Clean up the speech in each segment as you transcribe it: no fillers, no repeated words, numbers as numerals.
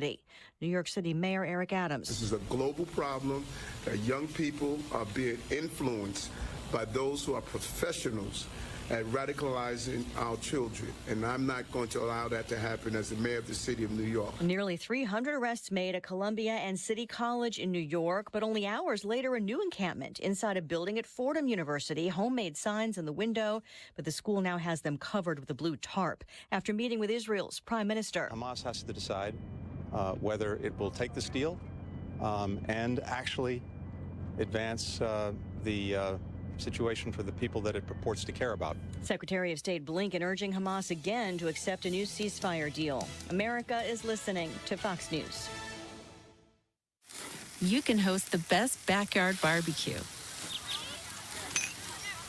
New York City Mayor Eric Adams. This is a global problem. Young people are being influenced by those who are professionals at radicalizing our children, and I'm not going to allow that to happen as the mayor of the city of New York. Nearly 300 arrests made at Columbia and City College in New York, but only hours later, a new encampment inside a building at Fordham University. Homemade signs in the window, but the school now has them covered with a blue tarp. After meeting with Israel's prime minister, Hamas has to decide whether it will take this deal and actually advance the situation for the people that it purports to care about. Secretary of State Blinken urging Hamas again to accept a new ceasefire deal. America is listening to Fox News. You can host the best backyard barbecue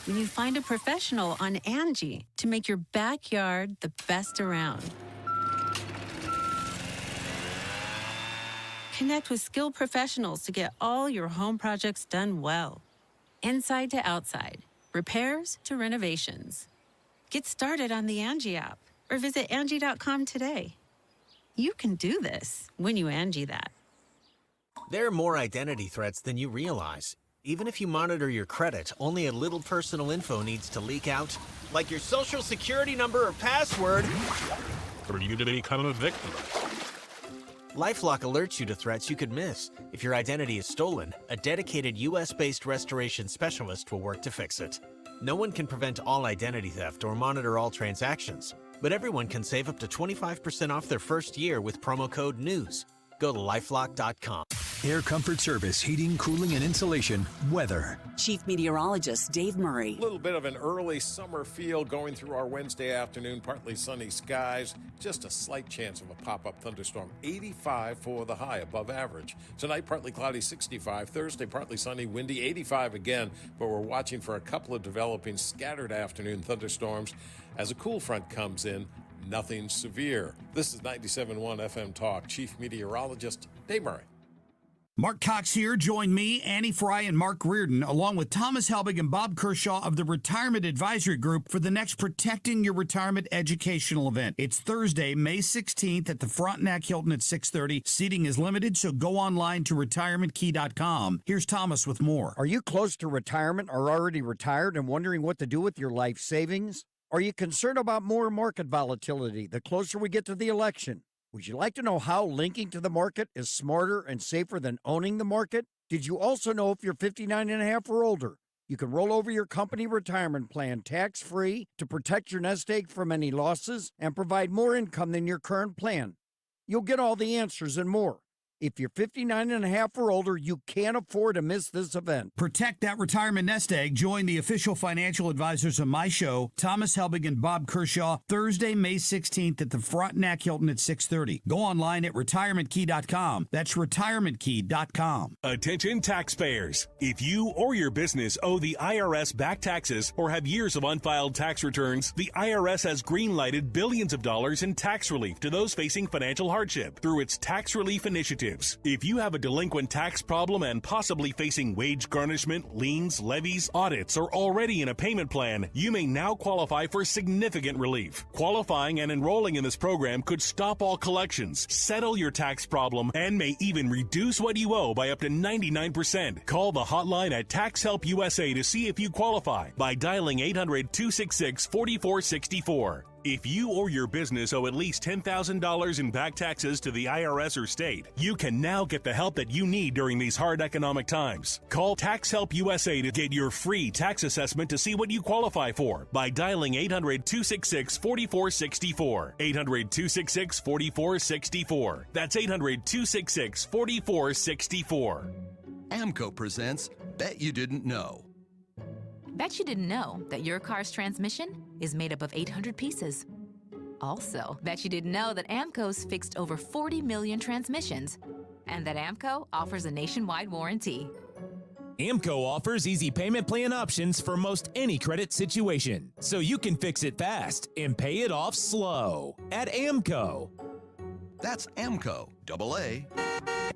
when you find a professional on Angie to make your backyard the best around. Connect with skilled professionals to get all your home projects done well. Inside to outside, repairs to renovations. Get started on the Angie app or visit Angie.com today. You can do this when you Angie that. There are more identity threats than you realize. Even if you monitor your credit, only a little personal info needs to leak out, like your social security number or password. Or you to become a victim. LifeLock alerts you to threats you could miss. If your identity is stolen, a dedicated US-based restoration specialist will work to fix it. No one can prevent all identity theft or monitor all transactions, but everyone can save up to 25% off their first year with promo code NEWS. Go to lifelock.com. Air Comfort Service, heating, cooling, and insulation, weather. Chief Meteorologist Dave Murray. A little bit of an early summer feel going through our Wednesday afternoon, partly sunny skies, just a slight chance of a pop-up thunderstorm. 85 for the high, above average. Tonight, partly cloudy, 65. Thursday, partly sunny, windy, 85 again, but we're watching for a couple of developing scattered afternoon thunderstorms as a cool front comes in. Nothing severe. This is 97.1 FM Talk. Chief Meteorologist Dave Murray. Mark Cox here. Join me, Annie Fry, and Mark Reardon, along with Thomas Helbig and Bob Kershaw of the Retirement Advisory Group for the next Protecting Your Retirement educational event. It's Thursday, May 16th at the Frontenac Hilton at 6:30. Seating is limited, so go online to retirementkey.com. Here's Thomas with more. Are you close to retirement or already retired and wondering what to do with your life savings? Are you concerned about more market volatility the closer we get to the election? Would you like to know how linking to the market is smarter and safer than owning the market? Did you also know if you're 59 and a half or older, you can roll over your company retirement plan tax-free to protect your nest egg from any losses and provide more income than your current plan? You'll get all the answers and more. If you're 59 and a half or older, you can't afford to miss this event. Protect that retirement nest egg. Join the official financial advisors of my show, Thomas Helbig and Bob Kershaw, Thursday, May 16th at the Frontenac Hilton at 6:30. Go online at retirementkey.com. That's retirementkey.com. Attention taxpayers. If you or your business owe the IRS back taxes or have years of unfiled tax returns, the IRS has green-lighted billions of dollars in tax relief to those facing financial hardship through its tax relief initiative. If you have a delinquent tax problem and possibly facing wage garnishment, liens, levies, audits, or already in a payment plan, you may now qualify for significant relief. Qualifying and enrolling in this program could stop all collections, settle your tax problem, and may even reduce what you owe by up to 99%. Call the hotline at Tax Help USA to see if you qualify by dialing 800-266-4464. If you or your business owe at least $10,000 in back taxes to the IRS or state, you can now get the help that you need during these hard economic times. Call Tax Help USA to get your free tax assessment to see what you qualify for by dialing 800-266-4464. 800-266-4464. That's 800-266-4464. AMCO presents Bet You Didn't Know. Bet you didn't know that your car's transmission is made up of 800 pieces. Also, bet you didn't know that AMCO's fixed over 40 million transmissions and that AMCO offers a nationwide warranty. AMCO offers easy payment plan options for most any credit situation, so you can fix it fast and pay it off slow at AMCO. That's AMCO, AA.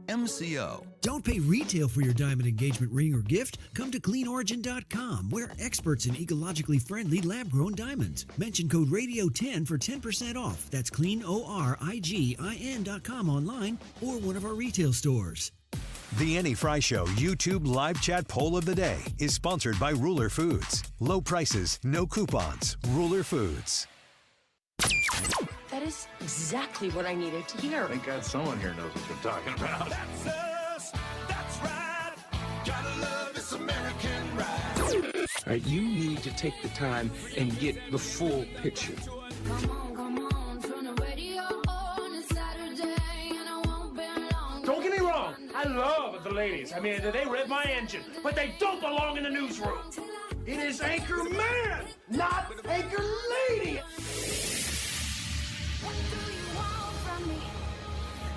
MCO. Don't pay retail for your diamond engagement ring or gift. Come to CleanOrigin.com. We're experts in ecologically friendly lab-grown diamonds. Mention code RADIO10 for 10% off. That's CleanOrigin.com online or one of our retail stores. The Annie Fry Show YouTube live chat poll of the day is sponsored by Ruler Foods. Low prices, no coupons. Ruler Foods. That is exactly what I needed to hear. Thank God someone here knows what you're talking about. That's us. That's right. Gotta love this American ride. All right, you need to take the time and get the full picture. Come on, turn the radio on. It's Saturday and I won't be long. Don't get me wrong. I love the ladies. I mean, they rev my engine, but they don't belong in the newsroom. It is Anchor Man, not Anchor Lady. What do you want from me?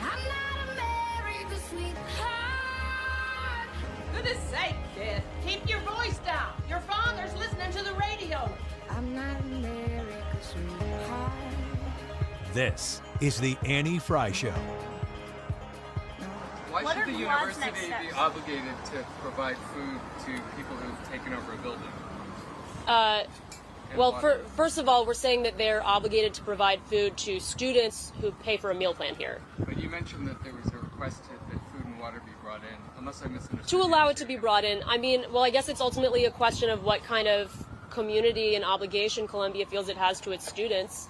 I'm not America's sweetheart. Goodness sake, kid. Keep your voice down. Your father's listening to the radio. I'm not America's sweetheart. This is the Annie Fry Show. Why should the university be obligated to provide food to people who've taken over a building? First of all, we're saying that they're obligated to provide food to students who pay for a meal plan here. But you mentioned that there was a request that food and water be brought in, unless I misunderstood. To allow it to be brought in. I mean, well, I guess it's ultimately a question of what kind of community and obligation Columbia feels it has to its students.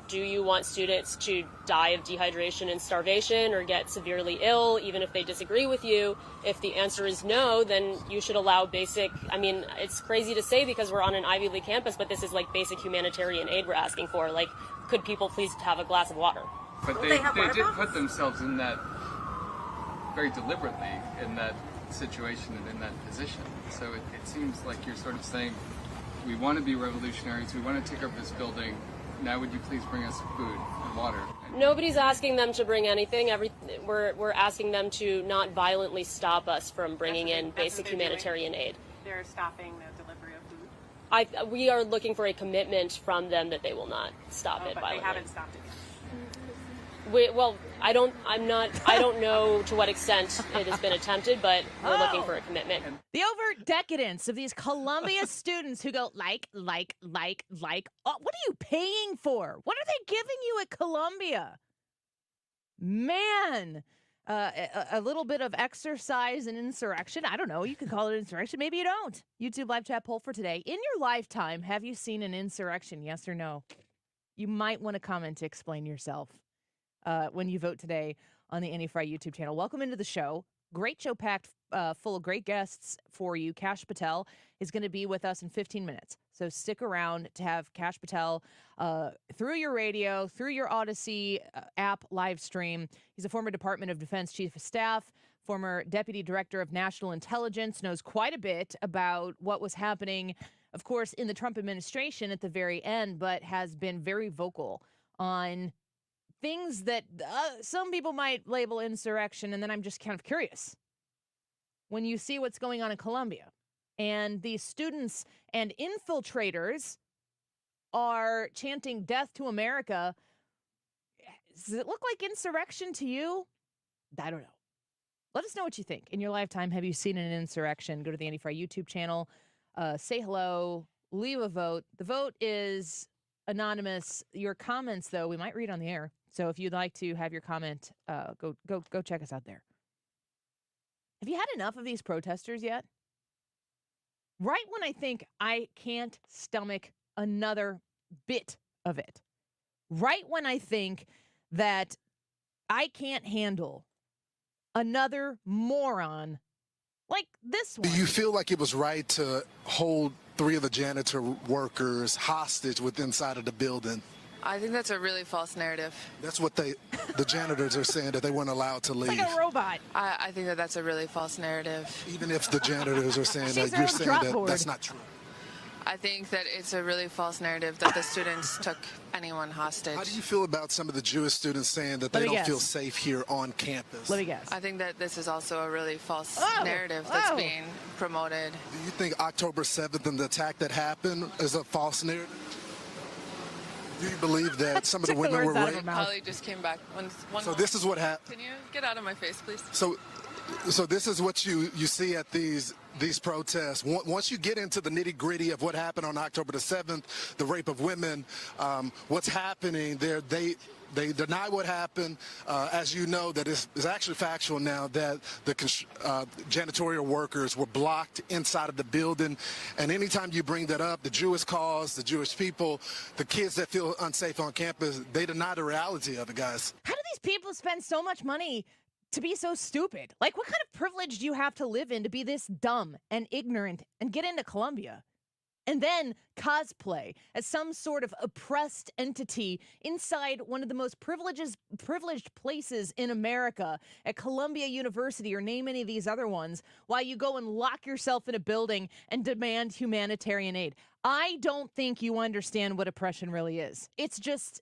Do you want students to die of dehydration and starvation or get severely ill, even if they disagree with you? If the answer is no, then you should allow basic, I mean, it's crazy to say because we're on an Ivy League campus, but this is like basic humanitarian aid we're asking for. Like, could people please have a glass of water? But they did put themselves in that very deliberately, in that situation and in that position. So it seems like you're sort of saying, we want to be revolutionaries, we want to take over this building. Now would you please bring us food and water? Nobody's asking them to bring anything. We're asking them to not violently stop us from bringing in basic humanitarian aid. They're stopping the delivery of food? We are looking for a commitment from them that they will not stop it but violently. They haven't stopped it yet. I don't know to what extent it has been attempted, but we're looking for a commitment. The overt decadence of these Columbia students who go like. Oh, what are you paying for? What are they giving you at Columbia? Man, a little bit of exercise and insurrection. I don't know. You could call it insurrection. Maybe you don't. YouTube live chat poll for today. In your lifetime, have you seen an insurrection? Yes or no? You might want to comment to explain yourself. When you vote today on the Annie Fry YouTube channel. Welcome into the show. Great show packed full of great guests for you. Kash Patel is going to be with us in 15 minutes. So stick around to have Kash Patel through your radio, through your Odyssey app live stream. He's a former Department of Defense Chief of Staff, former Deputy Director of National Intelligence, knows quite a bit about what was happening, of course, in the Trump administration at the very end, but has been very vocal on things that some people might label insurrection, and then I'm just kind of curious. When you see what's going on in Columbia, and these students and infiltrators are chanting death to America, does it look like insurrection to you? I don't know. Let us know what you think. In your lifetime, have you seen an insurrection? Go to the Annie Fry YouTube channel, say hello, leave a vote. The vote is anonymous. Your comments, though, we might read on the air. So if you'd like to have your comment, go check us out there. Have you had enough of these protesters yet? Right when I think I can't stomach another bit of it. Right when I think that I can't handle another moron like this one. Do you feel like it was right to hold 3 of the janitor workers hostage inside of the building? I think that's a really false narrative. That's what the janitors are saying, that they weren't allowed to leave. Like a robot. I think that's a really false narrative. Even if the janitors are saying that, you're saying that that's not true. I think that it's a really false narrative that the students took anyone hostage. How do you feel about some of the Jewish students saying that they don't feel safe here on campus? Let me guess. I think that this is also a really false narrative that's being promoted. Do you think October 7th and the attack that happened is a false narrative? Do you believe that some of the Took the women were words out of raped? her mouth. Holly just came back. One So moment. this is what happened. Can you get out of my face, please? So this is what you see at these protests. Once you get into the nitty-gritty of what happened on October the 7th, the rape of women, what's happening there, they deny what happened. As you know, that is actually factual now, that the janitorial workers were blocked inside of the building. And anytime you bring that up, the Jewish cause, the Jewish people, the kids that feel unsafe on campus, they deny the reality of it, guys. How do these people spend so much money to be so stupid? Like, what kind of privilege do you have to live in to be this dumb and ignorant and get into Columbia? And then cosplay as some sort of oppressed entity inside one of the most privileged places in America, at Columbia University or name any of these other ones, while you go and lock yourself in a building and demand humanitarian aid. I don't think you understand what oppression really is. It's just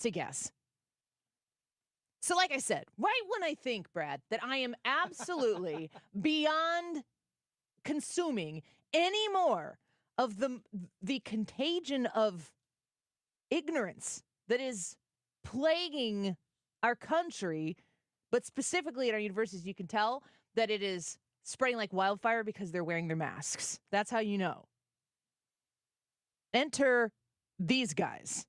a guess. So like I said, right when I think, Brad, that I am absolutely beyond consuming any more of the contagion of ignorance that is plaguing our country, but specifically at our universities, you can tell that it is spreading like wildfire because they're wearing their masks. That's how you know. Enter these guys.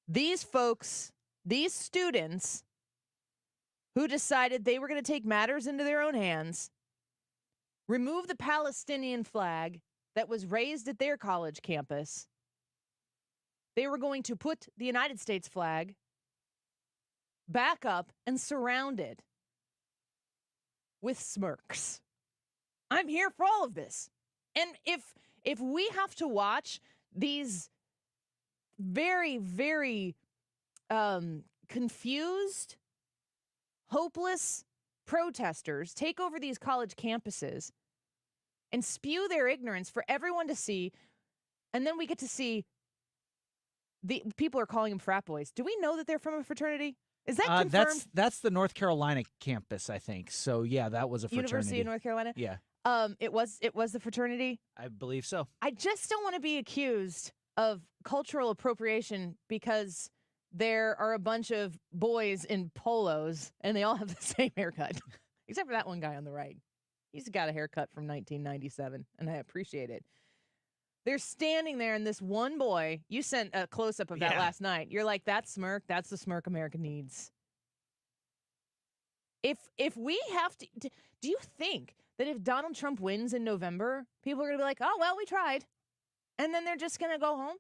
These folks, these students who decided they were going to take matters into their own hands, remove the Palestinian flag that was raised at their college campus. They were going to put the United States flag back up and surround it with smirks. I'm here for all of this. And if we have to watch these very, very confused, hopeless protesters take over these college campuses and spew their ignorance for everyone to see, and then we get to see the people are calling them frat boys. Do we know that they're from a fraternity? Is that confirmed? That's the North Carolina campus, I think. So yeah, that was a fraternity. University of North Carolina? Yeah. It was the fraternity? I believe so. I just don't want to be accused of cultural appropriation because there are a bunch of boys in polos and they all have the same haircut, except for that one guy on the right. He's got a haircut from 1997, and I appreciate it. They're standing there, and this one boy, you sent a close-up of that last night. You're like, that smirk, that's the smirk America needs. If we have to, do you think that if Donald Trump wins in November, people are going to be like, oh, well, we tried. And then they're just going to go home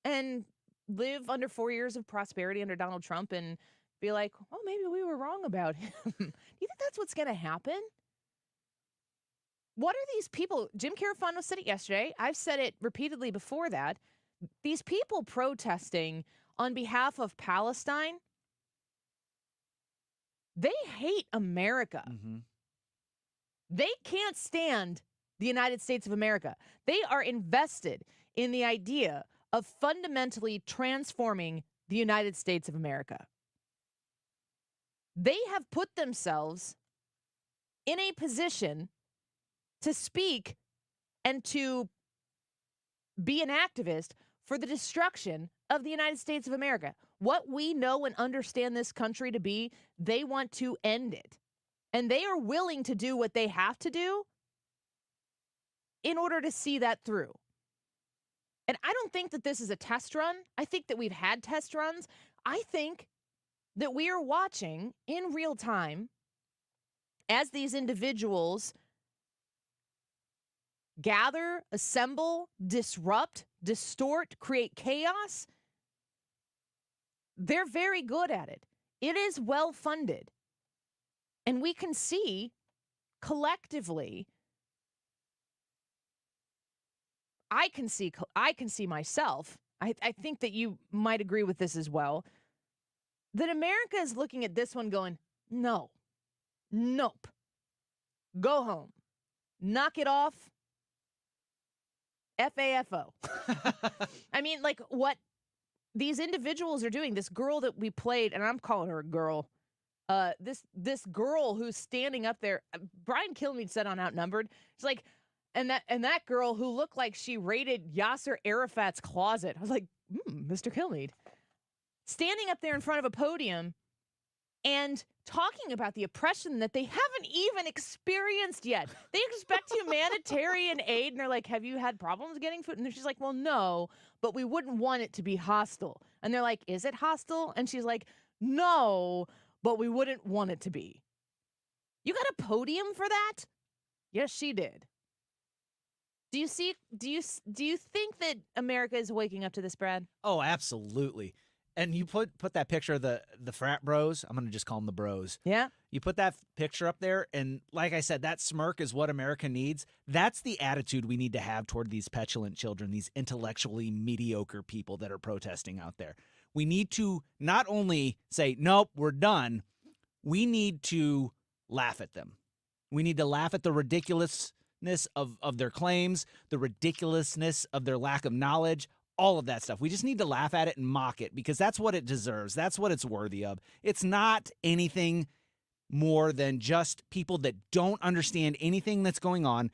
and live under 4 years of prosperity under Donald Trump and be like, oh, maybe we were wrong about him. Do you think that's what's going to happen? What are these people? Jim Carafano said it yesterday. I've said it repeatedly before that. These people protesting on behalf of Palestine, they hate America. Mm-hmm. They can't stand the United States of America. They are invested in the idea of fundamentally transforming the United States of America. They have put themselves in a position to speak and to be an activist for the destruction of the United States of America. What we know and understand this country to be, they want to end it. And they are willing to do what they have to do in order to see that through. And I don't think that this is a test run. I think that we've had test runs. I think that we are watching in real time as these individuals gather, assemble, disrupt, distort, create chaos. They're very good at it. It is well funded. And we can see collectively, I can see myself, I think that you might agree with this as well, that America is looking at this one going, no, nope, go home, knock it off, FAFO. I mean, like what these individuals are doing, this girl that we played, and I'm calling her a girl, this girl who's standing up there, Brian Kilmeade said on Outnumbered, it's like, and that girl who looked like she raided Yasser Arafat's closet. I was like, Mr. Kilmeade, standing up there in front of a podium and talking about the oppression that they haven't even experienced yet. They expect humanitarian aid, and they're like, have you had problems getting food? And she's like, well, no, but we wouldn't want it to be hostile. And they're like, is it hostile? And she's like, no, but we wouldn't want it to be. You got a podium for that? Yes, she did. Do you think that America is waking up to this, Brad? Oh, absolutely. And you put that picture of the frat bros. I'm going to just call them the bros. Yeah. You put that picture up there, and like I said, that smirk is what America needs. That's the attitude we need to have toward these petulant children, these intellectually mediocre people that are protesting out there. We need to not only say, nope, we're done. We need to laugh at them. We need to laugh at the ridiculousness of their claims, the ridiculousness of their lack of knowledge, all of that stuff. We just need to laugh at it and mock it because that's what it deserves. That's what it's worthy of. It's not anything more than just people that don't understand anything that's going on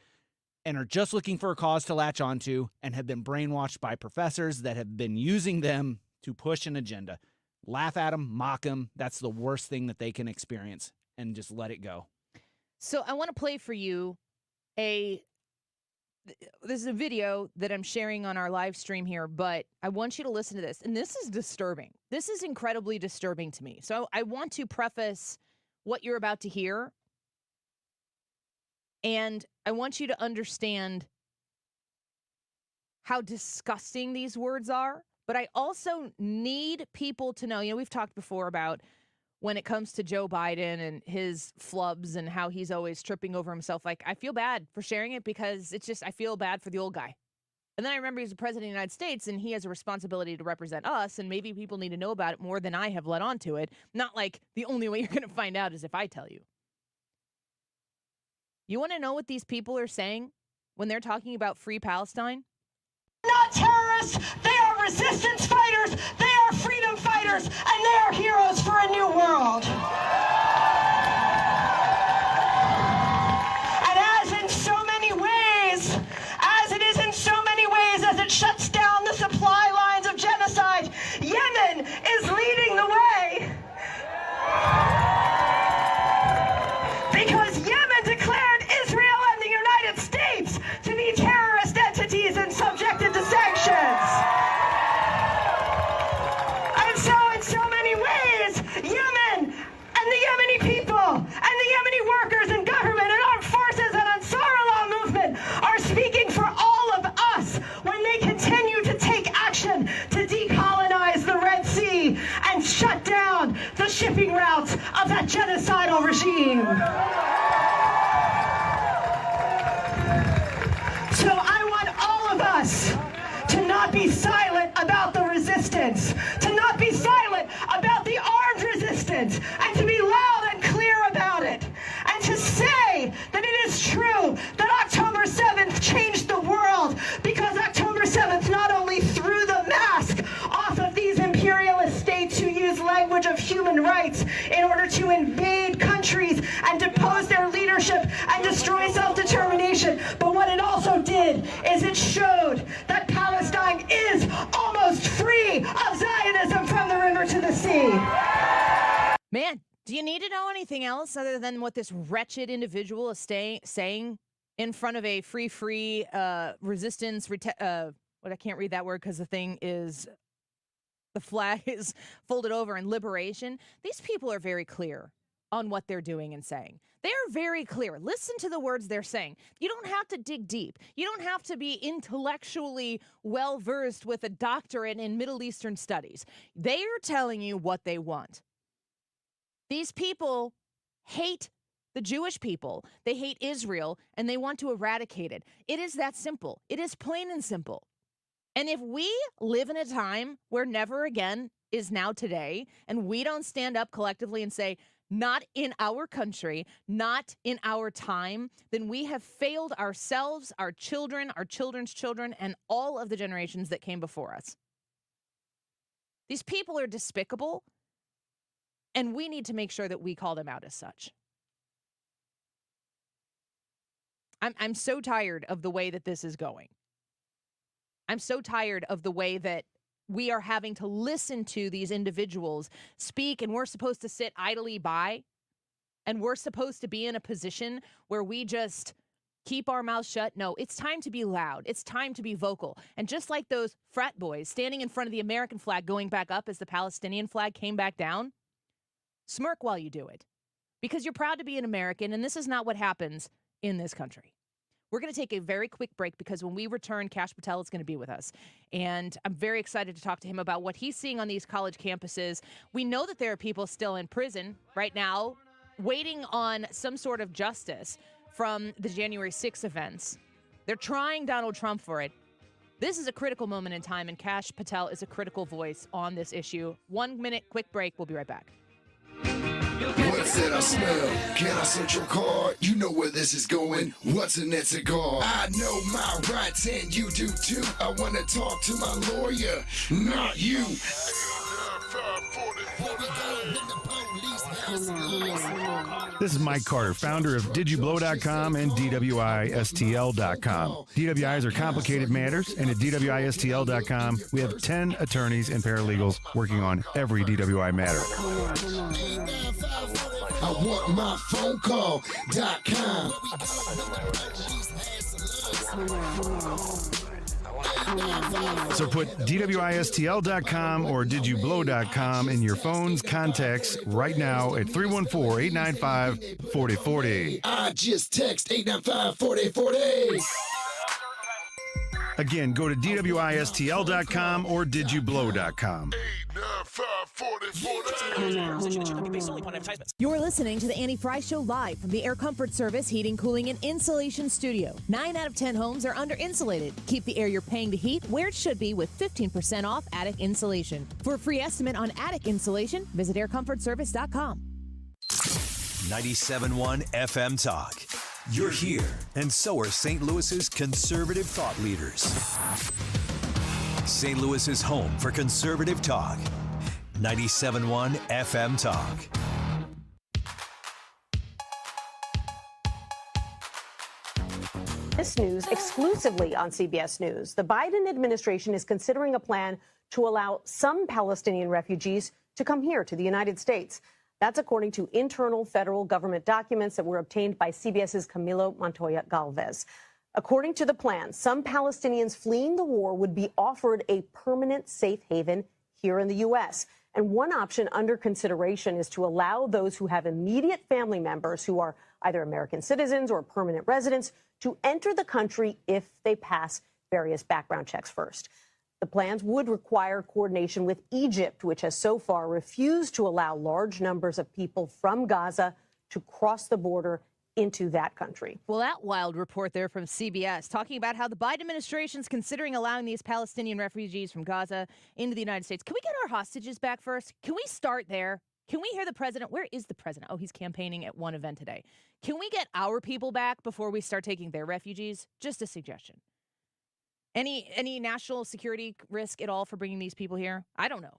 and are just looking for a cause to latch onto and have been brainwashed by professors that have been using them to push an agenda. Laugh at them, mock them. That's the worst thing that they can experience, and just let it go. So I want to play for you this is a video that I'm sharing on our live stream here, but I want you to listen to this. And this is disturbing. This is incredibly disturbing to me. So I want to preface what you're about to hear. And I want you to understand how disgusting these words are. But I also need people to know, we've talked before about when it comes to Joe Biden and his flubs and how he's always tripping over himself. Like, I feel bad for sharing it because it's just, I feel bad for the old guy. And then I remember he's the president of the United States and he has a responsibility to represent us. And maybe people need to know about it more than I have let on to it. Not like the only way you're going to find out is if I tell you. You want to know what these people are saying when they're talking about free Palestine? Not terrorists, they are resistance fighters, they are freedom fighters, and they are heroes for a new world. And as in so many ways, as it is in so many ways, as it shuts down the supply lines of genocide, Yemen is leading the way. Because Yemen declared Israel and the United States to be terrorist entities and subjected to sanctions. And so in so many ways, Yemen and the Yemeni people and the Yemeni workers and government and armed forces and Ansarullah movement are speaking for all of us when they continue to take action to decolonize the Red Sea and shut down the shipping routes of that genocidal regime. So I want all of us to not be silent about the resistance, to not be silent about the armed resistance, and to be loud and clear about it, and to say that it is true that October 7th changed the world, because October 7th not only threw the mask off of these imperialist states who use language of human rights in order to invade countries and depose their leadership and destroy self-determination, but what it also did is it showed that Palestine is almost free of Zionism from the river to the sea. Man, do you need to know anything else other than what this wretched individual is saying in front of a free resistance? I can't read that word because the flag is folded over in liberation. These people are very clear on what they're doing and saying. They are very clear. Listen to the words they're saying. You don't have to dig deep. You don't have to be intellectually well-versed with a doctorate in Middle Eastern studies. They are telling you what they want. These people hate the Jewish people. They hate Israel, and they want to eradicate it. It is that simple. It is plain and simple. And if we live in a time where never again is now today, and we don't stand up collectively and say, not in our country, not in our time, then we have failed ourselves, our children, our children's children, and all of the generations that came before us. These people are despicable, and we need to make sure that we call them out as such. I'm so tired of the way that this is going. I'm so tired of the way that we are having to listen to these individuals speak, and we're supposed to sit idly by, and we're supposed to be in a position where we just keep our mouths shut. No, it's time to be loud. It's time to be vocal. And just like those frat boys standing in front of the American flag going back up as the Palestinian flag came back down, smirk while you do it, because you're proud to be an American, and this is not what happens in this country. We're going to take a very quick break because when we return, Kash Patel is going to be with us. And I'm very excited to talk to him about what he's seeing on these college campuses. We know that there are people still in prison right now waiting on some sort of justice from the January 6th events. They're trying Donald Trump for it. This is a critical moment in time, and Kash Patel is a critical voice on this issue. 1 minute quick break. We'll be right back. What's that I smell? Can I search your car? You know where this is going. What's in that cigar? I know my rights and you do too. I want to talk to my lawyer, not you. This is Mike Carter, founder of DidYouBlow.com and DWISTL.com. DWIs are complicated matters, and at DWISTL.com, we have 10 attorneys and paralegals working on every DWI matter. I want my phone call.com. So put DWISTL.com or DidYouBlow.com in your phone's contacts right now at 314-895-4040. I just text 895-4040. Again, go to DWISTL.com or DidYouBlow.com. You're listening to the Annie Fry Show live from the Air Comfort Service Heating, Cooling, and Insulation Studio. 9 out of 10 homes are under-insulated. Keep the air you're paying to heat where it should be with 15% off attic insulation. For a free estimate on attic insulation, visit aircomfortservice.com. 97.1 FM Talk. You're here, and so are St. Louis's conservative thought leaders. St. Louis's home for conservative talk. 97.1 FM Talk. This news exclusively on CBS News. The Biden administration is considering a plan to allow some Palestinian refugees to come here to the United States. That's according to internal federal government documents that were obtained by CBS's Camilo Montoya Galvez. According to the plan, some Palestinians fleeing the war would be offered a permanent safe haven here in the U.S. And one option under consideration is to allow those who have immediate family members who are either American citizens or permanent residents to enter the country if they pass various background checks first. The plans would require coordination with Egypt, which has so far refused to allow large numbers of people from Gaza to cross the border into that country. Well, that wild report there from CBS talking about how the Biden administration is considering allowing these Palestinian refugees from Gaza into the United States. Can we get our hostages back first? Can we start there? Can we hear the president? Where is the president? Oh, he's campaigning at one event today. Can we get our people back before we start taking their refugees? Just a suggestion. Any national security risk at all for bringing these people here? I don't know.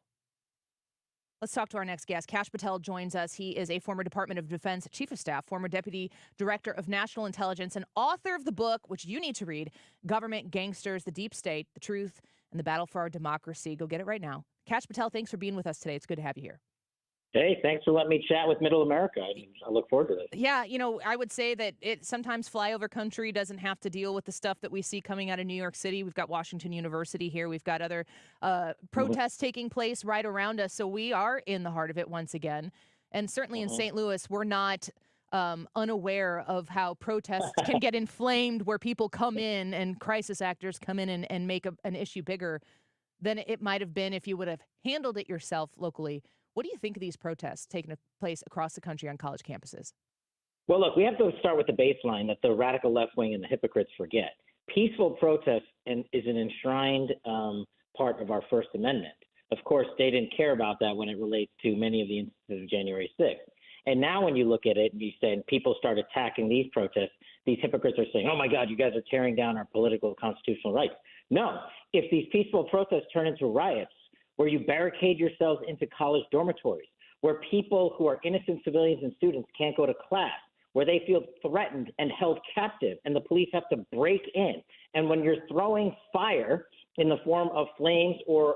Let's talk to our next guest. Kash Patel joins us. He is a former Department of Defense Chief of Staff, former Deputy Director of National Intelligence, and author of the book, which you need to read, Government, Gangsters, the Deep State, the Truth, and the Battle for Our Democracy. Go get it right now. Kash Patel, thanks for being with us today. It's good to have you here. Hey, thanks for letting me chat with Middle America. I look forward to this. Yeah, I would say that it sometimes flyover country doesn't have to deal with the stuff that we see coming out of New York City. We've got Washington University here. We've got other protests taking place right around us. So we are in the heart of it once again. And certainly in St. Louis, we're not unaware of how protests can get inflamed, where people come in and crisis actors come in and make an issue bigger than it might have been if you would have handled it yourself locally. What do you think of these protests taking place across the country on college campuses? Well, look, we have to start with the baseline that the radical left wing and the hypocrites forget. Peaceful protest is an enshrined part of our First Amendment. Of course, they didn't care about that when it relates to many of the instances of January 6th. And now when you look at it and you say, and people start attacking these protests, these hypocrites are saying, oh, my God, you guys are tearing down our political constitutional rights. No, if these peaceful protests turn into riots, where you barricade yourselves into college dormitories, where people who are innocent civilians and students can't go to class, where they feel threatened and held captive, and the police have to break in. And when you're throwing fire in the form of flames or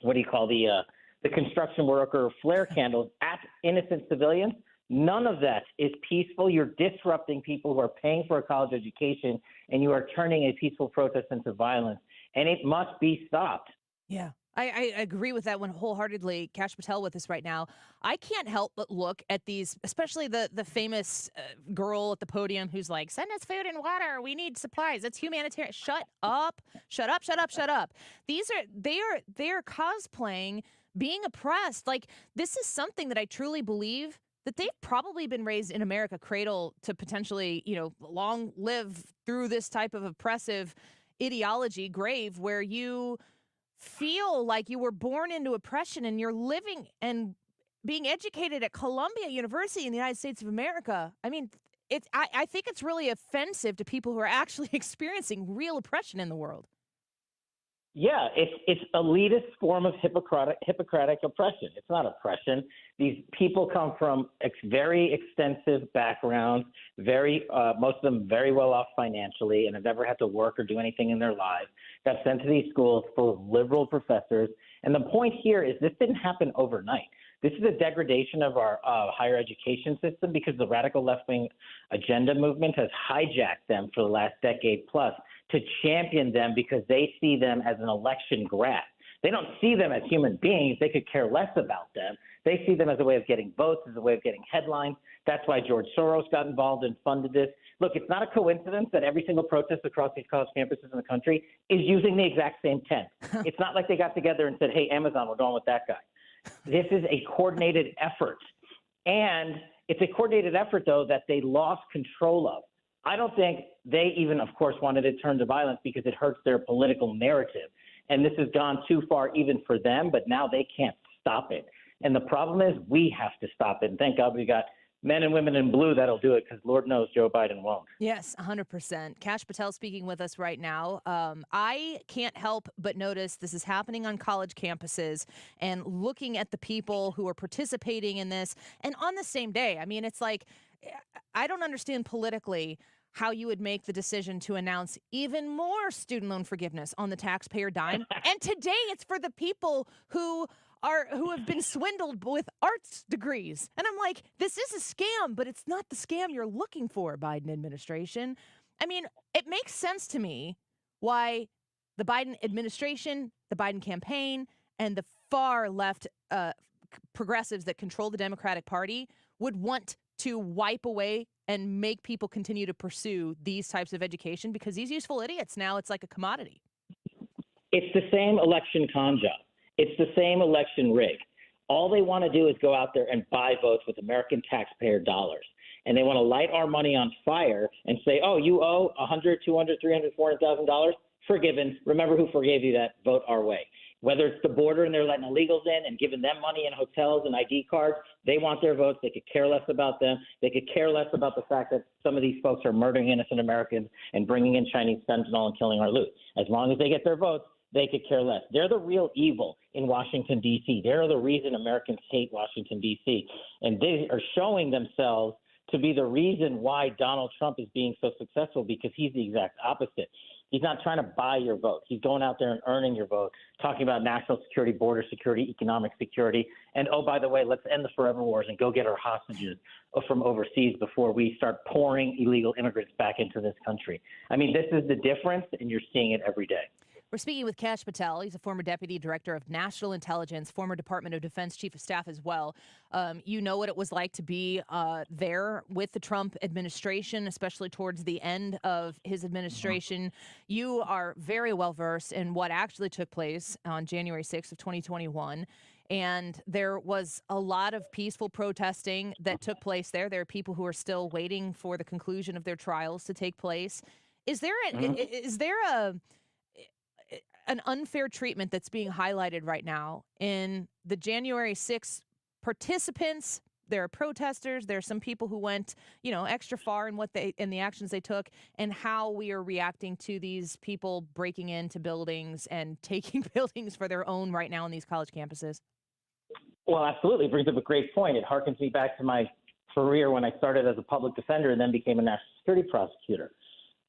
the construction worker flare candles at innocent civilians. None of that is peaceful. You're disrupting people who are paying for a college education, and you are turning a peaceful protest into violence, and it must be stopped. Yeah. I agree with that one wholeheartedly. Kash Patel with us right now. I can't help but look at these, especially the famous girl at the podium who's like, send us food and water. We need supplies. It's humanitarian. Shut up. Shut up. Shut up. Shut up. They are cosplaying being oppressed. Like, this is something that I truly believe that they've probably been raised in America, cradle to potentially, long live through this type of oppressive ideology grave where you feel like you were born into oppression and you're living and being educated at Columbia University in the United States of America. I mean, I think it's really offensive to people who are actually experiencing real oppression in the world. Yeah, it's elitist form of Hippocratic oppression. It's not oppression. These people come from very extensive backgrounds, most of them very well off financially, and have never had to work or do anything in their lives. Got sent to these schools full of liberal professors. And the point here is this didn't happen overnight. This is a degradation of our higher education system because the radical left-wing agenda movement has hijacked them for the last decade plus to champion them because they see them as an election grab. They don't see them as human beings. They could care less about them. They see them as a way of getting votes, as a way of getting headlines. That's why George Soros got involved and funded this. Look, it's not a coincidence that every single protest across these college campuses in the country is using the exact same tent. It's not like they got together and said, hey, Amazon, we're going with that guy. This is a coordinated effort. And it's a coordinated effort, though, that they lost control of. I don't think they even, of course, wanted to turn to violence because it hurts their political narrative. And this has gone too far even for them, but now they can't stop it. And the problem is we have to stop it. And thank God we got men and women in blue that'll do it because Lord knows Joe Biden won't. Yes, 100%. Kash Patel speaking with us right now. I can't help but notice this is happening on college campuses and looking at the people who are participating in this. And on the same day, I mean, it's like, I don't understand politically how you would make the decision to announce even more student loan forgiveness on the taxpayer dime. And today it's for the people who have been swindled with arts degrees. And I'm like, this is a scam, but it's not the scam you're looking for, Biden administration. I mean, it makes sense to me why the Biden administration, the Biden campaign, and the far left progressives that control the Democratic Party would want to wipe away and make people continue to pursue these types of education because these useful idiots, now it's like a commodity. It's the same election con job. It's the same election rig. All they want to do is go out there and buy votes with American taxpayer dollars. And they want to light our money on fire and say, oh, you owe $100, $200, $300, $400,000? Forgiven. Remember who forgave you that? Vote our way. Whether it's the border and they're letting illegals in and giving them money in hotels and ID cards, they want their votes. They could care less about them. They could care less about the fact that some of these folks are murdering innocent Americans and bringing in Chinese fentanyl and killing our loot. As long as they get their votes, they could care less. They're the real evil in Washington, D.C. They're the reason Americans hate Washington, D.C. And they are showing themselves to be the reason why Donald Trump is being so successful because he's the exact opposite. He's not trying to buy your vote. He's going out there and earning your vote, talking about national security, border security, economic security. And, oh, by the way, let's end the forever wars and go get our hostages from overseas before we start pouring illegal immigrants back into this country. I mean, this is the difference, and you're seeing it every day. We're speaking with Kash Patel. He's a former Deputy Director of National Intelligence, former Department of Defense Chief of Staff as well. You know what it was like to be there with the Trump administration, especially towards the end of his administration. You are very well versed in what actually took place on January 6th of 2021. And there was a lot of peaceful protesting that took place there. There are people who are still waiting for the conclusion of their trials to take place. Is there an unfair treatment that's being highlighted right now in the January 6th participants? There are protesters. There are some people who went, extra far in the actions they took, and how we are reacting to these people breaking into buildings and taking buildings for their own right now on these college campuses. Well, absolutely. It brings up a great point. It harkens me back to my career when I started as a public defender and then became a national security prosecutor.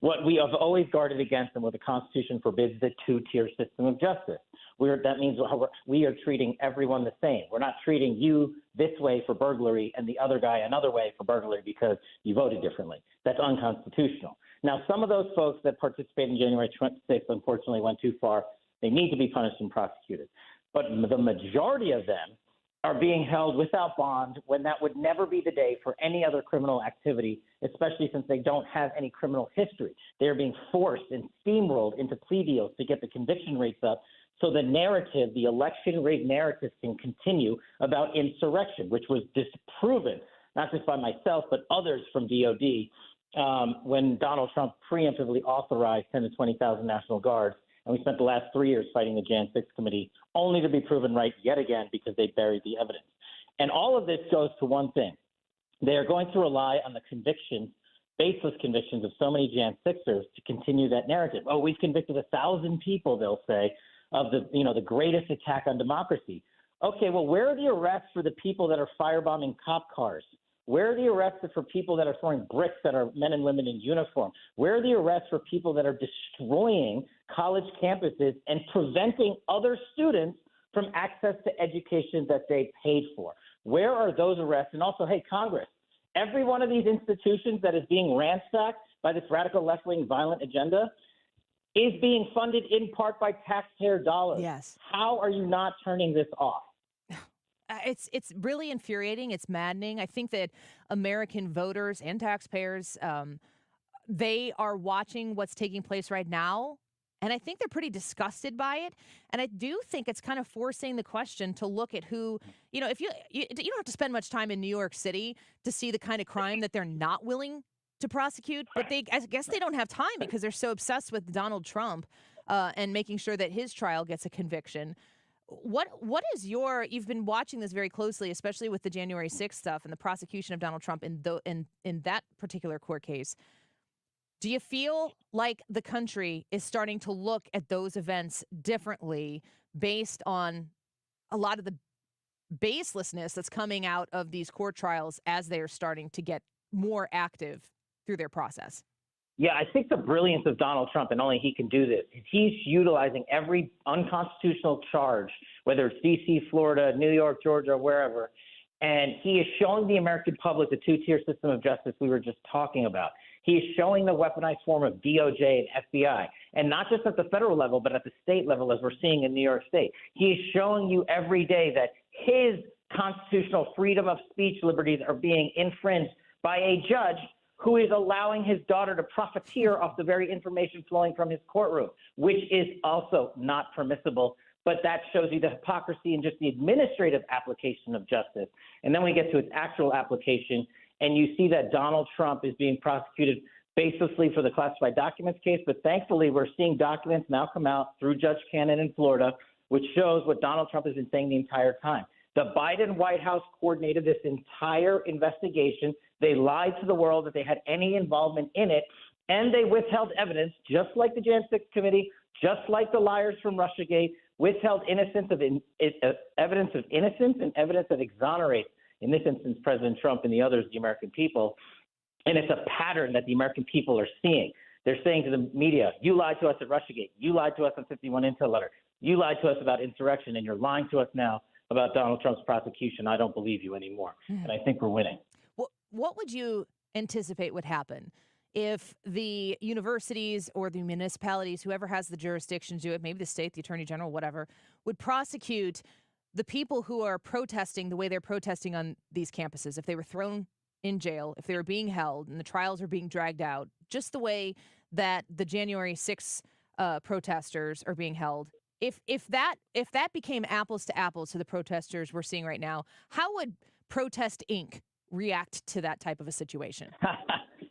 What we have always guarded against and what the Constitution forbids is a two-tier system of justice. That means we are treating everyone the same. We're not treating you this way for burglary and the other guy another way for burglary because you voted differently. That's unconstitutional. Now, some of those folks that participated in January 26th unfortunately went too far. They need to be punished and prosecuted. But the majority of them are being held without bond when that would never be the day for any other criminal activity, especially since they don't have any criminal history. They're being forced and steamrolled into plea deals to get the conviction rates up so the narrative, the election rig narrative, can continue about insurrection, which was disproven, not just by myself, but others from DOD when Donald Trump preemptively authorized 10 to 20,000 National Guards. And we spent the last 3 years fighting the Jan 6 committee, only to be proven right yet again because they buried the evidence. And all of this goes to one thing. They are going to rely on the convictions, baseless convictions of so many Jan 6ers to continue that narrative. Oh, we've convicted 1,000 people, they'll say, of the greatest attack on democracy. Okay, well, where are the arrests for the people that are firebombing cop cars? Where are the arrests for people that are throwing bricks that are men and women in uniform? Where are the arrests for people that are destroying college campuses and preventing other students from access to education that they paid for? Where are those arrests? And also, hey, Congress, every one of these institutions that is being ransacked by this radical left-wing violent agenda is being funded in part by taxpayer dollars. Yes. How are you not turning this off? It's really infuriating. It's maddening. I think that American voters and taxpayers, they are watching what's taking place right now, and I think they're pretty disgusted by it. And I do think it's kind of forcing the question to look at who, if you don't have to spend much time in New York City to see the kind of crime that they're not willing to prosecute, but I guess they don't have time because they're so obsessed with Donald Trump and making sure that his trial gets a conviction. What is you've been watching this very closely, especially with the January 6th stuff and the prosecution of Donald Trump in that particular court case. Do you feel like the country is starting to look at those events differently based on a lot of the baselessness that's coming out of these court trials as they are starting to get more active through their process? Yeah, I think the brilliance of Donald Trump, and only he can do this, is he's utilizing every unconstitutional charge, whether it's D.C., Florida, New York, Georgia, wherever, and he is showing the American public the two-tier system of justice we were just talking about. He is showing the weaponized form of DOJ and FBI, and not just at the federal level, but at the state level, as we're seeing in New York State. He is showing you every day that his constitutional freedom of speech liberties are being infringed by a judge who is allowing his daughter to profiteer off the very information flowing from his courtroom, which is also not permissible. But that shows you the hypocrisy and just the administrative application of justice. And then we get to its actual application, and you see that Donald Trump is being prosecuted baselessly for the classified documents case. But thankfully, we're seeing documents now come out through Judge Cannon in Florida, which shows what Donald Trump has been saying the entire time. The Biden White House coordinated this entire investigation. They lied to the world that they had any involvement in it, and they withheld evidence, just like the Jan 6 committee, just like the liars from Russiagate, withheld evidence of innocence and evidence that exonerates, in this instance, President Trump and the others, the American people. And it's a pattern that the American people are seeing. They're saying to the media, you lied to us at Russiagate. You lied to us on 51 Intel letter. You lied to us about insurrection, and you're lying to us now about Donald Trump's prosecution. I don't believe you anymore. And I think we're winning. What would you anticipate would happen if the universities or the municipalities, whoever has the jurisdiction to do it, maybe the state, the attorney general, whatever, would prosecute the people who are protesting the way they're protesting on these campuses? If they were thrown in jail, if they were being held and the trials are being dragged out, just the way that the January 6th protesters are being held. If that became apples to apples to the protesters we're seeing right now, how would Protest Inc. react to that type of a situation?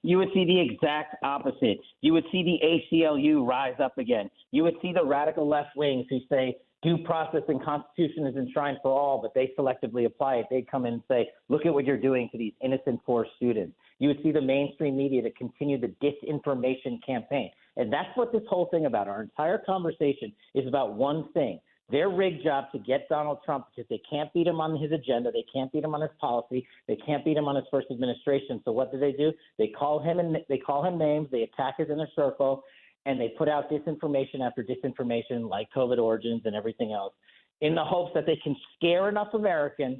You would see the exact opposite. You would see the ACLU rise up again. You would see the radical left wings who say due process and Constitution is enshrined for all, but they selectively apply it. They'd come in and say, look at what you're doing to these innocent poor students. You would see the mainstream media to continue the disinformation campaign. And that's what this whole thing about. Our entire conversation is about one thing. their rigged job to get Donald Trump because they can't beat him on his agenda. They can't beat him on his policy. They can't beat him on his first administration. So what do? They call him names. They attack his inner circle, and they put out disinformation after disinformation like COVID origins and everything else in the hopes that they can scare enough Americans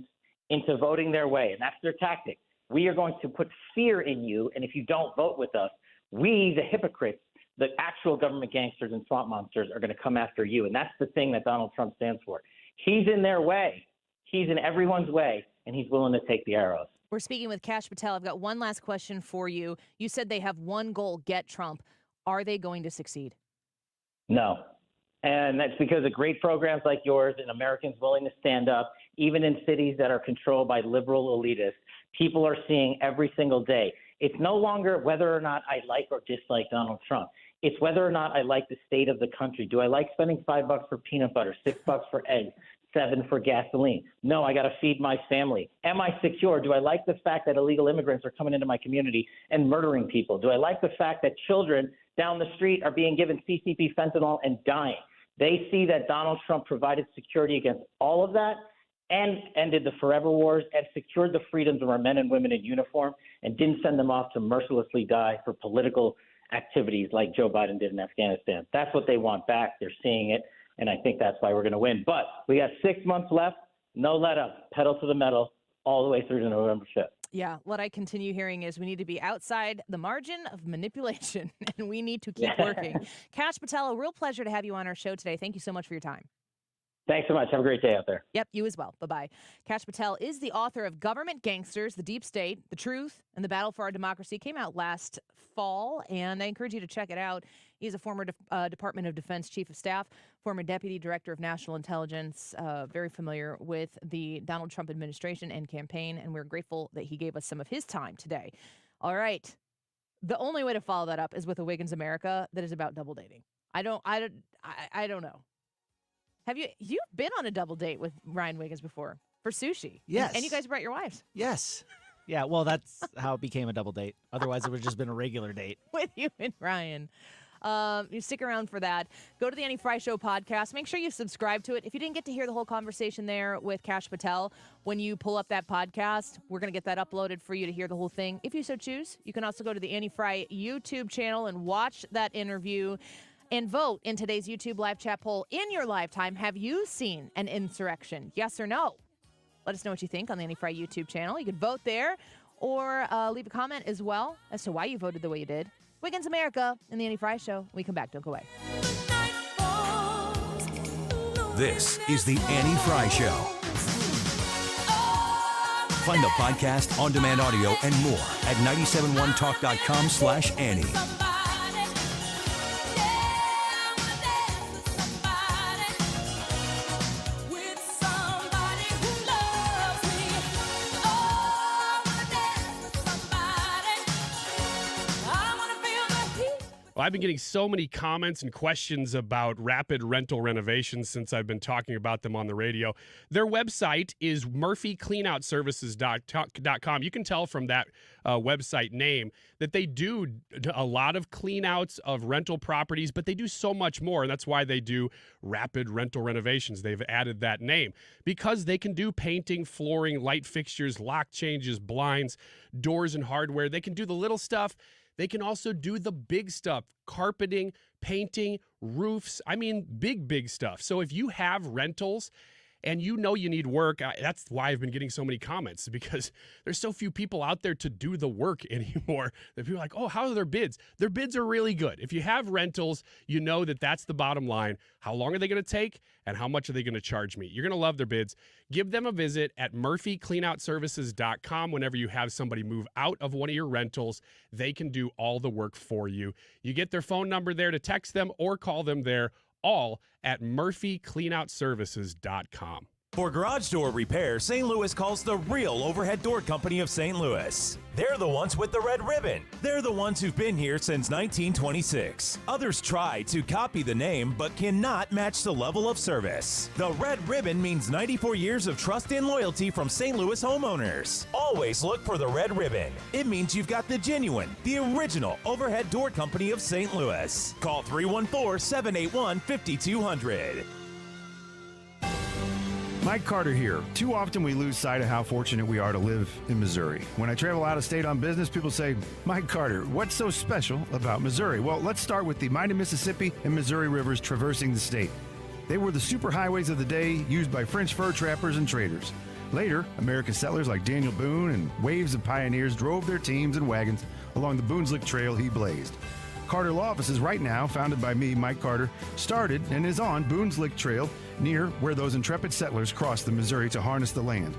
into voting their way. And that's their tactic. We are going to put fear in you, and if you don't vote with us, we, the hypocrites, the actual government gangsters and swamp monsters, are going to come after you. And that's the thing that Donald Trump stands for. He's in their way. He's in everyone's way, and he's willing to take the arrows. We're speaking with Kash Patel. I've got one last question for you. You said they have one goal, get Trump. Are they going to succeed? No. And that's because of great programs like yours and Americans willing to stand up, even in cities that are controlled by liberal elitists. People are seeing every single day. It's no longer whether or not I like or dislike Donald Trump. It's whether or not I like the state of the country. Do I like spending $5 for peanut butter, $6 for eggs, $7 for gasoline? No, I got to feed my family. Am I secure? Do I like the fact that illegal immigrants are coming into my community and murdering people? Do I like the fact that children down the street are being given CCP fentanyl and dying? They see that Donald Trump provided security against all of that and ended the forever wars and secured the freedoms of our men and women in uniform and didn't send them off to mercilessly die for political activities like Joe Biden did in Afghanistan. That's what they want back. They're seeing it, and I think that's why we're going to win. But we got 6 months left. No let up. Pedal to the metal all the way through to November 5th. Yeah, what I continue hearing is we need to be outside the margin of manipulation, and we need to keep working. Kash Patel, a real pleasure to have you on our show today. Thank you so much for your time. Thanks so much. Have a great day out there. Yep, you as well. Bye-bye. Kash Patel is the author of Government Gangsters, The Deep State, The Truth, and the Battle for Our Democracy. Came out last fall, and I encourage you to check it out. He's a former Department of Defense Chief of Staff, former Deputy Director of National Intelligence, very familiar with the Donald Trump administration and campaign, and we're grateful that he gave us some of his time today. All right. The only way to follow that up is with a Wiggins America that is about double dating. I don't know. Have you've been on a double date with Ryan Wiggins before for sushi? Yes. And you guys brought your wives. Yes. Yeah, well, that's how it became a double date. Otherwise, it would have just been a regular date. With you and Ryan. You stick around for that. Go to the Annie Fry Show podcast. Make sure you subscribe to it. If you didn't get to hear the whole conversation there with Kash Patel, when you pull up that podcast, we're going to get that uploaded for you to hear the whole thing. If you so choose, you can also go to the Annie Fry YouTube channel and watch that interview and vote in today's YouTube live chat poll. In your lifetime, have you seen an insurrection? Yes or no? Let us know what you think on the Annie Fry YouTube channel. You can vote there or leave a comment as well as to why you voted the way you did. Wiggins America and the Annie Fry Show. When we come back, don't go away. This is the Annie Fry Show. Find the podcast, on-demand audio, and more at 971talk.com/Annie. Well, I've been getting so many comments and questions about rapid rental renovations since I've been talking about them on the radio. Their website is murphycleanoutservices.com. You can tell from that website name that they do a lot of cleanouts of rental properties, but they do so much more, and that's why they do rapid rental renovations. They've added that name because they can do painting, flooring, light fixtures, lock changes, blinds, doors, and hardware. They can do the little stuff. They can also do the big stuff, carpeting, painting, roofs. I mean, big stuff. So if you have rentals and you know you need work, that's why I've been getting so many comments, because there's so few people out there to do the work anymore that people are like, oh, how are their bids? Their bids are really good. If you have rentals, you know that that's the bottom line. How long are they going to take and how much are they going to charge me? You're going to love their bids. Give them a visit at murphycleanoutservices.com. Whenever you have somebody move out of one of your rentals, they can do all the work for you. You get their phone number there to text them or call them there, all at murphycleanoutservices.com. For garage door repair, St. Louis calls the real Overhead Door Company of St. Louis. They're the ones with the red ribbon. They're the ones who've been here since 1926. Others try to copy the name, but cannot match the level of service. The red ribbon means 94 years of trust and loyalty from St. Louis homeowners. Always look for the red ribbon. It means you've got the genuine, the original Overhead Door Company of St. Louis. Call 314-781-5200. Mike Carter here. Too often we lose sight of how fortunate we are to live in Missouri. When I travel out of state on business, people say, Mike Carter, what's so special about Missouri? Well, let's start with the mighty Mississippi and Missouri rivers traversing the state. They were the superhighways of the day, used by French fur trappers and traders. Later, American settlers like Daniel Boone and waves of pioneers drove their teams and wagons along the Boonslick Trail he blazed. Carter Law Offices, right now founded by me, Mike Carter, started and is on Boonslick Trail, near where those intrepid settlers crossed the Missouri to harness the land.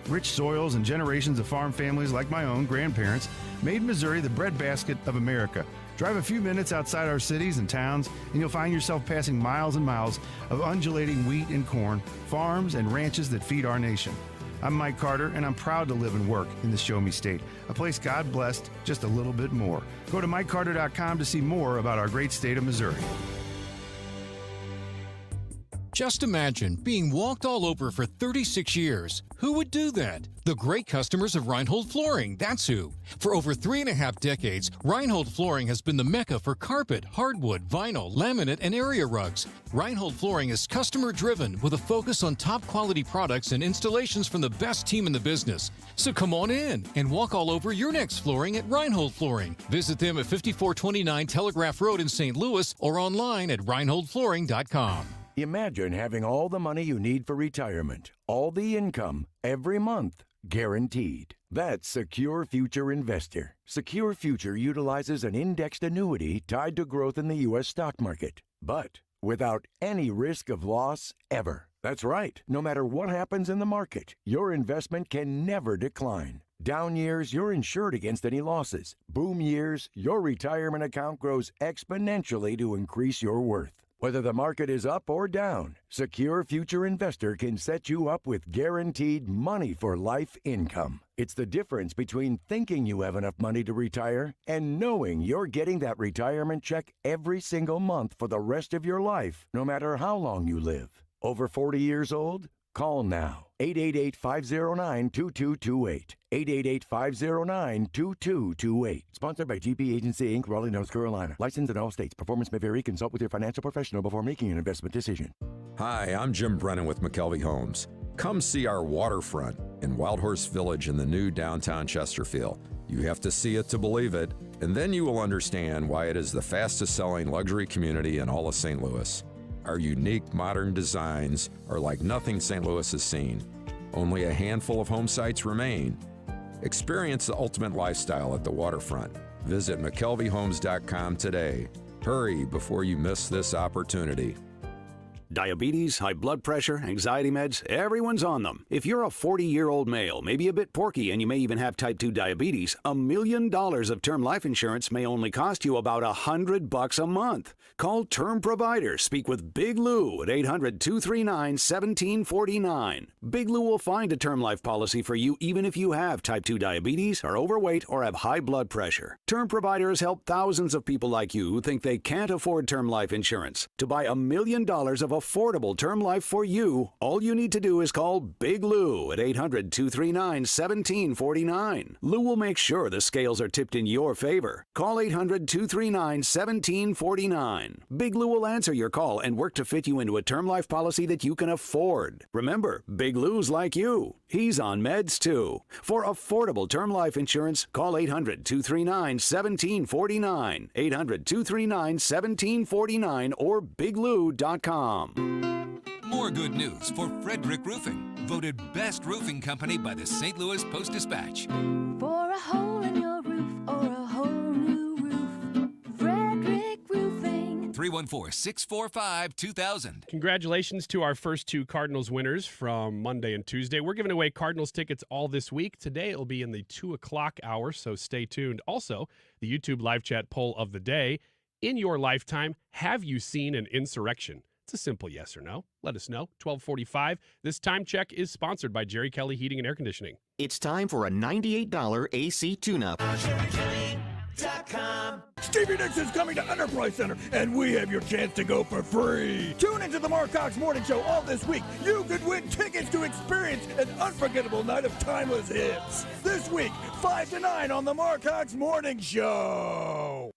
Rich soils and generations of farm families like my own grandparents made Missouri the breadbasket of America. Drive a few minutes outside our cities and towns, and you'll find yourself passing miles and miles of undulating wheat and corn, farms and ranches that feed our nation. I'm Mike Carter, and I'm proud to live and work in the Show Me State, a place God blessed just a little bit more. Go to MikeCarter.com to see more about our great state of Missouri. Just imagine being walked all over for 36 years. Who would do that? The great customers of Reinhold Flooring, that's who. For over 3.5 decades, Reinhold Flooring has been the mecca for carpet, hardwood, vinyl, laminate, and area rugs. Reinhold Flooring is customer-driven with a focus on top-quality products and installations from the best team in the business. So come on in and walk all over your next flooring at Reinhold Flooring. Visit them at 5429 Telegraph Road in St. Louis or online at reinholdflooring.com. Imagine having all the money you need for retirement, all the income, every month, guaranteed. That's Secure Future Investor. Secure Future utilizes an indexed annuity tied to growth in the U.S. stock market, but without any risk of loss ever. That's right. No matter what happens in the market, your investment can never decline. Down years, you're insured against any losses. Boom years, your retirement account grows exponentially to increase your worth. Whether the market is up or down, Secure Future Investor can set you up with guaranteed money for life income. It's the difference between thinking you have enough money to retire and knowing you're getting that retirement check every single month for the rest of your life, no matter how long you live. Over 40 years old? Call now. 888-509-2228. 888-509-2228. Sponsored by GP Agency, Inc., Raleigh, North Carolina. Licensed in all states. Performance may vary. Consult with your financial professional before making an investment decision. Hi, I'm Jim Brennan with McKelvey Homes. Come see our waterfront in Wild Horse Village in the new downtown Chesterfield. You have to see it to believe it, and then you will understand why it is the fastest selling luxury community in all of St. Louis. Our unique modern designs are like nothing St. Louis has seen. Only a handful of home sites remain. Experience the ultimate lifestyle at the waterfront. Visit McKelveyHomes.com today. Hurry before you miss this opportunity. Diabetes, high blood pressure, anxiety meds, everyone's on them. If you're a 40-year-old male, maybe a bit porky, and you may even have type 2 diabetes, $1 million of term life insurance may only cost you about $100 a month. Call Term Provider. Speak with Big Lou at 800-239-1749. Big Lou will find a term life policy for you even if you have type 2 diabetes, are overweight, or have high blood pressure. Term Provider has helped thousands of people like you who think they can't afford term life insurance. To buy $1 million of affordable term life for you, all you need to do is call Big Lou at 800-239-1749. Lou will make sure the scales are tipped in your favor. Call 800-239-1749. Big Lou will answer your call and work to fit you into a term life policy that you can afford. Remember, Big Lou's like you. He's on meds too. For affordable term life insurance, call 800-239-1749. 800-239-1749 or biglou.com. More good news for Frederick Roofing, voted best roofing company by the St. Louis Post-Dispatch. For a hole in your roof or a whole new roof, Frederick Roofing. 314-645-2000. Congratulations to our first two Cardinals winners from Monday and Tuesday. We're giving away Cardinals tickets all this week. Today it'll be in the 2 o'clock hour, so stay tuned. Also, the YouTube live chat poll of the day. In your lifetime, have you seen an insurrection? It's a simple yes or no. Let us know. 1245. This time check is sponsored by Jerry Kelly Heating and Air Conditioning. It's time for a $98 AC tune-up. Stevie Nicks is coming to Enterprise Center, and we have your chance to go for free. Tune into the Mark Cox Morning Show all this week. You could win tickets to experience an unforgettable night of timeless hits. This week, 5 to 9 on the Mark Cox Morning Show.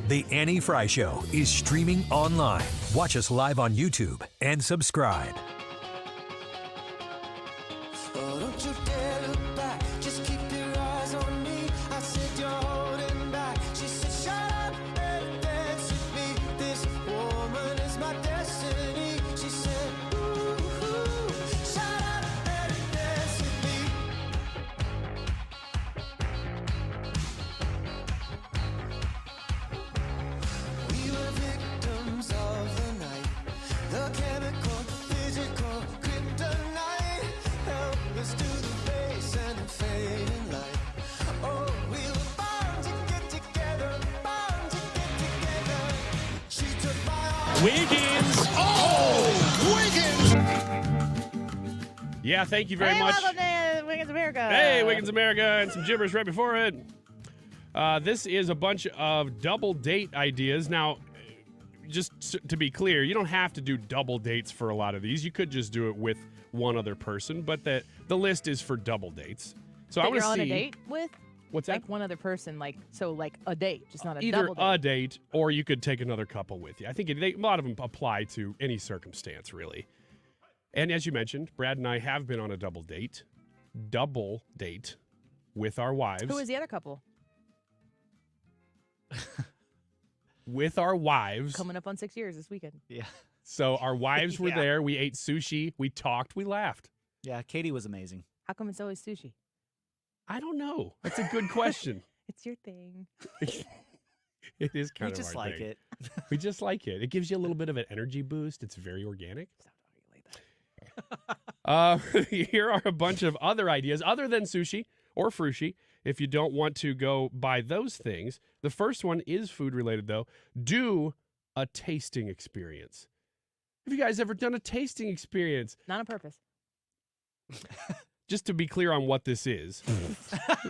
The Annie Fry Show is streaming online. Watch us live on YouTube and subscribe. Oh, don't you dare look back. Just keep your eyes on me. I said you're holding back. She said, shut up and dance with me. This woman is my destiny. She said, ooh, shut up and dance with me. We were victims of the night. The chemical, physical, kryptonite. Helpless to the base and the fading light. Oh, we were bound to get together, bound to get together. She took my arm. Wiggins! Oh, Wiggins! Yeah, thank you very much. Welcome to Wiggins America. Hey, Wiggins America, and some gibberish right before it. This is a bunch of double date ideas. Now, just to be clear, you don't have to do double dates for a lot of these. You could just do it with one other person, but the list is for double dates. So I That want you're to on see a date with? What's that? Like one other person, like a date, just not a Either double date. a date or you could take another couple with you. I think a lot of them apply to any circumstance, really. And as you mentioned, Brad and I have been on a double date with our wives. Who is the other couple? With our wives. Coming up on 6 years this weekend. Yeah. So our wives were Yeah. there. We ate sushi. We talked. We laughed. Yeah, Katie was amazing. How come it's always sushi? I don't know. That's a good question. It's your thing. It is kind We of just our like thing. it. We just like it. It gives you a little bit of an energy boost. It's very organic. Here are a bunch of other ideas other than sushi or frushi. If you don't want to go buy those things, the first one is food related though. Do a tasting experience. Have you guys ever done a tasting experience? Not on purpose. Just to be clear on what this is,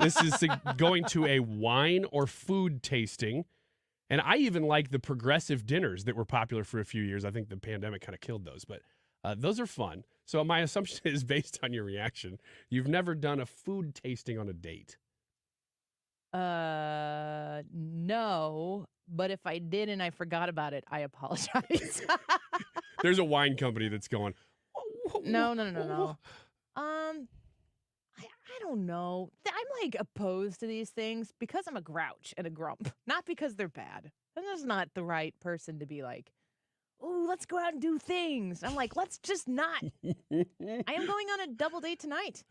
this is going to a wine or food tasting. And I even like the progressive dinners that were popular for a few years. I think the pandemic kind of killed those, but those are fun. So my assumption is based on your reaction. You've never done a food tasting on a date. No, but if I did and I forgot about it, I apologize. There's a wine company that's going, No. I don't know. I'm like opposed to these things because I'm a grouch and a grump, not because they're bad. I'm just not the right person to be like, oh, let's go out and do things. I'm like, let's just not. I am going on a double date tonight.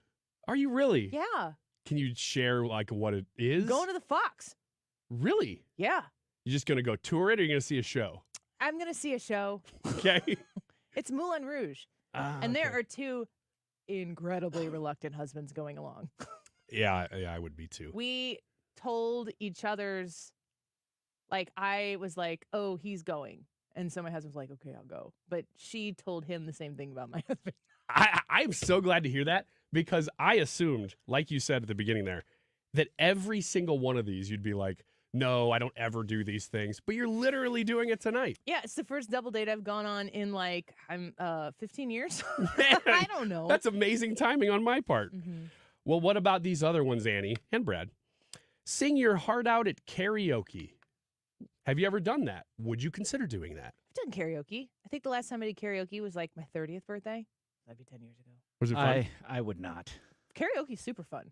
Are you really? Yeah. Can you share like what it is? Going to the Fox. Really? Yeah. You just going to go tour it or are you going to see a show? I'm going to see a show. Okay. It's Moulin Rouge. And there are two incredibly reluctant husbands going along. Yeah, I would be too. We told each other's, like, I was like, oh, he's going. And so my husband was like, okay, I'll go. But she told him the same thing about my husband. I'm so glad to hear that because I assumed, like you said at the beginning there, that every single one of these you'd be like, no, I don't ever do these things. But you're literally doing it tonight. Yeah, it's the first double date I've gone on in 15 years. Man, I don't know. That's amazing timing on my part. Mhm. Well, what about these other ones, Annie and Brad? Sing your heart out at karaoke. Have you ever done that? Would you consider doing that? I've done karaoke. I think the last time I did karaoke was like my 30th birthday. That'd be 10 years ago. Was it fun? I would not. Karaoke's super fun.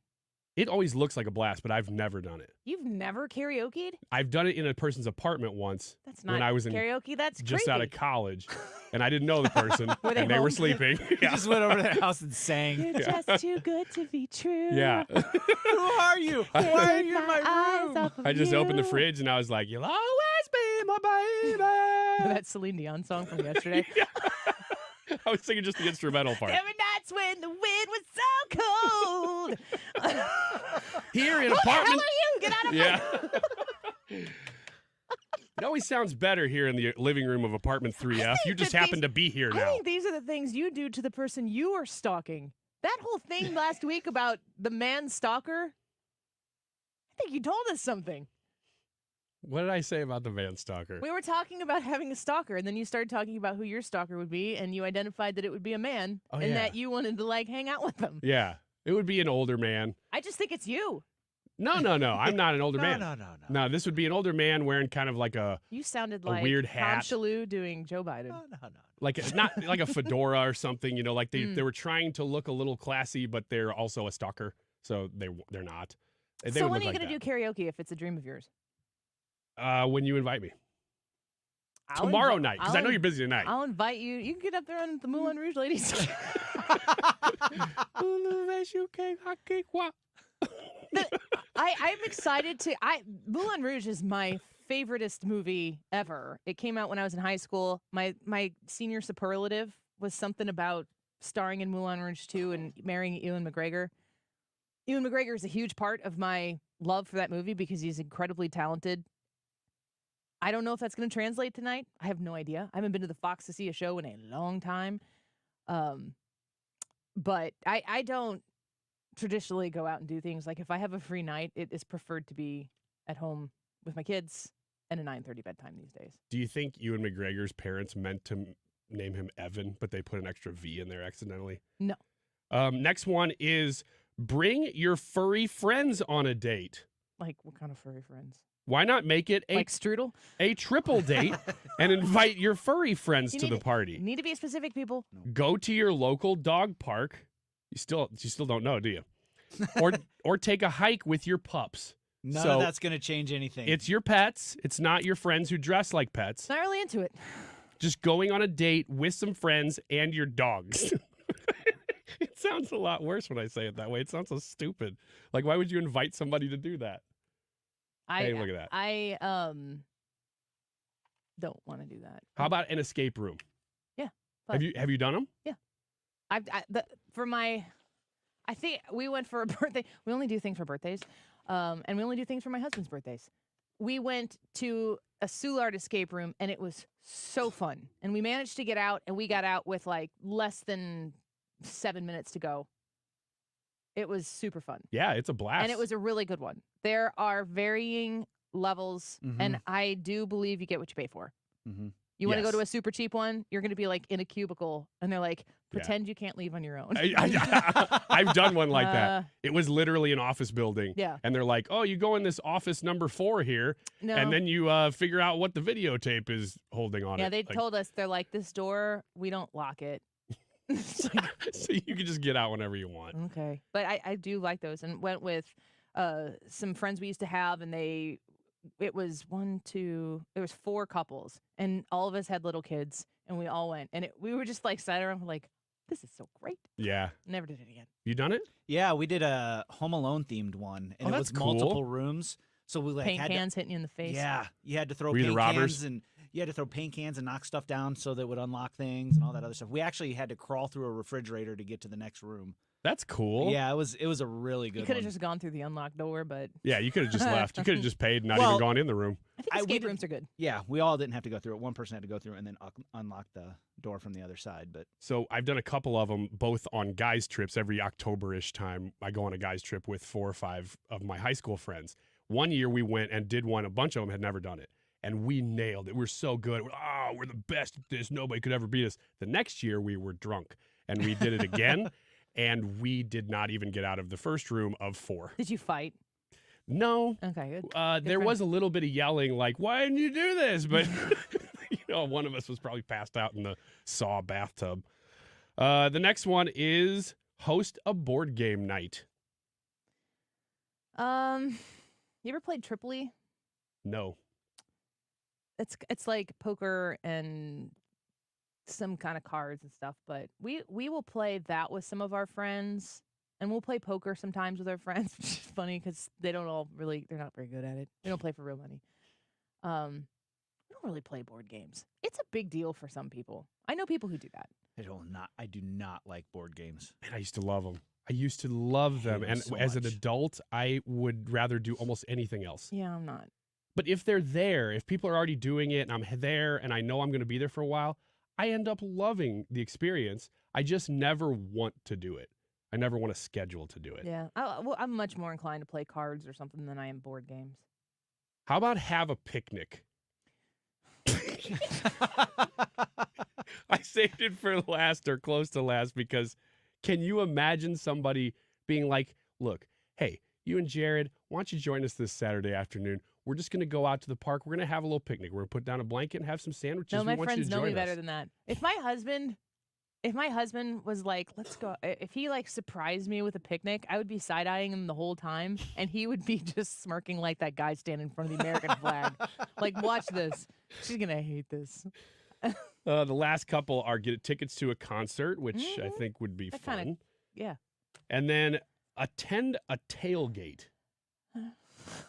It always looks like a blast, but I've never done it. You've never karaoke'd? I've done it in a person's apartment once. That's not when I was in karaoke. That's just creepy. out of college, and I I didn't know the person, Were they and they were home? sleeping. You just went over to their house and sang. You're just too good to be true. Yeah. Who are you? Why are you in my room? I just opened the fridge and I was like, "You'll always be my baby." That Celine Dion song from yesterday. I was singing just the instrumental part. There were nights when the wind was so cold. Here in Who apartment. the hell are you? Get out of my It always sounds better here in the living room of apartment 3F. You just happen to be here I now. think these are the things you do to the person you are stalking. That whole thing last week about the man stalker, I think you told us something. What did I say about the man stalker? We were talking about having a stalker, and then you started talking about who your stalker would be, and you identified that it would be a man, and yeah. that you wanted to, hang out with them. Yeah, it would be an older man. I just think it's you. No. I'm not an older man. No. No, this would be an older man wearing kind of like a You sounded a like weird Tom hat. Shalhoub doing Joe Biden. No. like not like a fedora or something. Like they were trying to look a little classy, but they're also a stalker, so they're not. They So would when are look you like going to do karaoke if it's a dream of yours? when you invite me I'll tomorrow invi- night, because I know I'll- you're busy tonight. I'll invite you. You can get up there on the Moulin Rouge ladies. I'm excited to. Moulin Rouge is my favoriteest movie ever. It came out when I was in high school. My senior superlative was something about starring in Moulin Rouge 2 and marrying Ewan McGregor. Ewan McGregor is a huge part of my love for that movie because he's incredibly talented. I don't know if that's going to translate tonight. I have no idea. I haven't been to the Fox to see a show in a long time. But I don't traditionally go out and do things. Like if I have a free night, it is preferred to be at home with my kids and a 9:30 bedtime these days. Do you think Ewan McGregor's parents meant to name him Evan, but they put an extra V in there accidentally? No. Next one is bring your furry friends on a date. Like what kind of furry friends? Why not make it Like strudel? a triple date and invite your furry friends to the party? Need to be specific, people. Go to your local dog park. You still don't know, do you? Or take a hike with your pups. None of that's going to change anything. It's your pets. It's not your friends who dress like pets. Not really into it. Just going on a date with some friends and your dogs. It sounds a lot worse when I say it that way. It sounds so stupid. Like, why would you invite somebody to do that? Hey, look at that. I don't want to do that. How about an escape room? Yeah. Have you done them? Yeah. I think we went for a birthday. We only do things for birthdays. And we only do things for my husband's birthdays. We went to a Soulard escape room and it was so fun. And we managed to get out and we got out with like less than 7 minutes to go. It was super fun. Yeah, it's a blast. And it was a really good one. There are varying levels, and I do believe you get what you pay for. You want to go to a super cheap one, you're going to be like in a cubicle, and they're like, pretend you can't leave on your own. I've done one like that. It was literally an office building. Yeah. And they're like, oh, you go in this office number 4 here, No. and then you figure out what the videotape is holding on it. Yeah, they Like, told us, they're like, this door, we don't lock it. so you can just get out whenever you want. Okay. But I do like those, and went with some friends we used to have, and it was 4 couples, and all of us had little kids, and we all went, and we were just like sat around like, this is so great. Yeah. Never did it again. You done it? Yeah, we did a Home Alone themed one, and it was that's cool. multiple rooms. So we like Paint had cans hitting you in the face. Yeah, you had to throw Were you the paint robbers? cans and you had to throw paint cans and knock stuff down so that it would unlock things and all that other stuff. We actually had to crawl through a refrigerator to get to the next room. That's cool. Yeah, it was a really good You could one. have just gone through the unlocked door, but Yeah, you could have just left. You could have just paid and not Well, even gone in the room. I think escape rooms are good. Yeah, we all didn't have to go through it. One person had to go through it and then unlock the door from the other side. But So I've done a couple of them, both on guys' trips. Every October-ish time, I go on a guys' trip with 4 or 5 of my high school friends. One year we went and did one. A bunch of them had never done it. And we nailed it. We're so good. We're the best at this. Nobody could ever beat us. The next year we were drunk and we did it again. And we did not even get out of the first room of 4. Did you fight? No. Okay, good. There was a little bit of yelling, like, why didn't you do this? But, one of us was probably passed out in the Saw bathtub. The next one is host a board game night. You ever played Tripoli? No. It's like poker and some kind of cards and stuff, but we will play that with some of our friends, and we'll play poker sometimes with our friends, which is funny because they're not very good at it. They don't play for real money. We don't really play board games. It's a big deal for some people. I know people who do that. I do not like board games. Man, I used to love them. I used to love them. hate 'em And so as an much. adult, I would rather do almost anything else. Yeah, I'm not. But if they're there, if people are already doing it and I'm there and I know I'm going to be there for a while, I end up loving the experience. I just never want to do it. I never want to schedule to do it. Yeah, I'm much more inclined to play cards or something than I am board games. How about have a picnic? I saved it for last or close to last because can you imagine somebody being like, look, hey, you and Jared, why don't you join us this Saturday afternoon? We're just going to go out to the park. We're going to have a little picnic. We're going to put down a blanket and have some sandwiches. No, my we want friends you to know join me us. better than that. If my husband was like, let's go, if he like surprised me with a picnic, I would be side-eyeing him the whole time, and he would be just smirking like that guy standing in front of the American flag. Like, watch this. She's going to hate this. The last couple are get tickets to a concert, which I think would be fun. Kinda, yeah. And then attend a tailgate.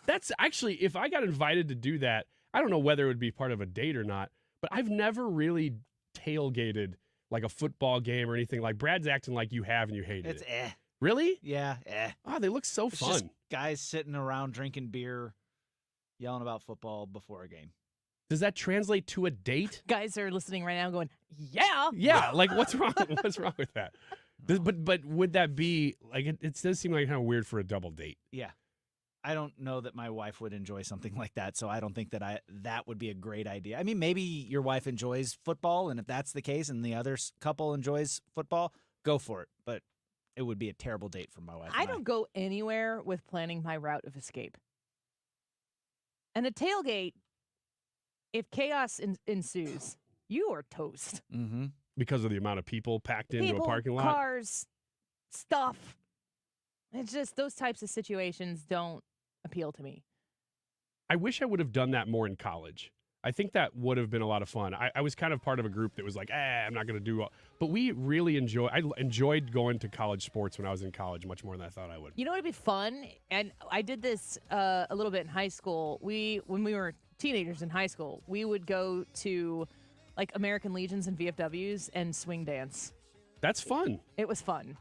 That's actually, if I got invited to do that, I don't know whether it would be part of a date or not, but I've never really tailgated like a football game or anything. Like Brad's acting like you have and you hated It's it. Really? Yeah, Oh, they look so It's fun. just guys sitting around drinking beer, yelling about football before a game. Does that translate to a date? Guys are listening right now going, yeah. Yeah, like what's wrong? What's wrong with that? But would that be like it does seem like kind of weird for a double date? Yeah. I don't know that my wife would enjoy something like that, so I don't think that that would be a great idea. I mean, maybe your wife enjoys football, and if that's the case and the other couple enjoys football, go for it. But it would be a terrible date for my wife. I don't go anywhere with planning my route of escape. And a tailgate, if chaos ensues, you are toast. Mm-hmm. Because of the amount of people packed into People, a parking lot? cars, stuff. It's just those types of situations don't appeal to me. I wish I would have done that more in college. I think that would have been a lot of fun. I was kind of part of a group that was like, I'm not going to do all. But we really enjoyed going to college sports when I was in college much more than I thought I would. You know what would be fun? And I did this a little bit in high school. When we were teenagers in high school, we would go to like American Legions and VFWs and swing dance. That's fun. It was fun.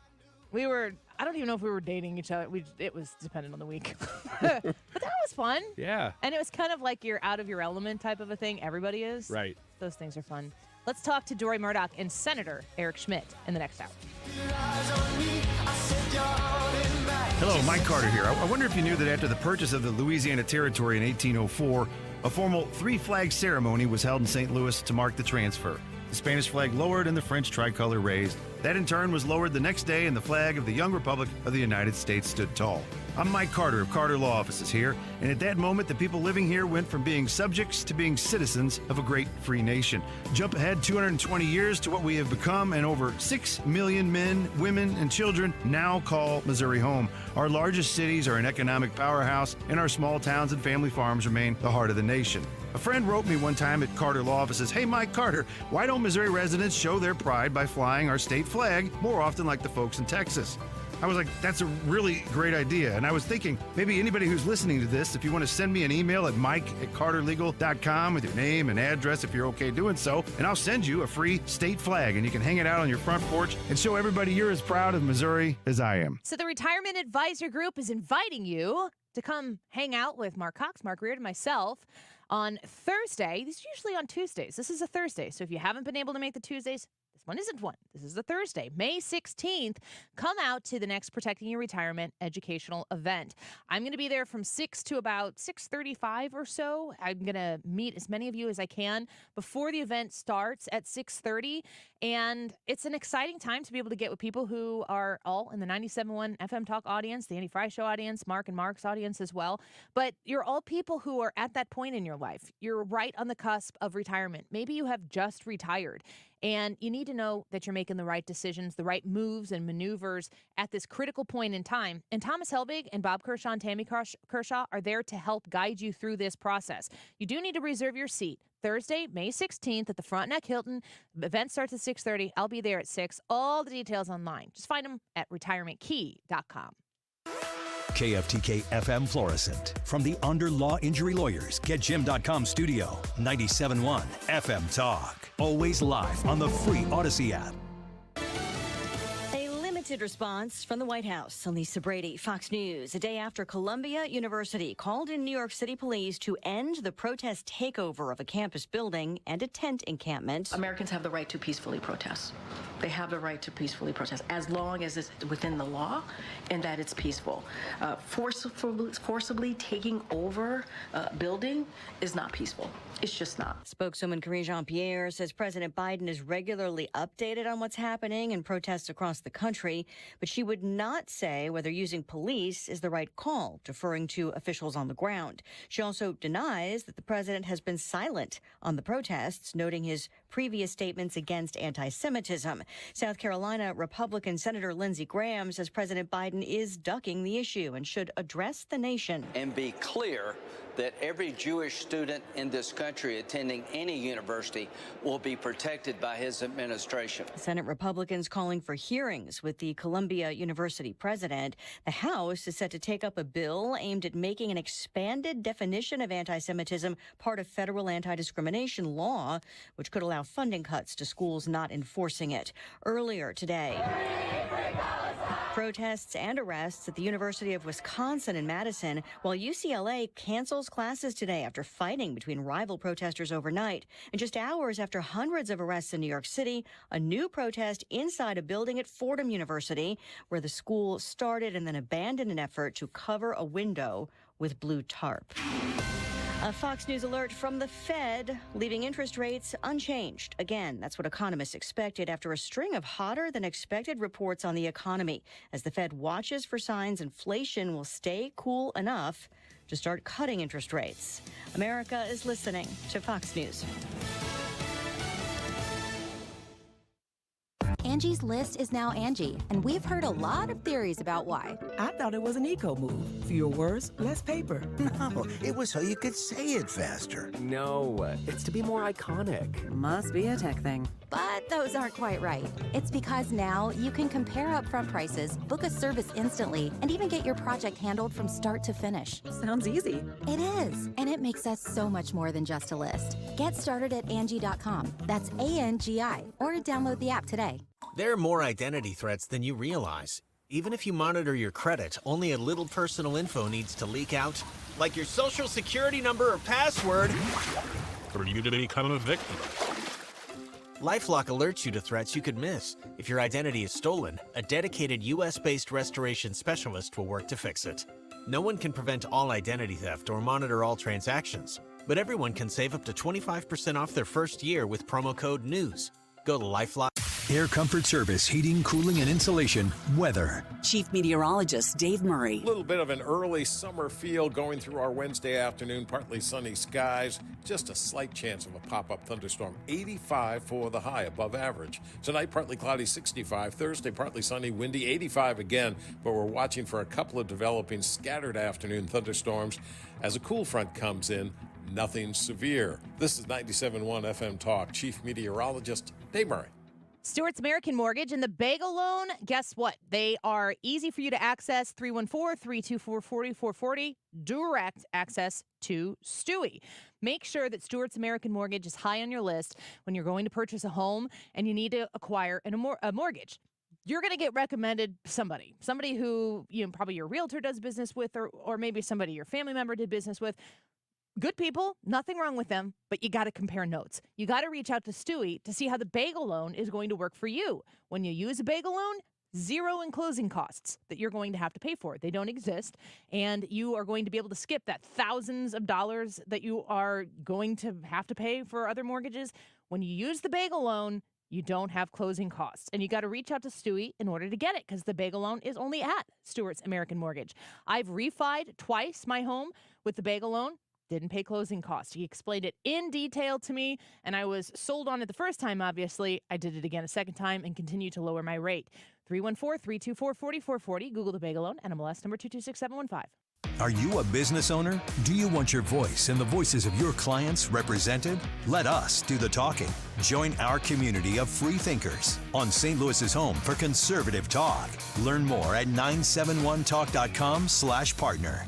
I don't even know if we were dating each other. It was dependent on the week. But that was fun. Yeah. And it was kind of like you're out of your element type of a thing. Everybody is. Right. Those things are fun. Let's talk to Deroy Murdock and Senator Eric Schmitt in the next hour. Hello, Mike Carter here. I wonder if you knew that after the purchase of the Louisiana Territory in 1804, a formal three-flag ceremony was held in St. Louis to mark the transfer. The Spanish flag lowered and the French tricolor raised. That in turn was lowered the next day and the flag of the young Republic of the United States stood tall. I'm Mike Carter of Carter Law Offices here, and at that moment the people living here went from being subjects to being citizens of a great free nation. Jump ahead 220 years to what we have become, and over 6 million men, women, and children now call Missouri home. Our largest cities are an economic powerhouse, and our small towns and family farms remain the heart of the nation. A friend wrote me one time at Carter Law Offices, "Hey, Mike Carter, why don't Missouri residents show their pride by flying our state flag more often like the folks in Texas?" I was like, that's a really great idea. And I was thinking, maybe anybody who's listening to this, if you want to send me an email at mike@carterlegal.com with your name and address if you're okay doing so, and I'll send you a free state flag, and you can hang it out on your front porch and show everybody you're as proud of Missouri as I am. So the Retirement Advisor Group is inviting you to come hang out with Mark Cox, Mark Reardon, and myself on Thursday. This is usually on Tuesdays. This is a Thursday. So if you haven't been able to make the Tuesdays, this one isn't one. This is the Thursday, May 16th. Come out to the next Protecting Your Retirement educational event. I'm going to be there from 6 to about 6:35 or so. I'm going to meet as many of you as I can before the event starts at 6:30. And it's an exciting time to be able to get with people who are all in the 97.1 FM Talk audience, the Andy Fry Show audience, Mark and Mark's audience as well. But you're all people who are at that point in your life. You're right on the cusp of retirement. Maybe you have just retired. And you need to know that you're making the right decisions, the right moves and maneuvers at this critical point in time. And Thomas Helbig and Bob Kershaw and Tammy Kershaw are there to help guide you through this process. You do need to reserve your seat. Thursday, May 16th at the Frontenac Hilton. The event starts at 6:30. I'll be there at 6. All the details online. Just find them at retirementkey.com. KFTK FM Florissant. From the Under Law Injury Lawyers, GetJim.com studio. 97.1 FM Talk. Always live on the free Odyssey app. A limited response from the White House. On Lisa Brady, Fox News. A day after Columbia University called in New York City police to end the protest takeover of a campus building and a tent encampment. Americans have the right to peacefully protest. They have the right to peacefully protest as long as it's within the law and that it's peaceful. Forcibly taking over a building is not peaceful. It's just not. Spokeswoman Karine Jean-Pierre says President Biden is regularly updated on what's happening in protests across the country. University, but she would not say whether using police is the right call, deferring to officials on the ground. She also denies that the president has been silent on the protests, noting his previous statements against anti-Semitism. South Carolina Republican Senator Lindsey Graham says President Biden is ducking the issue and should address the nation. And be clear that every Jewish student in this country attending any university will be protected by his administration. Senate Republicans calling for hearings with the Columbia University president. The House is set to take up a bill aimed at making an expanded definition of anti-Semitism part of federal anti-discrimination law, which could allow funding cuts to schools not enforcing it. Earlier today, protests and arrests at the University of Wisconsin in Madison, while UCLA cancels classes today after fighting between rival protesters overnight. And just hours after hundreds of arrests in New York City, a new protest inside a building at Fordham University, where the school started and then abandoned an effort to cover a window with blue tarp. A Fox News alert from the Fed, leaving interest rates unchanged. Again, that's what economists expected after a string of hotter than expected reports on the economy, as the Fed watches for signs inflation will stay cool enough to start cutting interest rates. America is listening to Fox News. Angie's List is now Angie, and we've heard a lot of theories about why. I thought it was an eco move. Fewer words, less paper. No, it was so you could say it faster. No, it's to be more iconic. Must be a tech thing. But those aren't quite right. It's because now you can compare upfront prices, book a service instantly, and even get your project handled from start to finish. Sounds easy. It is, and it makes us so much more than just a list. Get started at Angie.com. That's ANGI, or download the app today. There are more identity threats than you realize. Even if you monitor your credit, only a little personal info needs to leak out, like your social security number or password, for you to become a victim. LifeLock alerts you to threats you could miss. If your identity is stolen, a dedicated US-based restoration specialist will work to fix it. No one can prevent all identity theft or monitor all transactions, but everyone can save up to 25% off their first year with promo code NEWS. Go to LifeLock. Air Comfort Service, heating, cooling, and insulation. Weather. Chief Meteorologist Dave Murray. A little bit of an early summer feel going through our Wednesday afternoon. Partly sunny skies. Just a slight chance of a pop-up thunderstorm. 85 for the high, above average. Tonight, partly cloudy, 65. Thursday, partly sunny, windy, 85 again. But we're watching for a couple of developing scattered afternoon thunderstorms as a cool front comes in. Nothing severe. This is 97.1 FM Talk. Chief Meteorologist Dave Murray. Stewart's American Mortgage and the Bagel Loan, guess what? They are easy for you to access. 314-324-4440. Direct access to Stewie. Make sure that Stewart's American Mortgage is high on your list when you're going to purchase a home and you need to acquire a mortgage. You're going to get recommended somebody who probably your realtor does business with, or maybe somebody your family member did business with. Good people, nothing wrong with them, but you got to compare notes. You got to reach out to Stewie to see how the Bagel Loan is going to work for you. When you use a Bagel Loan, zero in closing costs that you're going to have to pay for. They don't exist, and you are going to be able to skip that thousands of dollars that you are going to have to pay for other mortgages. When you use the Bagel Loan, you don't have closing costs, and you got to reach out to Stewie in order to get it, because the Bagel Loan is only at Stewart's American Mortgage. I've refied twice my home with the Bagel Loan. Didn't pay closing costs. He explained it in detail to me, and I was sold on it the first time, obviously. I did it again a second time and continue to lower my rate. 314-324-4440. Google the Bagel Loan, NMLS number 226715. Are you a business owner? Do you want your voice and the voices of your clients represented? Let us do the talking. Join our community of free thinkers on St. Louis's home for conservative talk. Learn more at 971talk.com/partner.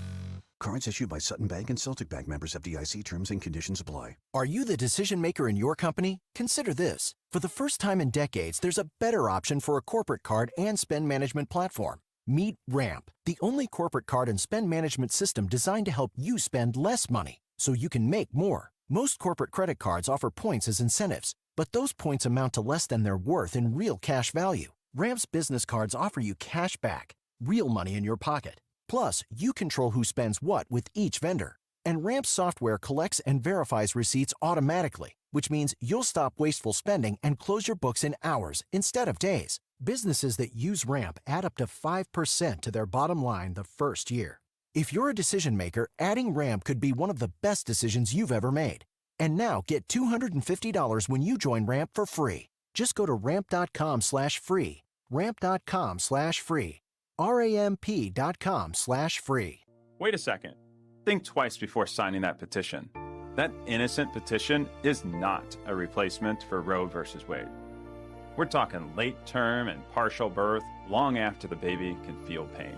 Cards issued by Sutton Bank and Celtic Bank, members FDIC. Terms and conditions apply. Are you the decision maker in your company? Consider this. For the first time in decades, there's a better option for a corporate card and spend management platform. Meet Ramp, the only corporate card and spend management system designed to help you spend less money so you can make more. Most corporate credit cards offer points as incentives, but those points amount to less than their worth in real cash value. Ramp's business cards offer you cash back, real money in your pocket. Plus, you control who spends what with each vendor. And Ramp's software collects and verifies receipts automatically, which means you'll stop wasteful spending and close your books in hours instead of days. Businesses that use Ramp add up to 5% to their bottom line the first year. If you're a decision maker, adding Ramp could be one of the best decisions you've ever made. And now get $250 when you join Ramp for free. Just go to ramp.com/free. Ramp.com/free. RAMP.com/free. Wait a second. Think twice before signing that petition. That innocent petition is not a replacement for Roe versus Wade. We're talking late term and partial birth, long after the baby can feel pain.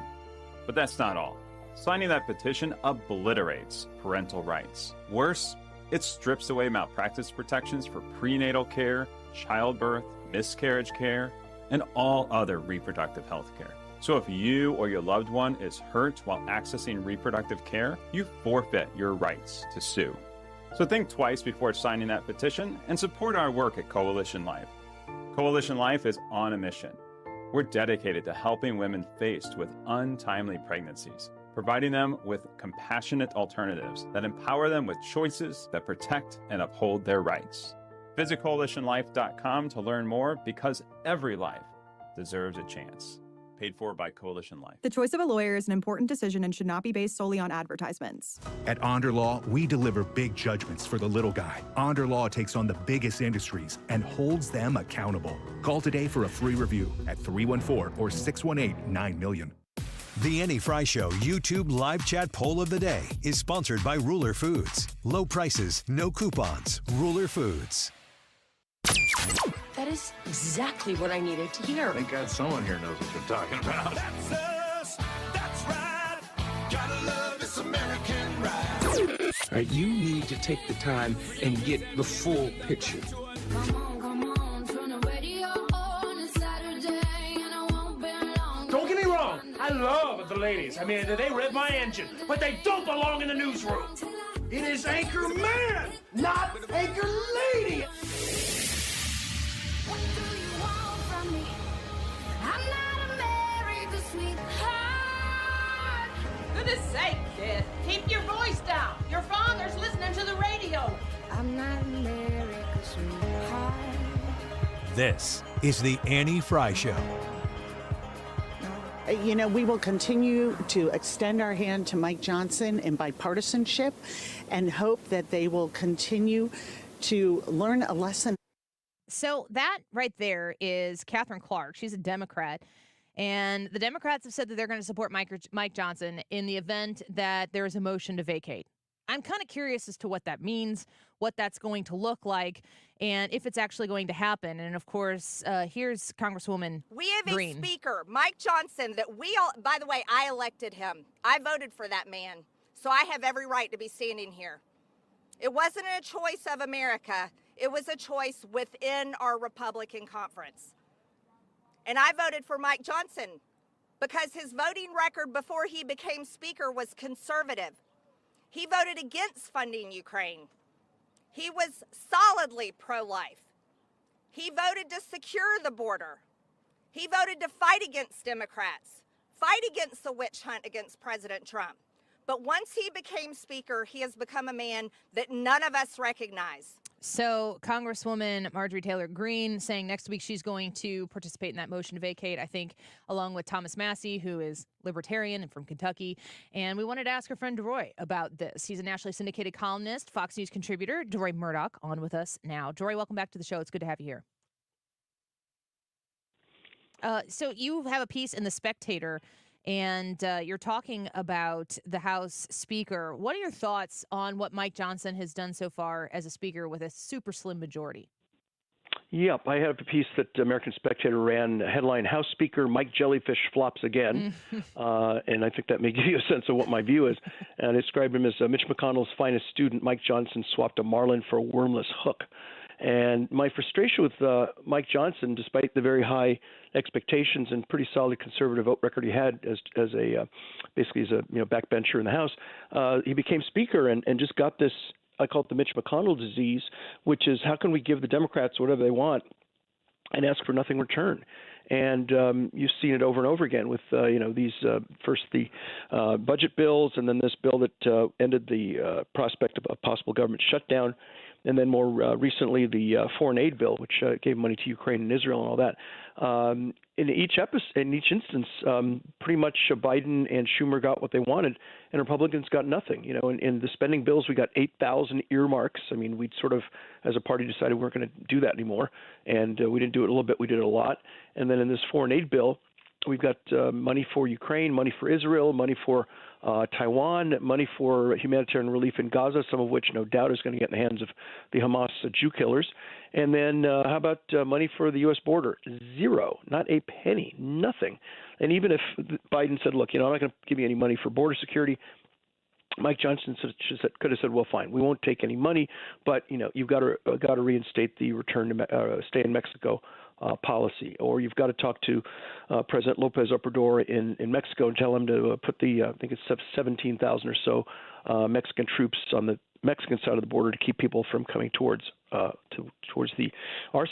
But that's not all. Signing that petition obliterates parental rights. Worse, it strips away malpractice protections for prenatal care, childbirth, miscarriage care, and all other reproductive health care. So if you or your loved one is hurt while accessing reproductive care, you forfeit your rights to sue. So think twice before signing that petition and support our work at Coalition Life. Coalition Life is on a mission. We're dedicated to helping women faced with untimely pregnancies, providing them with compassionate alternatives that empower them with choices that protect and uphold their rights. Visit coalitionlife.com to learn more, because every life deserves a chance. Paid for by Coalition Life. The choice of a lawyer is an important decision and should not be based solely on advertisements. At Onder Law, we deliver big judgments for the little guy. Onder Law takes on the biggest industries and holds them accountable. Call today for a free review at 314 or 618-9000000. The Annie Fry Show YouTube live chat poll of the day is sponsored by Ruler Foods. Low prices, no coupons. Ruler Foods. That is exactly what I needed to hear. Thank God someone here knows what you're talking about. That's us. That's right. Gotta love this American ride. All right, you need to take the time and get the full picture. Don't get me wrong, I love the ladies. I mean, they rev my engine, but they don't belong in the newsroom. It is Anchor Man, not Anchor Lady. What do you want from me? I'm not America's sweetheart. Goodness sake, kid. Keep your voice down. Your father's listening to the radio. I'm not America's sweetheart. This is the Annie Fry Show. You know, we will continue to extend our hand to Mike Johnson in bipartisanship and hope that they will continue to learn a lesson. So that right there is Catherine Clark. She's a Democrat. And the Democrats have said that they're going to support Mike Johnson in the event that there is a motion to vacate. I'm kind of curious as to what that means, what that's going to look like, and if it's actually going to happen. And, of course, here's Congresswoman We have Green. a speaker, Mike Johnson, that we all, by the way, I elected him. I voted for that man, so I have every right to be standing here. It wasn't a choice of America. It was a choice within our Republican conference. And I voted for Mike Johnson because his voting record before he became speaker was conservative. He voted against funding Ukraine. He was solidly pro-life. He voted to secure the border. He voted to fight against Democrats, fight against the witch hunt against President Trump. But once he became speaker, he has become a man that none of us recognize. So Congresswoman Marjorie Taylor Greene saying next week she's going to participate in that motion to vacate, I think, along with Thomas Massey, who is libertarian and from Kentucky. And we wanted to ask our friend Deroy about this. He's a nationally syndicated columnist, Fox News contributor. Deroy Murdock on with us now. Deroy, welcome back to the show. It's good to have you here. So you have a piece in The Spectator, and you're talking about the House Speaker. What are your thoughts on what Mike Johnson has done so far as a speaker with a super slim majority? Yep, I have a piece that American Spectator ran, headline, House Speaker Mike Jellyfish Flops Again, and I think that may give you a sense of what my view is. And I described him as Mitch McConnell's finest student. Mike Johnson swapped a marlin for a wormless hook. And my frustration with Mike Johnson, despite the very high expectations and pretty solid conservative vote record he had as a basically as a backbencher in the House, he became Speaker and just got this, I call it the Mitch McConnell disease, which is how can we give the Democrats whatever they want and ask for nothing in return? And you've seen it over and over again with these first the budget bills and then this bill that ended the prospect of a possible government shutdown. and then more recently the foreign aid bill, which gave money to Ukraine and Israel and all that. In each instance, pretty much Biden and Schumer got what they wanted, and Republicans got nothing. In the spending bills, we got 8,000 earmarks. I mean, we'd sort of, as a party, decided we weren't going to do that anymore, and we didn't do it a little bit. We did it a lot. And then in this foreign aid bill, we've got money for Ukraine, money for Israel, money for Taiwan, money for humanitarian relief in Gaza, some of which no doubt is going to get in the hands of the Hamas Jew killers. And then how about money for the U.S. border? Zero, not a penny, nothing. And even if Biden said, look, I'm not going to give you any money for border security, Mike Johnson could have said, well, fine, we won't take any money, but you've got to reinstate the return to stay in Mexico policy, or you've got to talk to President Lopez Obrador in Mexico and tell him to put I think it's 17,000 or so Mexican troops on the Mexican side of the border to keep people from coming towards our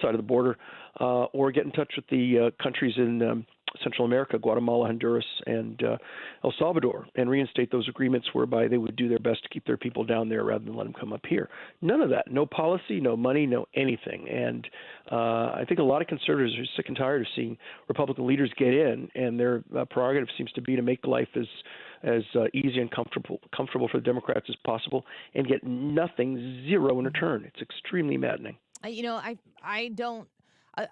side of the border, or get in touch with the countries in Central America, Guatemala, Honduras, and El Salvador, and reinstate those agreements whereby they would do their best to keep their people down there rather than let them come up here. None of that. No policy, no money, no anything. And I think a lot of conservatives are sick and tired of seeing Republican leaders get in, and their prerogative seems to be to make life as easy and comfortable for the Democrats as possible, and get nothing, zero in return. It's extremely maddening.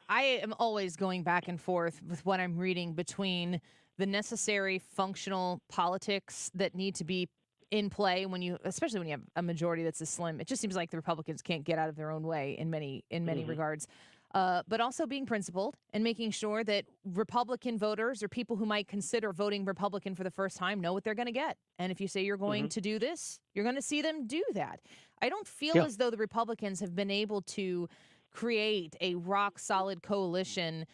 I am always going back and forth with what I'm reading between the necessary functional politics that need to be in play especially when you have a majority that's a slim. It just seems like the Republicans can't get out of their own way in many regards. But also being principled and making sure that Republican voters or people who might consider voting Republican for the first time know what they're going to get. And if you say you're going to do this, you're going to see them do that. I don't feel as though the Republicans have been able to create a rock-solid coalition,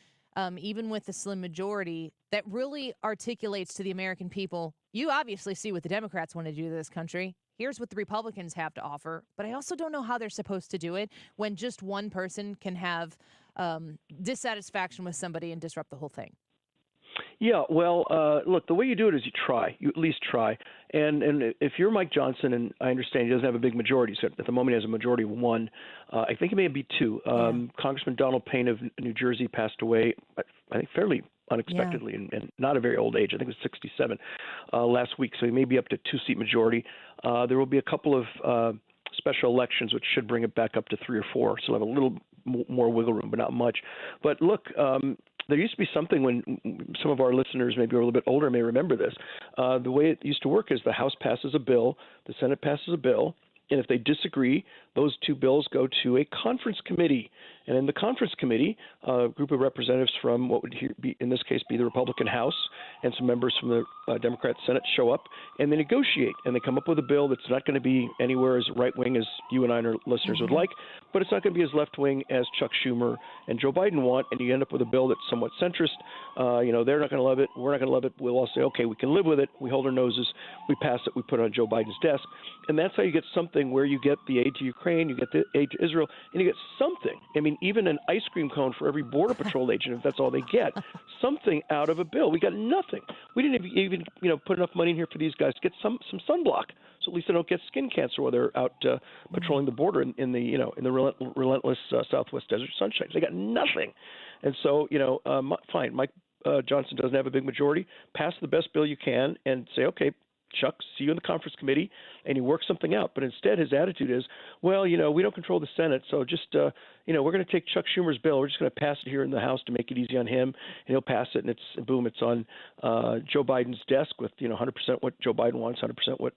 even with the slim majority, that really articulates to the American people, you obviously see what the Democrats want to do to this country. Here's what the Republicans have to offer. But I also don't know how they're supposed to do it when just one person can have dissatisfaction with somebody and disrupt the whole thing. Yeah, well, look, the way you do it is you try. You at least try. And if you're Mike Johnson, and I understand he doesn't have a big majority, so at the moment he has a majority of one. I think it may be two. Congressman Donald Payne of New Jersey passed away, I think, fairly unexpectedly, and not a very old age. I think it was 67 last week, so he may be up to two-seat majority. There will be a couple of special elections, which should bring it back up to 3 or 4, so we'll have a little more wiggle room, but not much. But look, there used to be something when some of our listeners, maybe are a little bit older, may remember this. The way it used to work is the House passes a bill, the Senate passes a bill, and if they disagree, those two bills go to a conference committee. And in the conference committee, a group of representatives from what would be, in this case, be the Republican House, and some members from the Democrat Senate show up, and they negotiate, and they come up with a bill that's not going to be anywhere as right-wing as you and I and our listeners would like, but it's not going to be as left-wing as Chuck Schumer and Joe Biden want, and you end up with a bill that's somewhat centrist. They're not going to love it. We're not going to love it. We'll all say, okay, we can live with it. We hold our noses. We pass it. We put it on Joe Biden's desk. And that's how you get something where you get the aid to Ukraine, you get the aid to Israel, and you get something. I mean, even an ice cream cone for every Border Patrol agent, if that's all they get, something out of a bill. We got nothing. We didn't even put enough money in here for these guys to get some sunblock, so at least they don't get skin cancer while they're out patrolling the border in the relentless Southwest Desert Sunshine. They got nothing. And so, fine, Mike Johnson doesn't have a big majority. Pass the best bill you can and say, okay, Chuck, see you in the conference committee, and you work something out. But instead, his attitude is, well, we don't control the Senate, so just, we're going to take Chuck Schumer's bill. We're just going to pass it here in the House to make it easy on him, and he'll pass it, and it's on Joe Biden's desk with, 100% what Joe Biden wants, 100% what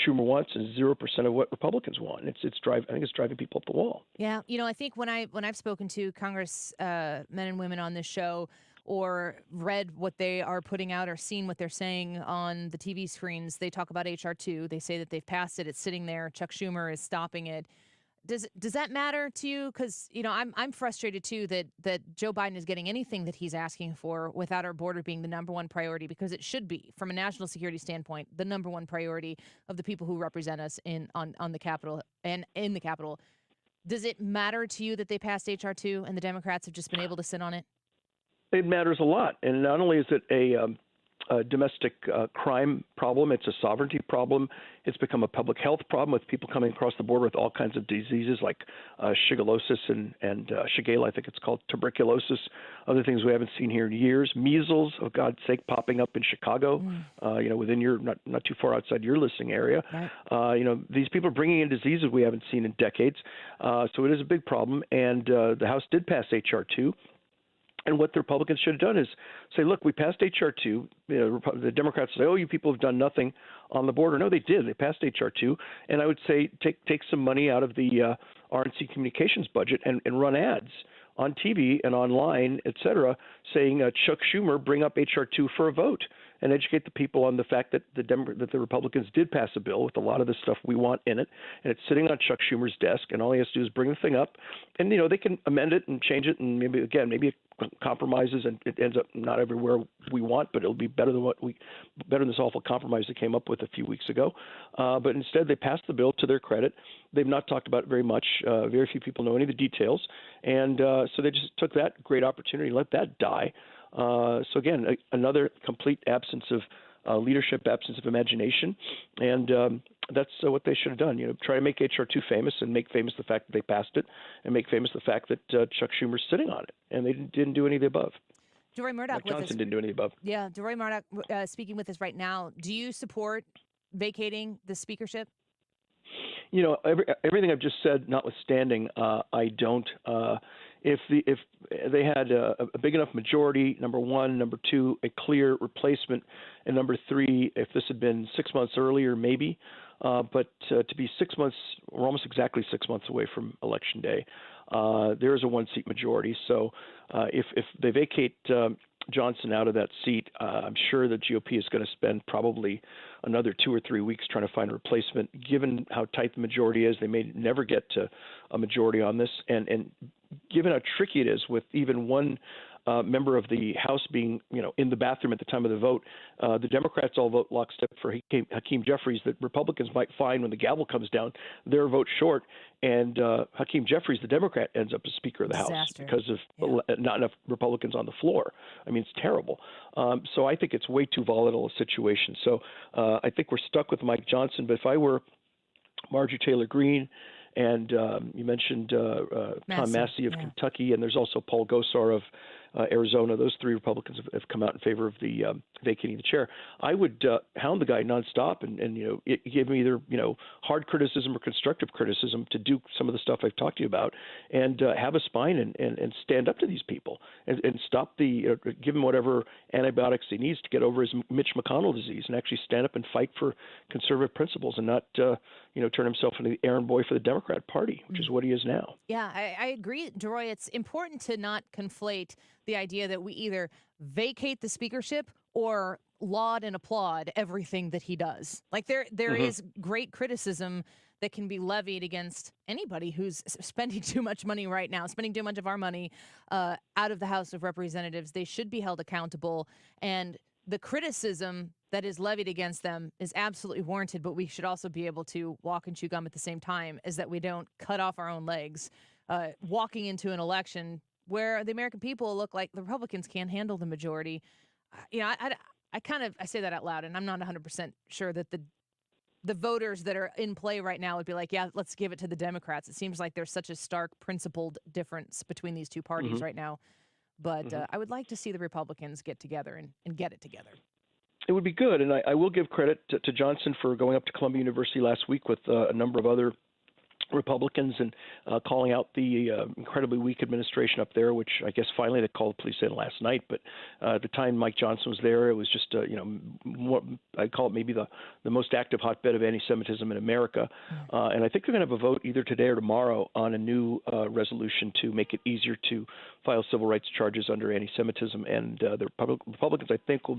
Schumer wants, and 0% of what Republicans want. I think it's driving people up the wall. Yeah, I think when I've spoken to Congress men and women on this show, or read what they are putting out or seen what they're saying on the TV screens, they talk about H.R. 2. They say that they've passed it. It's sitting there. Chuck Schumer is stopping it. Does that matter to you? Because, I'm frustrated, too, that Joe Biden is getting anything that he's asking for without our border being the number one priority, because it should be, from a national security standpoint, the number one priority of the people who represent us on the Capitol and in the Capitol. Does it matter to you that they passed H.R. 2 and the Democrats have just been able to sit on it? It matters a lot, and not only is it a domestic crime problem. It's a sovereignty problem. It's become a public health problem with people coming across the border with all kinds of diseases like shigellosis and Shigella, I think it's called, tuberculosis, other things we haven't seen here in years. Measles, oh God's sake, popping up in Chicago, within your, not too far outside your listening area. Right. These people are bringing in diseases we haven't seen in decades. So it is a big problem. And the House did pass H.R. 2. And what the Republicans should have done is say, look, we passed H.R. 2. The Democrats say, oh, you people have done nothing on the border. No, they did. They passed H.R. 2. And I would say take some money out of the RNC communications budget and run ads on TV and online, et cetera, saying, Chuck Schumer, bring up H.R. 2 for a vote, and educate the people on the fact that the Republicans did pass a bill with a lot of the stuff we want in it, and it's sitting on Chuck Schumer's desk, and all he has to do is bring the thing up, and they can amend it and change it, and maybe it compromises, and it ends up not everywhere we want, but it'll be better than this awful compromise they came up with a few weeks ago. But instead, they passed the bill. To their credit, they've not talked about it very much. Very few people know any of the details, and so they just took that great opportunity, let that die. So again, another complete absence of leadership, absence of imagination, and that's what they should have done. Try to make H.R. 2 famous and make famous the fact that they passed it, and make famous the fact that Chuck Schumer's sitting on it, and they didn't do any of the above. Deroy Murdock. Mike Johnson didn't do any of the above. Yeah, Deroy Murdock speaking with us right now. Do you support vacating the speakership? Everything I've just said notwithstanding, I don't. If they had a big enough majority, number one, number two, a clear replacement, and number three, if this had been 6 months earlier, maybe. But to be 6 months, we're almost exactly 6 months away from Election Day. There is a one-seat majority. So if they vacate Johnson out of that seat, I'm sure the GOP is going to spend probably another 2 or 3 weeks trying to find a replacement. Given how tight the majority is, they may never get to a majority on this. And given how tricky it is with even one member of the House being, in the bathroom at the time of the vote, the Democrats all vote lockstep for Hakeem Jeffries. That Republicans might find when the gavel comes down, their vote short, and Hakeem Jeffries, the Democrat, ends up as Speaker of the House because of not enough Republicans on the floor. I mean, it's terrible. So I think it's way too volatile a situation. So I think we're stuck with Mike Johnson. But if I were Marjorie Taylor Greene, and you mentioned Tom Massey of Kentucky, and there's also Paul Gosar of Arizona. Those three Republicans have come out in favor of the vacating the chair. I would hound the guy nonstop and give him either hard criticism or constructive criticism to do some of the stuff I've talked to you about, and have a spine and stand up to these people and stop give him whatever antibiotics he needs to get over his Mitch McConnell disease, and actually stand up and fight for conservative principles and not turn himself into the errand boy for the Democrat Party, which is what he is now. Yeah, I agree, Deroy. It's important to not conflate the idea that we either vacate the speakership or laud and applaud everything that he does. Like there is great criticism that can be levied against anybody who's spending too much money right now, spending too much of our money out of the House of Representatives. They should be held accountable, and the criticism that is levied against them is absolutely warranted, but we should also be able to walk and chew gum at the same time, is that we don't cut off our own legs walking into an election where the American people look like the Republicans can't handle the majority. I say that out loud, and I'm not 100% sure that the voters that are in play right now would be like, yeah, let's give it to the Democrats. It seems like there's such a stark principled difference between these two parties right now. But I would like to see the Republicans get together and get it together. It would be good, and I will give credit to Johnson for going up to Columbia University last week with a number of other Republicans and calling out the incredibly weak administration up there, which I guess finally they called the police in last night. But at the time Mike Johnson was there, it was just, I'd call it maybe the most active hotbed of anti-Semitism in America. And I think they're going to have a vote either today or tomorrow on a new resolution to make it easier to file civil rights charges under anti-Semitism. And the Republicans, I think, will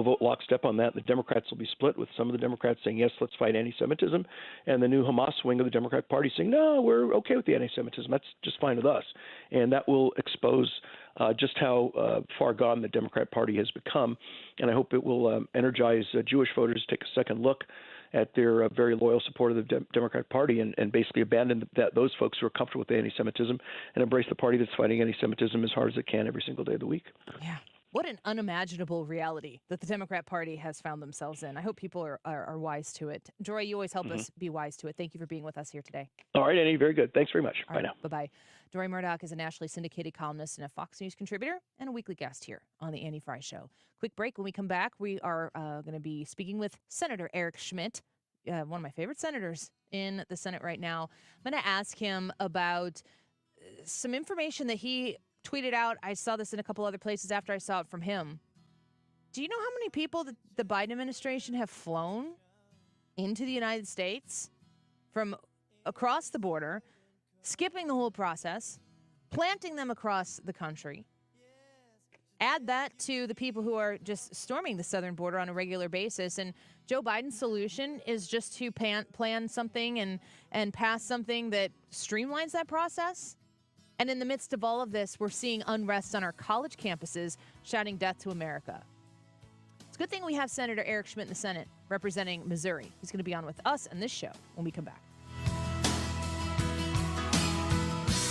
vote lockstep on that. The Democrats will be split, with some of the Democrats saying, yes, let's fight anti-Semitism, and the new Hamas wing of the Democrat Party saying, no, we're okay with the anti-Semitism. That's just fine with us. And that will expose just how far gone the Democrat Party has become. And I hope it will energize Jewish voters to take a second look at their very loyal support of the Democrat Party and basically abandon those folks who are comfortable with anti-Semitism and embrace the party that's fighting anti-Semitism as hard as it can every single day of the week. Yeah. What an unimaginable reality that the Democrat Party has found themselves in. I hope people are wise to it. Deroy, you always help us be wise to it. Thank you for being with us here today. All right, Annie, very good. Thanks very much. Bye now. Bye-bye. Deroy Murdock is a nationally syndicated columnist and a Fox News contributor and a weekly guest here on the Annie Fry Show. Quick break. When we come back, we are going to be speaking with Senator Eric Schmitt, one of my favorite senators in the Senate right now. I'm going to ask him about some information that he tweeted out. I saw this in a couple other places after I saw it from him. Do you know how many people that the Biden administration have flown into the United States from across the border, skipping the whole process, planting them across the country? Add that to the people who are just storming the southern border on a regular basis. And Joe Biden's solution is just to plan something and pass something that streamlines that process. And in the midst of all of this, we're seeing unrest on our college campuses shouting death to America. It's a good thing we have Senator Eric Schmitt in the Senate representing Missouri. He's going to be on with us on this show when we come back.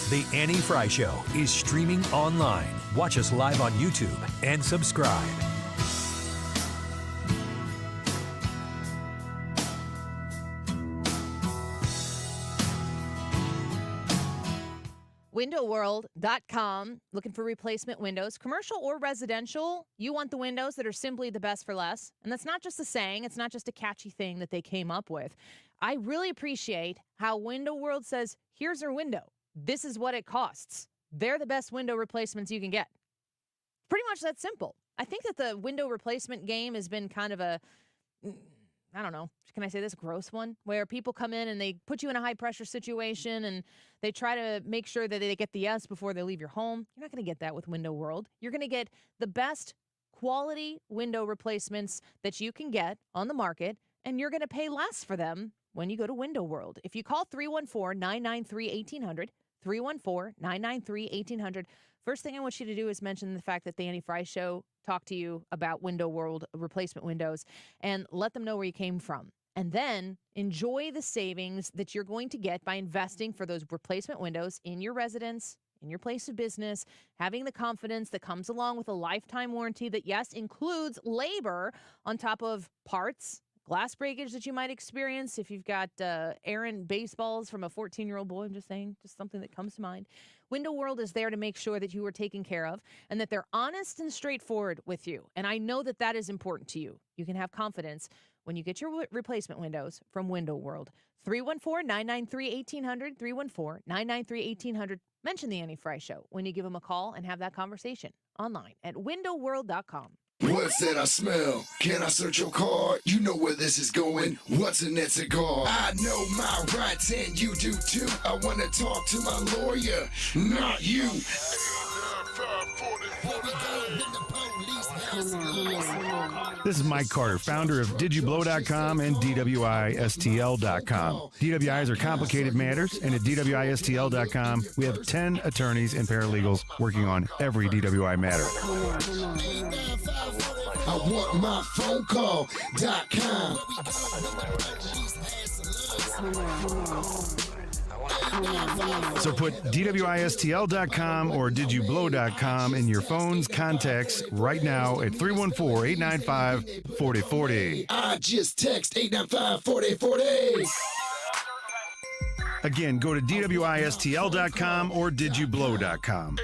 The Annie Fry Show is streaming online. Watch us live on YouTube and subscribe. WindowWorld.com, looking for replacement windows, commercial or residential. You want the windows that are simply the best for less. And that's not just a saying. It's not just a catchy thing that they came up with. I really appreciate how Window World says, here's our window. This is what it costs. They're the best window replacements you can get. Pretty much that simple. I think that the window replacement game has been kind of a, I don't know, can I say this, gross one, where people come in and they put you in a high-pressure situation and they try to make sure that they get the yes before they leave your home. You're not going to get that with Window World. You're going to get the best quality window replacements that you can get on the market, and you're going to pay less for them when you go to Window World. If you call 314-993-1800, 314-993-1800, first thing I want you to do is mention the fact that the Annie Fry Show talked to you about Window World replacement windows and let them know where you came from. And then enjoy the savings that you're going to get by investing for those replacement windows in your residence, in your place of business, having the confidence that comes along with a lifetime warranty that, yes, includes labor on top of parts, glass breakage that you might experience if you've got errant baseballs from a 14-year-old boy. I'm just saying, just something that comes to mind. Window World is there to make sure that you are taken care of and that they're honest and straightforward with you. And I know that that is important to you. You can have confidence when you get your replacement windows from Window World. 314-993-1800, 314-993-1800. Mention the Annie Fry Show when you give them a call and have that conversation online at windowworld.com. What's that I smell? Can I search your card? You know where this is going. What's in that cigar? I know my rights and you do too. I want to talk to my lawyer, not you. This is Mike Carter, founder of DidYouBlow.com and DWISTL.com. DWIs are complicated matters, and at DWISTL.com, we have 10 attorneys and paralegals working on every DWI matter. I want my phone call.com. So put DWISTL.com or DidYouBlow.com in your phone's contacts right now at 314-895-4040. I just text 895-4040. Again, go to DWISTL.com or DidYouBlow.com.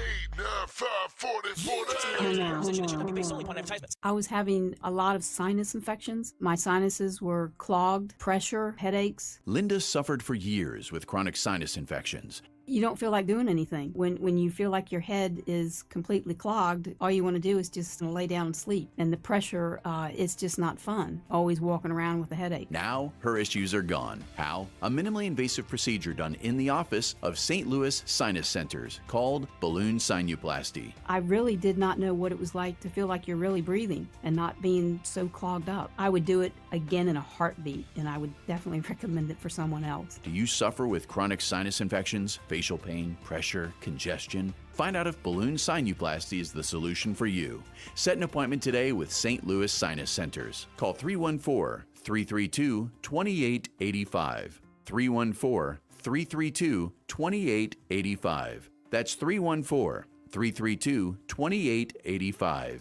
I was having a lot of sinus infections. My sinuses were clogged, pressure, headaches. Linda suffered for years with chronic sinus infections. You don't feel like doing anything. When you feel like your head is completely clogged, all you want to do is just lay down and sleep. And the pressure, it's just not fun, always walking around with a headache. Now, her issues are gone. How? A minimally invasive procedure done in the office of St. Louis Sinus Centers called balloon sinuplasty. I really did not know what it was like to feel like you're really breathing and not being so clogged up. I would do it again in a heartbeat, and I would definitely recommend it for someone else. Do you suffer with chronic sinus infections, facial pain, pressure, congestion? Find out if balloon sinuplasty is the solution for you. Set an appointment today with St. Louis Sinus Centers. Call 314-332-2885. 314-332-2885. That's 314-332-2885.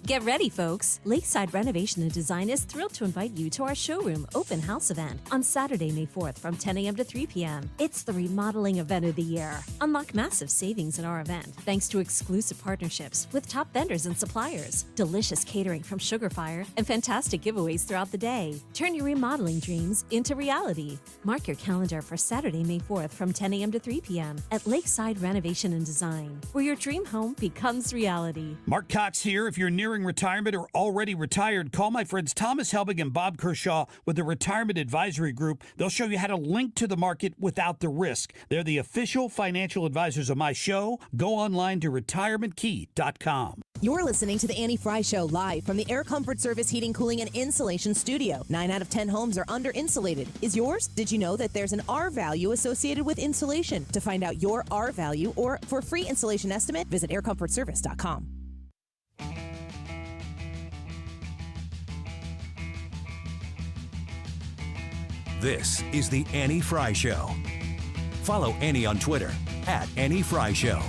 Get ready, folks! Lakeside Renovation and Design is thrilled to invite you to our showroom open house event on Saturday, May 4th from 10 a.m. to 3 p.m. It's the remodeling event of the year. Unlock massive savings in our event thanks to exclusive partnerships with top vendors and suppliers, delicious catering from Sugar Fire, and fantastic giveaways throughout the day. Turn your remodeling dreams into reality. Mark your calendar for Saturday, May 4th from 10 a.m. to 3 p.m. at Lakeside Renovation and Design, where your dream home becomes reality. Mark Cox here. If you're nearing retirement or already retired, call my friends Thomas Helbig and Bob Kershaw with the Retirement Advisory Group. They'll show you how to link to the market without the risk. They're the official financial advisors of my show. Go online to retirementkey.com. You're listening to the Annie Fry Show live from the Air Comfort Service Heating, Cooling, and Insulation Studio. 9 out of 10 homes are under-insulated. Is yours? Did you know that there's an R value associated with insulation? To find out your R value or for a free insulation estimate, visit aircomfortservice.com. This is the Annie Fry Show. Follow Annie on Twitter at Annie Fry Show.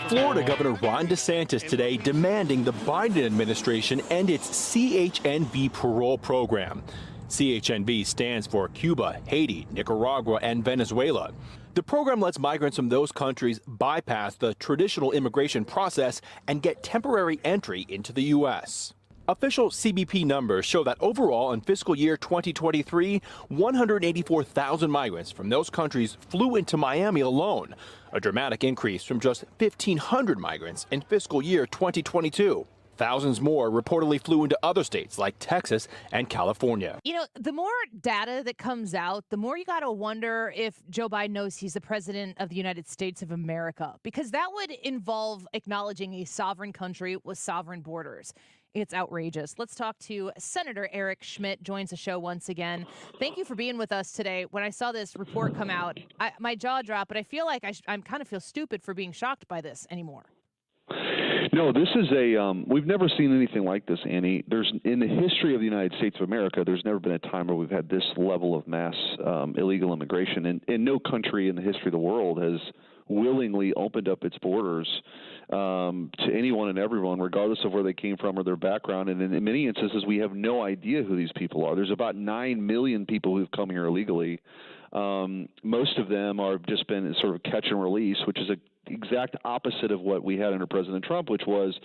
Florida Governor Ron DeSantis today demanding the Biden administration end its CHNV parole program. CHNV stands for Cuba, Haiti, Nicaragua, and Venezuela. The program lets migrants from those countries bypass the traditional immigration process and get temporary entry into the U.S. Official CBP numbers show that overall in fiscal year 2023, 184,000 migrants from those countries flew into Miami alone, a dramatic increase from just 1,500 migrants in fiscal year 2022. Thousands more reportedly flew into other states like Texas and California. You know, the more data that comes out, the more you got to wonder if Joe Biden knows he's the president of the United States of America, because that would involve acknowledging a sovereign country with sovereign borders. It's outrageous. Let's talk to Senator Eric Schmitt, joins the show once again. Thank you for being with us today. When I saw this report come out, my jaw dropped, but I feel like I kind of feel stupid for being shocked by this anymore. No, this is we've never seen anything like this, Annie. In the history of the United States of America, there's never been a time where we've had this level of mass illegal immigration. And no country in the history of the world has willingly opened up its borders to anyone and everyone, regardless of where they came from or their background. And in many instances, we have no idea who these people are. There's about 9 million people who've come here illegally. Most of them are just been sort of catch and release, which is a exact opposite of what we had under President Trump, which was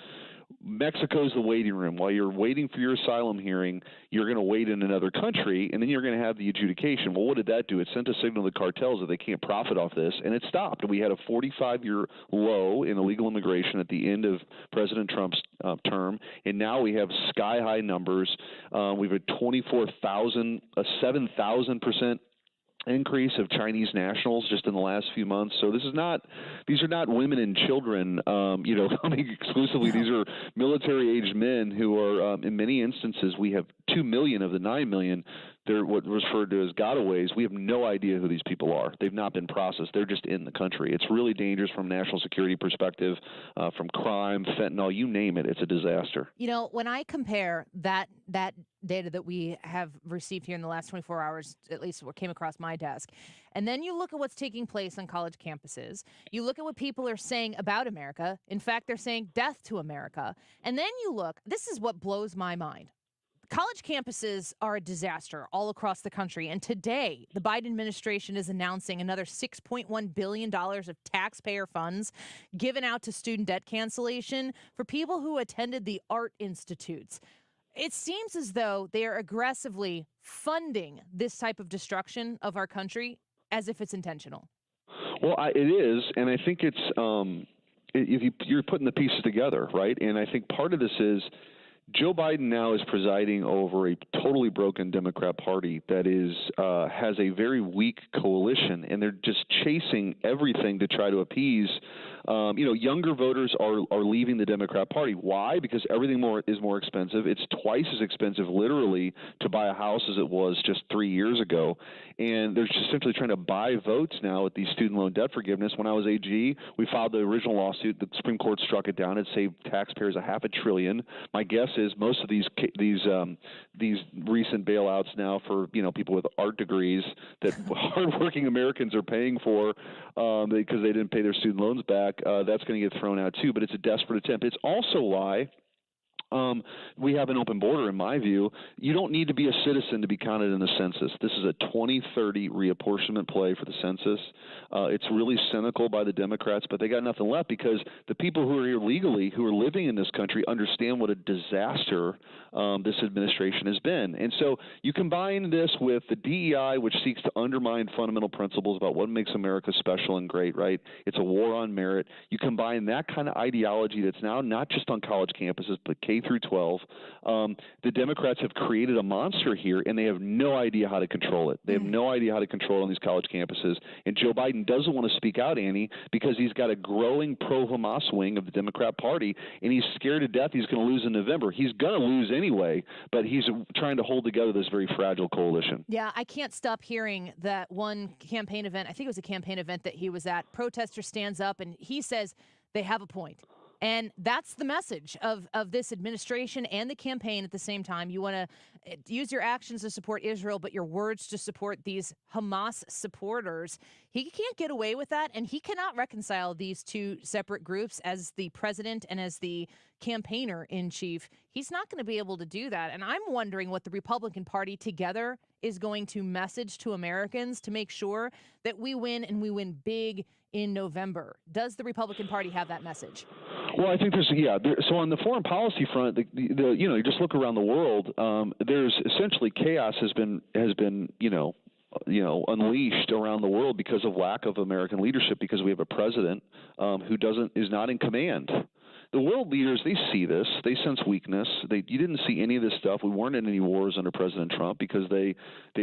Mexico's the waiting room. While you're waiting for your asylum hearing, you're going to wait in another country, and then you're going to have the adjudication. Well, what did that do? It sent a signal to the cartels that they can't profit off this, and it stopped. We had a 45-year low in illegal immigration at the end of President Trump's term, and now we have sky-high numbers. We've had 24,000, a 7,000% increase of Chinese nationals just in the last few months. So these are not women and children, coming exclusively. These are military-aged men who are, in many instances, we have 2 million of the 9 million. They're what was referred to as gotaways. We have no idea who these people are. They've not been processed. They're just in the country. It's really dangerous from a national security perspective, from crime, fentanyl, you name it. It's a disaster. You know, when I compare that data that we have received here in the last 24 hours, at least what came across my desk, and then you look at what's taking place on college campuses, you look at what people are saying about America. In fact, they're saying death to America. And then you look, this is what blows my mind. College campuses are a disaster all across the country. And today, the Biden administration is announcing another $6.1 billion of taxpayer funds given out to student debt cancellation for people who attended the art institutes. It seems as though they are aggressively funding this type of destruction of our country as if it's intentional. Well, it is. And I think you're putting the pieces together, right? And I think part of this is Joe Biden now is presiding over a totally broken Democrat Party that has a very weak coalition, and they're just chasing everything to try to appease Younger voters are leaving the Democrat Party. Why? Because everything is more expensive. It's twice as expensive, literally, to buy a house as it was just 3 years ago. And they're just simply trying to buy votes now with these student loan debt forgiveness. When I was AG, we filed the original lawsuit. The Supreme Court struck it down. It saved taxpayers $500 billion. My guess is most of these recent bailouts now for people with art degrees that hardworking Americans are paying for because they didn't pay their student loans back, that's going to get thrown out too. But it's a desperate attempt. It's also why we have an open border, in my view. You don't need to be a citizen to be counted in the census. This is a 2030 reapportionment play for the census. It's really cynical by the Democrats, but they got nothing left because the people who are here legally, who are living in this country, understand what a disaster this administration has been. And so you combine this with the DEI, which seeks to undermine fundamental principles about what makes America special and great, right? It's a war on merit. You combine that kind of ideology that's now not just on college campuses, but K through 12. The Democrats have created a monster here, and they have no idea how to control it. They have no idea how to control it on these college campuses. And Joe Biden doesn't want to speak out, Annie, because he's got a growing pro-Hamas wing of the Democrat Party, and he's scared to death he's going to lose in November. He's going to lose anyway, but he's trying to hold together this very fragile coalition. Yeah, I can't stop hearing that one campaign event. I think it was a campaign event that he was at. Protester stands up, and he says they have a point. And that's the message of this administration and the campaign at the same time. You want to use your actions to support Israel, but your words to support these Hamas supporters. He can't get away with that, and he cannot reconcile these two separate groups as the president and as the campaigner in chief. He's not going to be able to do that. And I'm wondering what the Republican Party together is going to message to Americans to make sure that we win, and we win big in November. Does the Republican Party have that message? Well, I think so on the foreign policy front, you just look around the world. There's essentially chaos has been unleashed around the world because of lack of American leadership, because we have a president who is not in command. The world leaders, they see this. They sense weakness. You didn't see any of this stuff. We weren't in any wars under President Trump because they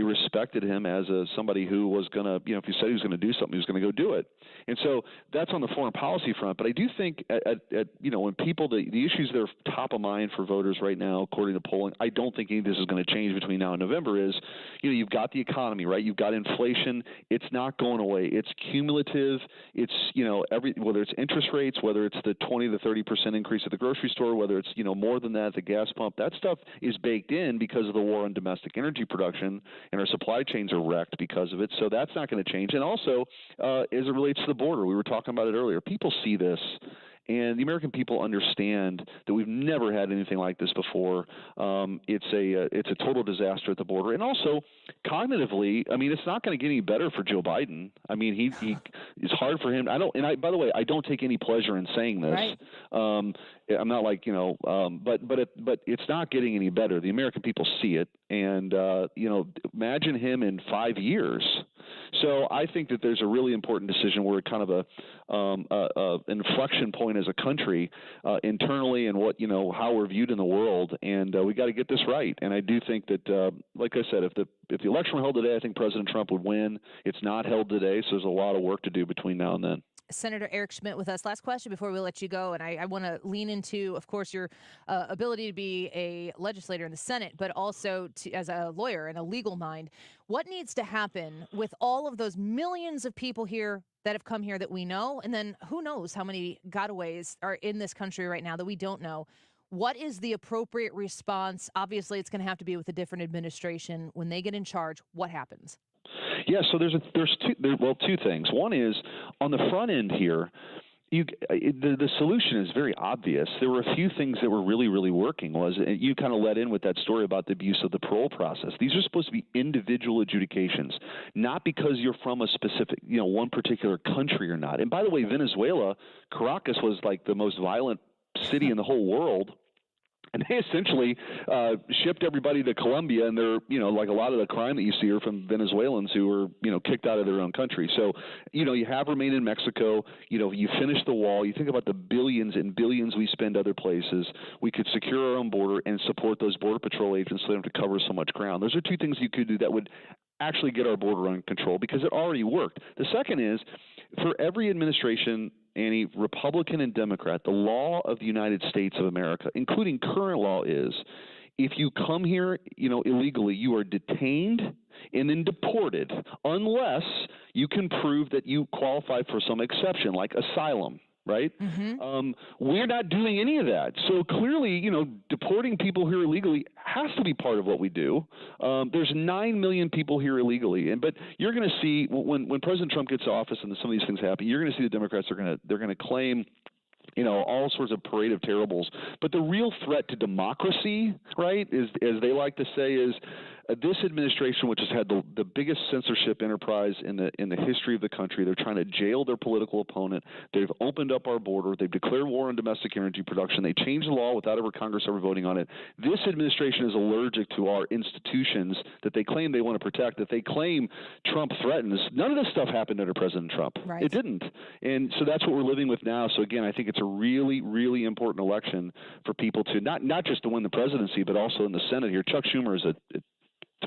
respected him as somebody who was going to, if he said he was going to do something, he was going to go do it. And so that's on the foreign policy front. But I do think when people, the issues that are top of mind for voters right now, according to polling, I don't think any of this is going to change between now and November. Is you've got the economy, right? You've got inflation. It's not going away. It's cumulative. It's whether it's interest rates, whether it's the 20 to 30% increase at the grocery store, whether it's more than that at the gas pump, that stuff is baked in because of the war on domestic energy production, and our supply chains are wrecked because of it. So that's not going to change. And also, as it relates to the border, we were talking about it earlier. People see this. And the American people understand that we've never had anything like this before. It's a total disaster at the border, and also cognitively, I mean, it's not going to get any better for Joe Biden. I mean, it's hard for him. By the way, I don't take any pleasure in saying this. Right. I'm not like but it's not getting any better. The American people see it, and imagine him in 5 years. So I think that there's a really important decision. We're kind of an inflection point as a country internally, and how we're viewed in the world, and we got to get this right. And I do think that, like I said, if the election were held today, I think President Trump would win. It's not held today, so there's a lot of work to do between now and then. Senator Eric Schmitt with us. Last question before we let you go, and I want to lean into, of course, your ability to be a legislator in the Senate, but also as a lawyer and a legal mind. What needs to happen with all of those millions of people here that have come here that we know, and then who knows how many gotaways are in this country right now that we don't know? What is the appropriate response? Obviously, it's going to have to be with a different administration. When they get in charge, what happens? Yeah, so there's two things. One is on the front end here, the solution is very obvious. There were a few things that were really, really working. You kind of led in with that story about the abuse of the parole process. These are supposed to be individual adjudications, not because you're from a specific, one particular country or not. And by the way, Venezuela, Caracas was like the most violent city in the whole world. And they essentially shipped everybody to Colombia, and they're, like a lot of the crime that you see are from Venezuelans who were, kicked out of their own country. So, you have remained in Mexico. You finish the wall. You think about the billions and billions we spend other places. We could secure our own border and support those border patrol agents so they don't have to cover so much ground. Those are two things you could do that would actually get our border under control because it already worked. The second is, for every administration any Republican and Democrat, the law of the United States of America, including current law, is if you come here, illegally, you are detained and then deported unless you can prove that you qualify for some exception, like asylum. Right? We're not doing any of that. So clearly, deporting people here illegally has to be part of what we do. There's 9 million people here illegally, but you're going to see when President Trump gets to office and some of these things happen, you're going to see the Democrats they're going to claim all sorts of parade of terribles. But the real threat to democracy, right, is, as they like to say, is this administration, which has had the biggest censorship enterprise in the history of the country. They're trying to jail their political opponent. They've opened up our border. They've declared war on domestic energy production. They changed the law without Congress ever voting on it. This administration is allergic to our institutions that they claim they want to protect, that they claim Trump threatens. None of this stuff happened under President Trump. Right. It didn't. And so that's what we're living with now. So again, I think it's a really, really important election for people to not just to win the presidency, but also in the Senate here. Chuck Schumer is a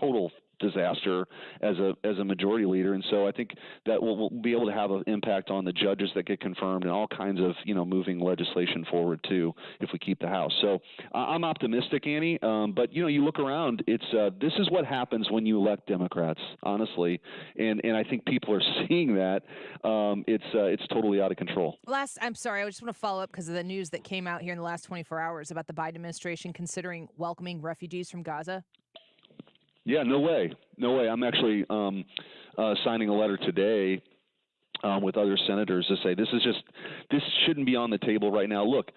total disaster as a majority leader, and so I think that we'll be able to have an impact on the judges that get confirmed and all kinds of moving legislation forward too if we keep the House. So I'm optimistic, Annie. But you look around, it's this is what happens when you elect Democrats, honestly, and I think people are seeing that. It's totally out of control. I'm sorry, I just want to follow up because of the news that came out here in the last 24 hours about the Biden administration considering welcoming refugees from Gaza. Yeah, no way. I'm actually signing a letter today with other senators to say this shouldn't be on the table right now. Look,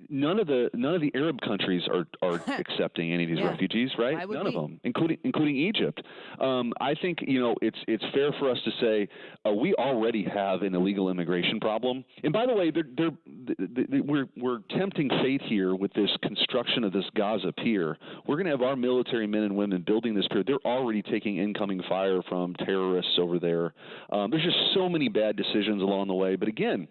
none of the Arab countries are accepting any of these refugees, right? None of them, including Egypt. I think it's fair for us to say we already have an illegal immigration problem. And by the way, we're tempting fate here with this construction of this Gaza pier. We're going to have our military men and women building this pier. They're already taking incoming fire from terrorists over there. There's just so many bad decisions along the way. But again,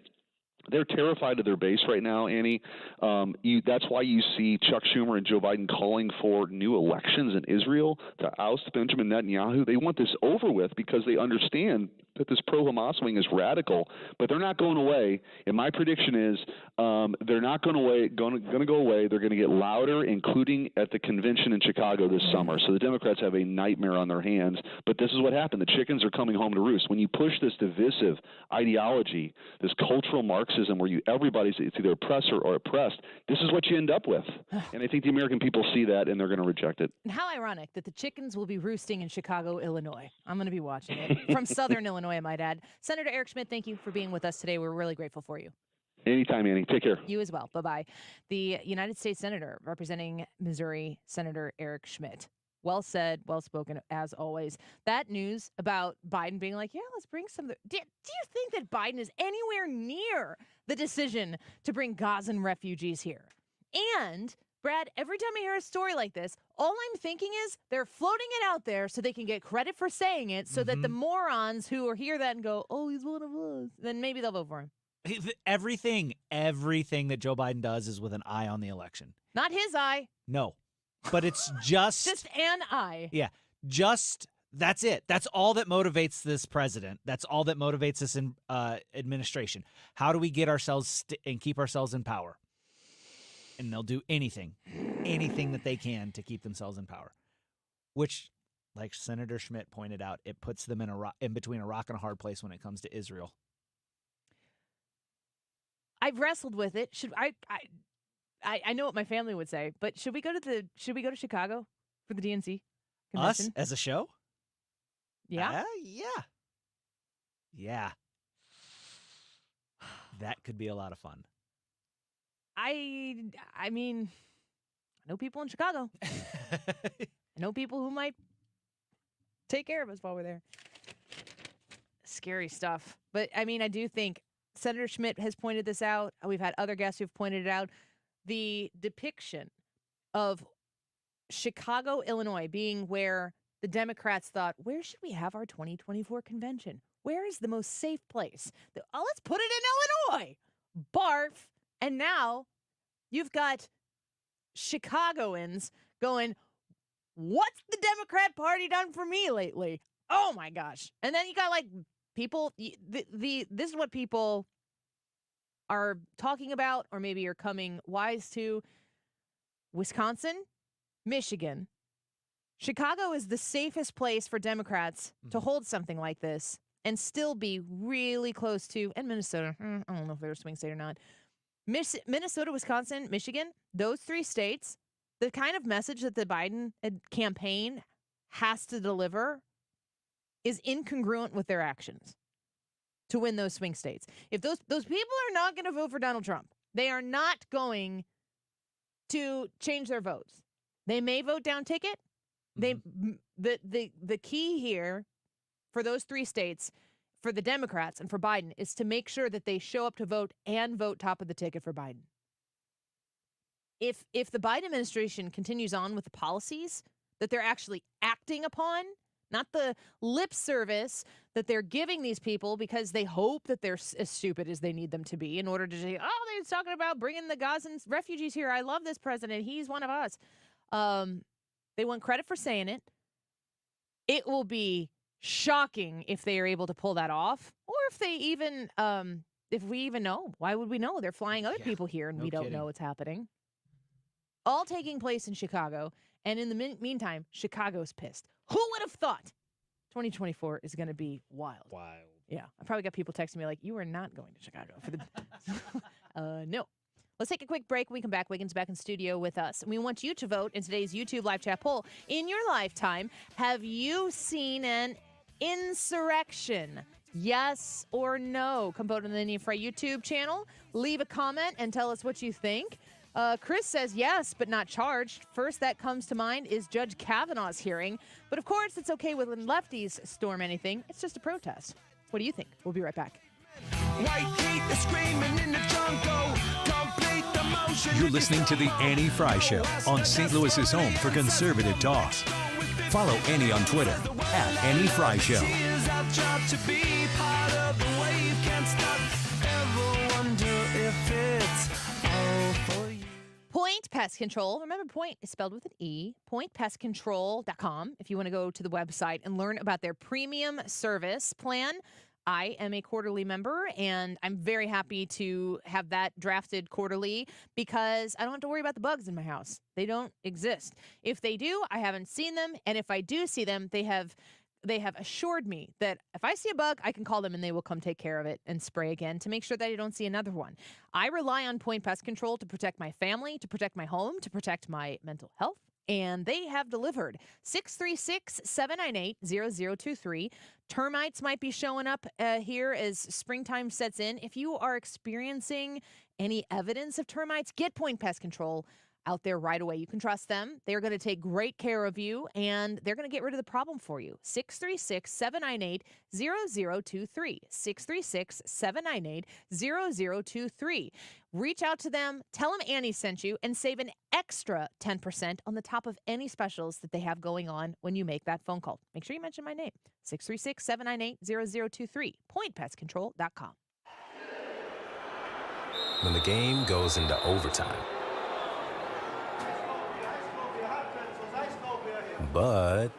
they're terrified of their base right now, Annie. That's why you see Chuck Schumer and Joe Biden calling for new elections in Israel to oust Benjamin Netanyahu. They want this over with because they understand that this pro-Hamas wing is radical, but they're not going away. And my prediction is they're not going to go away. They're going to get louder, including at the convention in Chicago this summer. So the Democrats have a nightmare on their hands. But this is what happened. The chickens are coming home to roost. When you push this divisive ideology, this cultural Marxism where everybody's either oppressor or oppressed, this is what you end up with. And I think the American people see that, and they're going to reject it. And how ironic that the chickens will be roosting in Chicago, Illinois. I'm going to be watching it from Southern Illinois, I might add. Senator Eric Schmitt, thank you for being with us today. We're really grateful for you. Anytime, Annie. Take care. You as well. Bye-bye. The United States Senator representing Missouri, Senator Eric Schmitt. Well said, well spoken, as always. That news about Biden being like, yeah, let's bring some. Do you think that Biden is anywhere near the decision to bring Gazan refugees here? And, Brad, every time I hear a story like this, all I'm thinking is they're floating it out there so they can get credit for saying it so that the morons who hear that and go, oh, he's one of us, then maybe they'll vote for him. Everything that Joe Biden does is with an eye on the election. Not his eye. No. But it's just an eye. Yeah. That's it. That's all that motivates this president. That's all that motivates this administration. How do we get ourselves and keep ourselves in power? And they'll do anything that they can to keep themselves in power, which, like Senator Schmitt pointed out, it puts them in between a rock and a hard place when it comes to Israel. I've wrestled with it. I know what my family would say, but should we go to Chicago for the DNC convention? Us as a show? Yeah. Yeah. That could be a lot of fun. I mean, I know people in Chicago. I know people who might take care of us while we're there. Scary stuff. But I mean, I do think Senator Schmitt has pointed this out. We've had other guests who've pointed it out. The depiction of Chicago, Illinois being where the Democrats thought, where should we have our 2024 convention? Where is the most safe place? Let's put it in Illinois. Barf. And now you've got Chicagoans going, what's the Democrat Party done for me lately? Oh, my gosh. And then you got like people, this is what people are talking about, or maybe you're coming wise to, Wisconsin, Michigan. Chicago is the safest place for Democrats to hold something like this and still be really close to, and Minnesota, I don't know if they're a swing state or not. Minnesota, Wisconsin, Michigan, those three states, the kind of message that the Biden campaign has to deliver is incongruent with their actions to win those swing states. If those people are not going to vote for Donald Trump, they are not going to change their votes. They may vote down ticket. The key here for those three states, for the Democrats and for Biden, is to make sure that they show up to vote and vote top of the ticket for Biden. If the Biden administration continues on with the policies that they're actually acting upon, not the lip service that they're giving these people because they hope that they're as stupid as they need them to be in order to say, oh, they're talking about bringing the Gazan refugees here. I love this president. He's one of us. They want credit for saying it. It will be shocking if they are able to pull that off, or if they even, if we even know. Why would we know? They're flying other people here and we don't know what's happening. All taking place in Chicago. And in the meantime, Chicago's pissed. Who would have thought 2024 is going to be wild? Wild. Yeah. I probably got people texting me like, you are not going to Chicago for the... No. Let's take a quick break. When we come back, Wiggins back in studio with us. We want you to vote in today's YouTube live chat poll. In your lifetime, have you seen an insurrection? Yes or no? Come vote on the Any Fry YouTube channel. Leave a comment and tell us what you think. Chris says yes, but not charged. First that comes to mind is Judge Kavanaugh's hearing. But of course, it's okay when lefties storm anything. It's just a protest. What do you think? We'll be right back. White heat is screaming in the jungle. Complete the motion. You're listening to The Annie Fry Show on St. Louis's home for conservative talk. Follow Annie on Twitter at Annie Fry Show. Tears, our job to be part of the wave. Can't stop. Ever wonder if it's all for you. Point Pest Control. Remember, Point is spelled with an E. PointPestControl.com if you want to go to the website and learn about their premium service plan. I am a quarterly member, and I'm very happy to have that drafted quarterly because I don't have to worry about the bugs in my house. They don't exist. If they do, I haven't seen them, and if I do see them, they have assured me that if I see a bug, I can call them and they will come take care of it and spray again to make sure that I don't see another one. I rely on Point Pest Control to protect my family, to protect my home, to protect my mental health. And they have delivered. 636-798-0023. Termites might be showing up here as springtime sets in. If you are experiencing any evidence of termites, get Point Pest Control out there right away. You can trust them. They're going to take great care of you, and they're going to get rid of the problem for you. 636-798-0023. 636-798-0023. Reach out to them, tell them Annie sent you, and save an extra 10% on the top of any specials that they have going on when you make that phone call. Make sure you mention my name. 636-798-0023. PointPestControl.com. When the game goes into overtime. But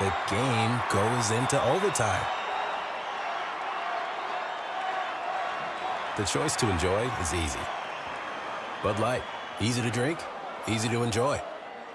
the game goes into overtime. The choice to enjoy is easy. Bud Light, easy to drink, easy to enjoy.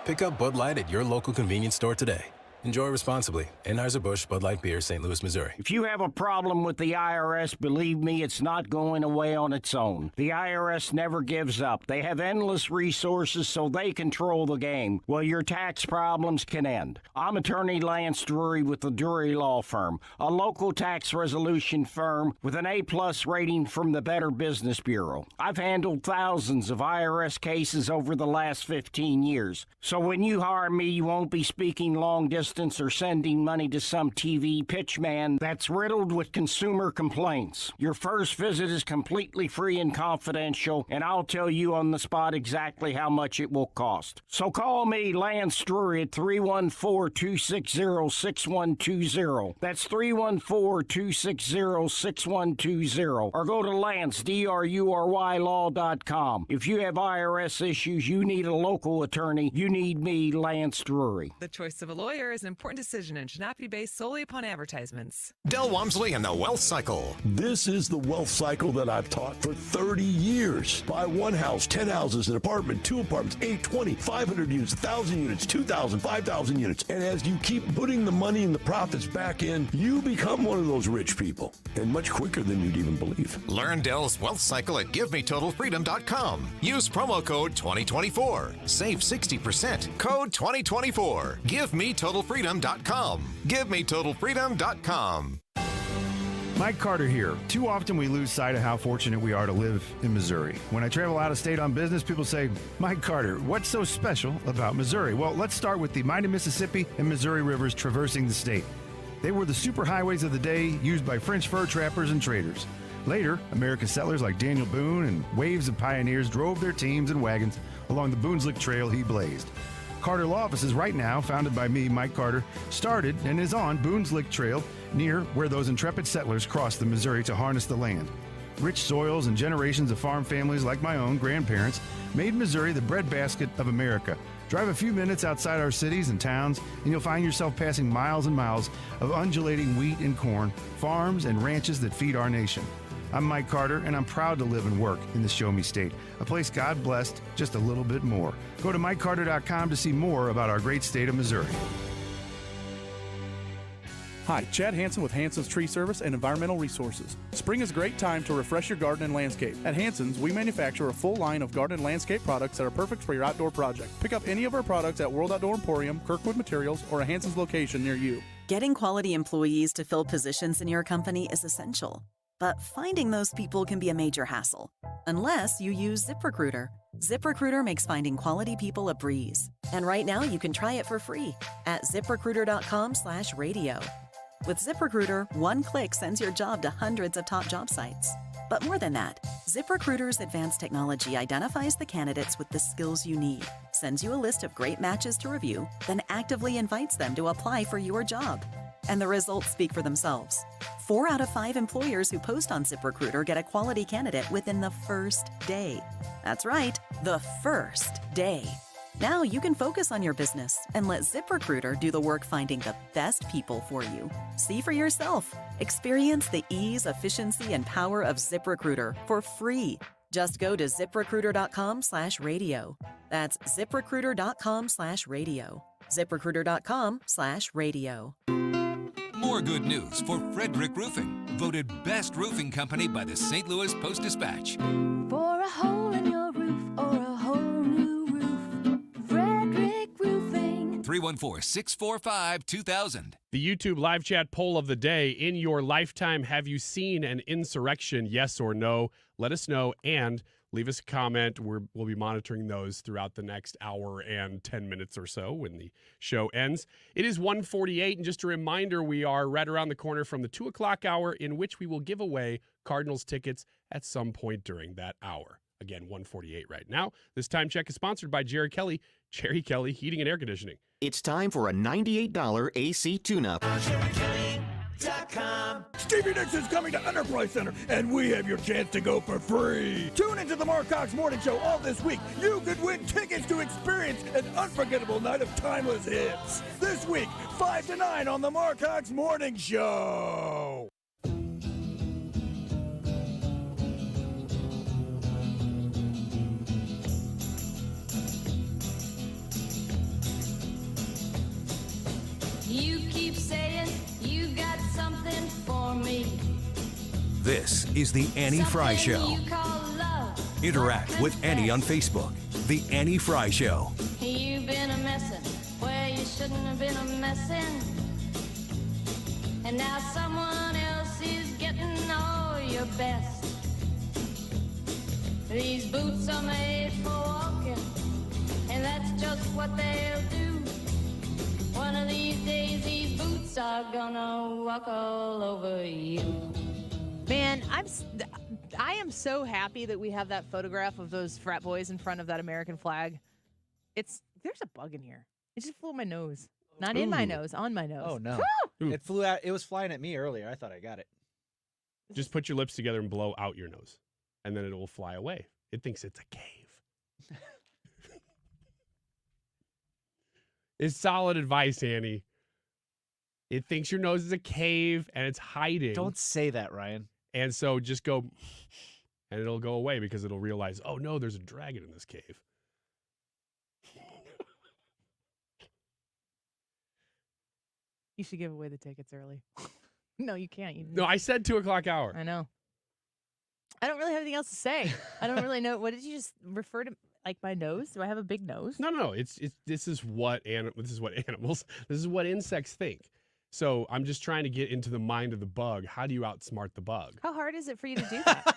Pick up Bud Light at your local convenience store today. Enjoy responsibly. Anheuser-Busch Bud Light Beer, St. Louis, Missouri. If you have a problem with the IRS, believe me, it's not going away on its own. The IRS never gives up. They have endless resources so they control the game. Well, your tax problems can end. I'm attorney Lance Drury with the Drury Law Firm, a local tax resolution firm with an A+ rating from the Better Business Bureau. I've handled thousands of IRS cases over the last 15 years. So when you hire me, you won't be speaking long distance or sending money to some TV pitchman that's riddled with consumer complaints. Your first visit is completely free and confidential, and I'll tell you on the spot exactly how much it will cost. So call me, Lance Drury, at 314-260-6120. That's 314-260-6120. Or go to Lance, D-R-U-R-Y, law.com. If you have IRS issues, you need a local attorney. You need me, Lance Drury. The choice of a lawyer is is an important decision and should not be based solely upon advertisements. Del Walmsley and the Wealth Cycle. This is the wealth cycle that I've taught for 30 years. Buy one house, 10 houses, an apartment, 2 apartments, 8, 20, 500 units, 1,000 units, 2,000, 5,000 units. And as you keep putting the money and the profits back in, you become one of those rich people. And much quicker than you'd even believe. Learn Dell's Wealth Cycle at GiveMeTotalFreedom.com. Use promo code 2024. Save 60%. Code 2024. GiveMeTotalFreedom.com. GiveMeTotalFreedom.com. Mike Carter here. Too often we lose sight of how fortunate we are to live in Missouri. When I travel out of state on business, people say, Mike Carter, what's so special about Missouri? Well, let's start with the mighty Mississippi and Missouri rivers traversing the state. They were the superhighways of the day, used by French fur trappers and traders. Later, American settlers like Daniel Boone and waves of pioneers drove their teams and wagons along the Boonslick Trail he blazed. Carter Law Offices, right now, founded by me, Mike Carter, started and is on Boonslick Trail, near where those intrepid settlers crossed the Missouri to harness the land. Rich soils and generations of farm families like my own grandparents made Missouri the breadbasket of America. Drive a few minutes outside our cities and towns, and you'll find yourself passing miles and miles of undulating wheat and corn, farms and ranches that feed our nation. I'm Mike Carter, and I'm proud to live and work in the Show Me State, a place God blessed just a little bit more. Go to MikeCarter.com to see more about our great state of Missouri. Hi, Chad Hansen with Hansen's Tree Service and Environmental Resources. Spring is a great time to refresh your garden and landscape. At Hansen's, we manufacture a full line of garden and landscape products that are perfect for your outdoor project. Pick up any of our products at World Outdoor Emporium, Kirkwood Materials, or a Hansen's location near you. Getting quality employees to fill positions in your company is essential. But finding those people can be a major hassle, unless you use ZipRecruiter. ZipRecruiter makes finding quality people a breeze. And right now you can try it for free at ZipRecruiter.com/radio. With ZipRecruiter, one click sends your job to hundreds of top job sites. But more than that, ZipRecruiter's advanced technology identifies the candidates with the skills you need, sends you a list of great matches to review, then actively invites them to apply for your job. And the results speak for themselves. 4 out of 5 employers who post on ZipRecruiter get a quality candidate within the first day. That's right, the first day. Now you can focus on your business and let ZipRecruiter do the work finding the best people for you. See for yourself. Experience the ease, efficiency, and power of ZipRecruiter for free. Just go to ZipRecruiter.com/radio. That's ZipRecruiter.com/radio. ZipRecruiter.com/radio. More good news for Frederick Roofing, voted best roofing company by the St. Louis Post-Dispatch. For a hole in your roof or a whole new roof, Frederick Roofing. 314-645-2000. The YouTube live chat poll of the day: in your lifetime, have you seen an insurrection? Yes or no? Let us know and leave us a comment. We'll be monitoring those throughout the next hour and 10 minutes or so when the show ends. It is 1:48, and just a reminder, we are right around the corner from the 2 o'clock hour, in which we will give away Cardinals tickets at some point during that hour. Again, 1:48 right now. This time check is sponsored by Jerry Kelly Heating and Air Conditioning. It's time for a $98 AC tune-up. Stevie Nicks is coming to Enterprise Center, and we have your chance to go for free. Tune into the Mark Cox Morning Show all this week. You could win tickets to experience an unforgettable night of timeless hits. This week, 5 to 9 on the Mark Cox Morning Show. You keep saying you got something for me. This is the Annie Fry Show. You call love. Interact with Annie on Facebook. The Annie Fry Show. You've been a messin' where you shouldn't have been a messin'. And now someone else is getting all your best. These boots are made for walking, and that's just what they'll do. One of these days, these boots are gonna walk all over you. Man, I am so happy that we have that photograph of those frat boys in front of that American flag. There's a bug in here. It just flew in my nose. Not in my nose, on my nose. Oh no. It flew out. It was flying at me earlier. I thought I got it. Just put your lips together and blow out your nose, and then it will fly away. It thinks it's a cave. It's solid advice, Annie. It thinks your nose is a cave and it's hiding. Don't say that, Ryan. And so just go, and it'll go away because it'll realize, oh no, there's a dragon in this cave. You should give away the tickets early. No, you can't. No, I said 2 o'clock hour. I know. I don't really have anything else to say. I don't really know. What did you just refer to? Like my nose? Do I have a big nose? No. This is what animals. This is what insects think. So I'm just trying to get into the mind of the bug. How do you outsmart the bug? How hard is it for you to do that?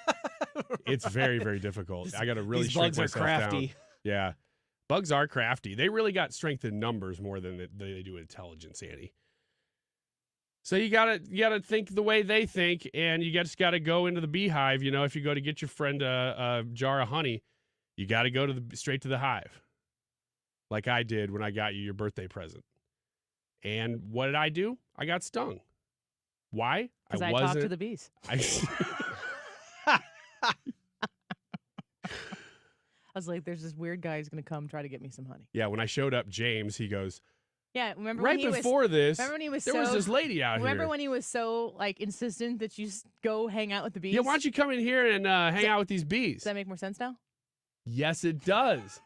It's very, very difficult. I got to really These shrink bugs are myself crafty. down. Yeah, bugs are crafty. They really got strength in numbers more than they do intelligence, Annie. So you gotta think the way they think, and you just gotta go into the beehive. You know, if you go to get your friend a jar of honey, you gotta go straight to the hive, like I did when I got you your birthday present. And what did I do? I got stung. Why? Because I talked to the bees. I was like, "There's this weird guy who's gonna come try to get me some honey." Yeah, when I showed up, James, he goes. Yeah, remember right when he before was, this, remember when he was there was so, this lady out remember here. when he was so like insistent that you go hang out with the bees? Yeah, why don't you come in here and hang out with these bees? Does that make more sense now? Yes, it does.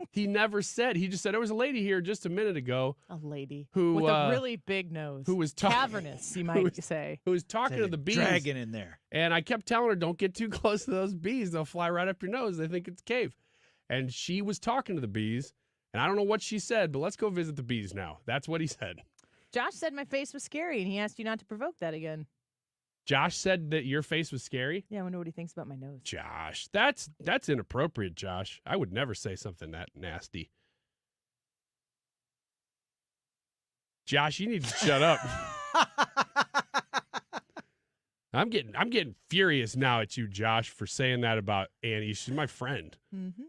He never said. He just said there was a lady here just a minute ago. A lady who with a really big nose, who was cavernous, you might say, who was talking to the bees. Dragon in there. And I kept telling her, "Don't get too close to those bees; they'll fly right up your nose. They think it's a cave." And she was talking to the bees. And I don't know what she said, but let's go visit the bees now. That's what he said. Josh said my face was scary, and he asked you not to provoke that again. Josh said that your face was scary? Yeah, I wonder what he thinks about my nose. Josh, that's inappropriate, Josh. I would never say something that nasty. Josh, you need to shut up. I'm getting furious now at you, Josh, for saying that about Annie. She's my friend. Mm-hmm.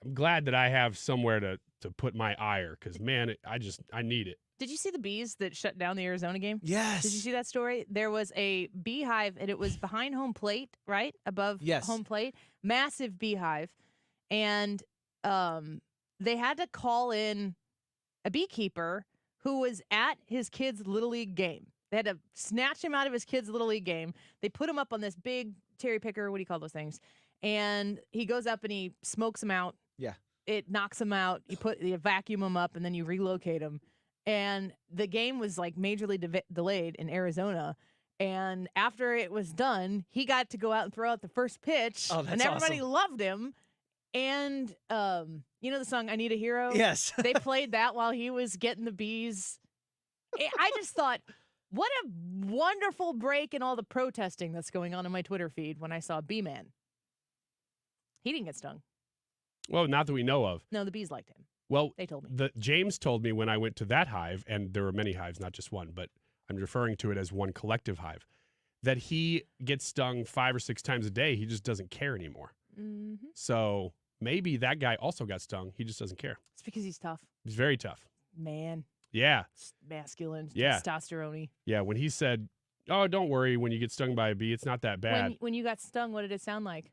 I'm glad that I have somewhere to put my ire because, man, I need it. Did you see the bees that shut down the Arizona game? Yes. Did you see that story? There was a beehive, and it was behind home plate, right? Above home plate. Massive beehive. And they had to call in a beekeeper who was at his kid's Little League game. They had to snatch him out of his kid's Little League game. They put him up on this big cherry picker. What do you call those things? And he goes up and he smokes him out. Yeah. It knocks him out. You vacuum him up, and then you relocate him. And the game was like majorly delayed in Arizona. And after it was done, he got to go out and throw out the first pitch. Oh, that's and everybody awesome. loved him. And you know the song "I Need a Hero"? Yes. They played that while he was getting the bees. I just thought, what a wonderful break in all the protesting that's going on in my Twitter feed when I saw B-Man. He didn't get stung. Well, not that we know of. No, the bees liked him. Well, they told me. James told me when I went to that hive, and there were many hives, not just one, but I'm referring to it as one collective hive, that he gets stung 5 or 6 times a day. He just doesn't care anymore. Mm-hmm. So maybe that guy also got stung. He just doesn't care. It's because he's tough. He's very tough. Man. Yeah. Masculine. Yeah. Testosterone-y. Yeah. When he said, "Oh, don't worry, when you get stung by a bee, it's not that bad." When you got stung, what did it sound like?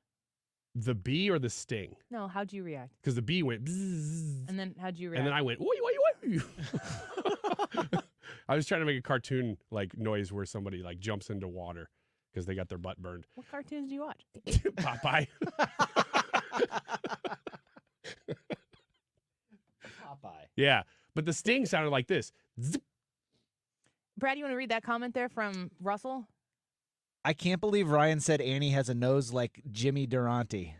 The bee or the sting? No, how'd you react? Because the bee went bzzz. And then how'd you react? And then I went, oi, oi, oi. I was trying to make a cartoon like noise where somebody like jumps into water because they got their butt burned. What cartoons do you watch? Popeye. Popeye. Yeah. But the sting sounded like this. Zip. Brad, you want to read that comment there from Russell? I can't believe Ryan said Annie has a nose like Jimmy Durante.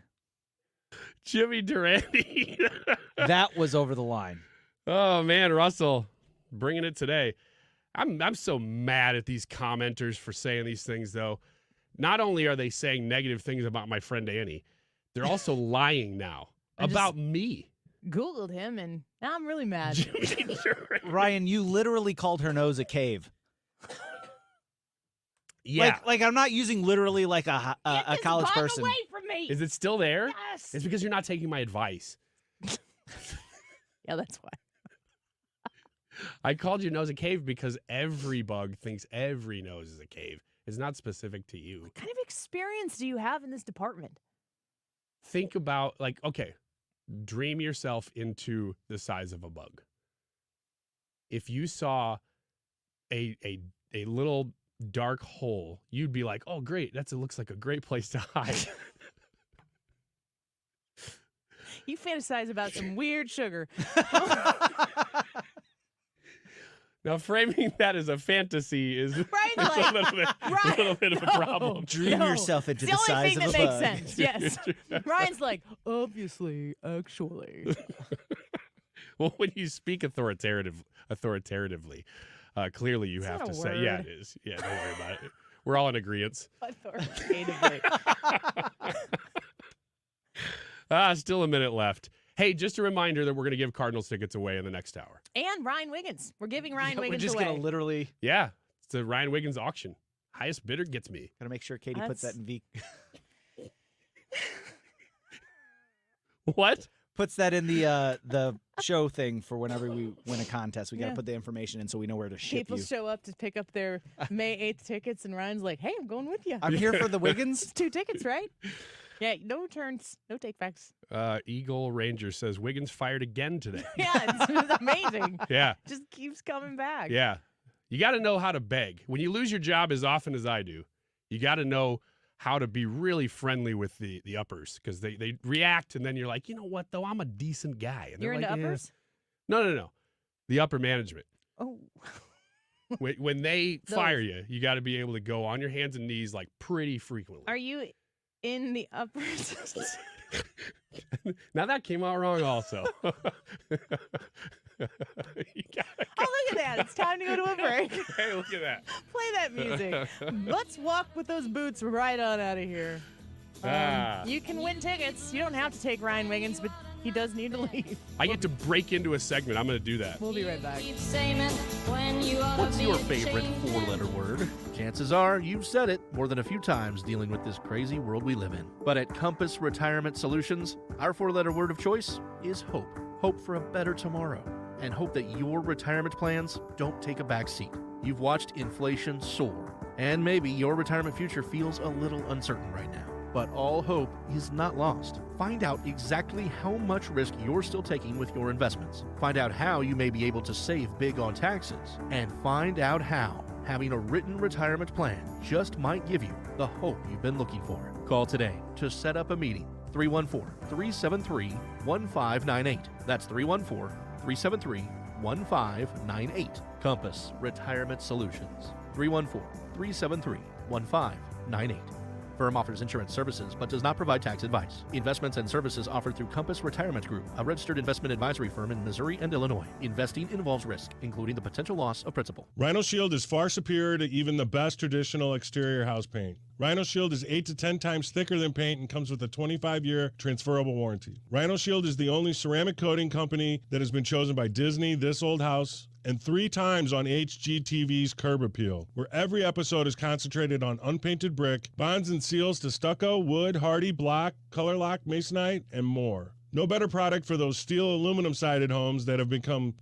Jimmy Durante. That was over the line. Oh, man, Russell, bringing it today. I'm so mad at these commenters for saying these things, though. Not only are they saying negative things about my friend Annie, they're also lying now about me. Googled him, and now I'm really mad. Ryan, you literally called her nose a cave. Yeah. Like I'm not using literally like a college person. Away from me. Is it still there? Yes. It's because you're not taking my advice. Yeah, that's why. I called your nose a cave because every bug thinks every nose is a cave. It's not specific to you. What kind of experience do you have in this department? Think about, like, okay, dream yourself into the size of a bug. If you saw a little dark hole, you'd be like, oh, great. It looks like a great place to hide. You fantasize about some weird sugar. Now, framing that as a fantasy is Right, a little bit of a problem. Dream yourself into the size of a It's the only bug. thing that makes sense. Yes. Ryan's like, obviously, actually. Well, when you speak authoritatively, clearly you have to say, yeah, word. it is. Yeah, don't worry about it. We're all in agreement. Authoritatively. Still a minute left. Hey, just a reminder that we're going to give Cardinals tickets away in the next hour. And Ryan Wiggins. We're giving Ryan Wiggins We're just away. going to literally... Yeah, it's a Ryan Wiggins auction. Highest bidder gets me. Got to make sure Katie puts that in V. What? Puts that in the show thing for whenever we win a contest. We got to Yeah. put the information in so we know where to ship People you. show up to pick up their May 8th tickets, and Ryan's like, hey, I'm going with you. I'm here for the Wiggins. It's 2 tickets, right? Yeah, no returns, no takebacks. Eagle Ranger says Wiggins fired again today. Yeah, it's amazing. Yeah. Just keeps coming back. Yeah. You got to know how to beg. When you lose your job as often as I do, you got to know how to be really friendly with the uppers because they react, and then you're like, you know what, though? I'm a decent guy. And You're they're into like, uppers? No. The upper management. Oh. When they fire you, you got to be able to go on your hands and knees like pretty frequently. Are you in the uppers? Now that came out wrong also. Oh, look at that. It's time to go to a break. Hey, look at that. Play that music. Let's walk with those boots right on out of here. You can win tickets. You don't have to take Ryan Wiggins, but he does need to leave. I get to break into a segment. I'm going to do that. We'll be right back. What's your favorite 4-letter word? Chances are you've said it more than a few times dealing with this crazy world we live in. But at Compass Retirement Solutions, our 4-letter word of choice is hope. Hope for a better tomorrow. And hope that your retirement plans don't take a back seat. You've watched inflation soar, and maybe your retirement future feels a little uncertain right now. But all hope is not lost. Find out exactly how much risk you're still taking with your investments. Find out how you may be able to save big on taxes. And find out how having a written retirement plan just might give you the hope you've been looking for. Call today to set up a meeting. 314-373-1598. That's 314-373-1598. Compass Retirement Solutions. 314-373-1598. Firm offers insurance services but does not provide tax advice. Investments and services offered through Compass Retirement Group, a registered investment advisory firm in Missouri and Illinois. Investing involves risk, including the potential loss of principal. Rhino Shield is far superior to even the best traditional exterior house paint. Rhino Shield is 8 to 10 times thicker than paint and comes with a 25-year transferable warranty. Rhino Shield is the only ceramic coating company that has been chosen by Disney, This Old House, and 3 times on HGTV's Curb Appeal, where every episode is concentrated on unpainted brick, bonds and seals to stucco, wood, hardy, block, color lock, masonite, and more. No better product for those steel aluminum-sided homes that have become,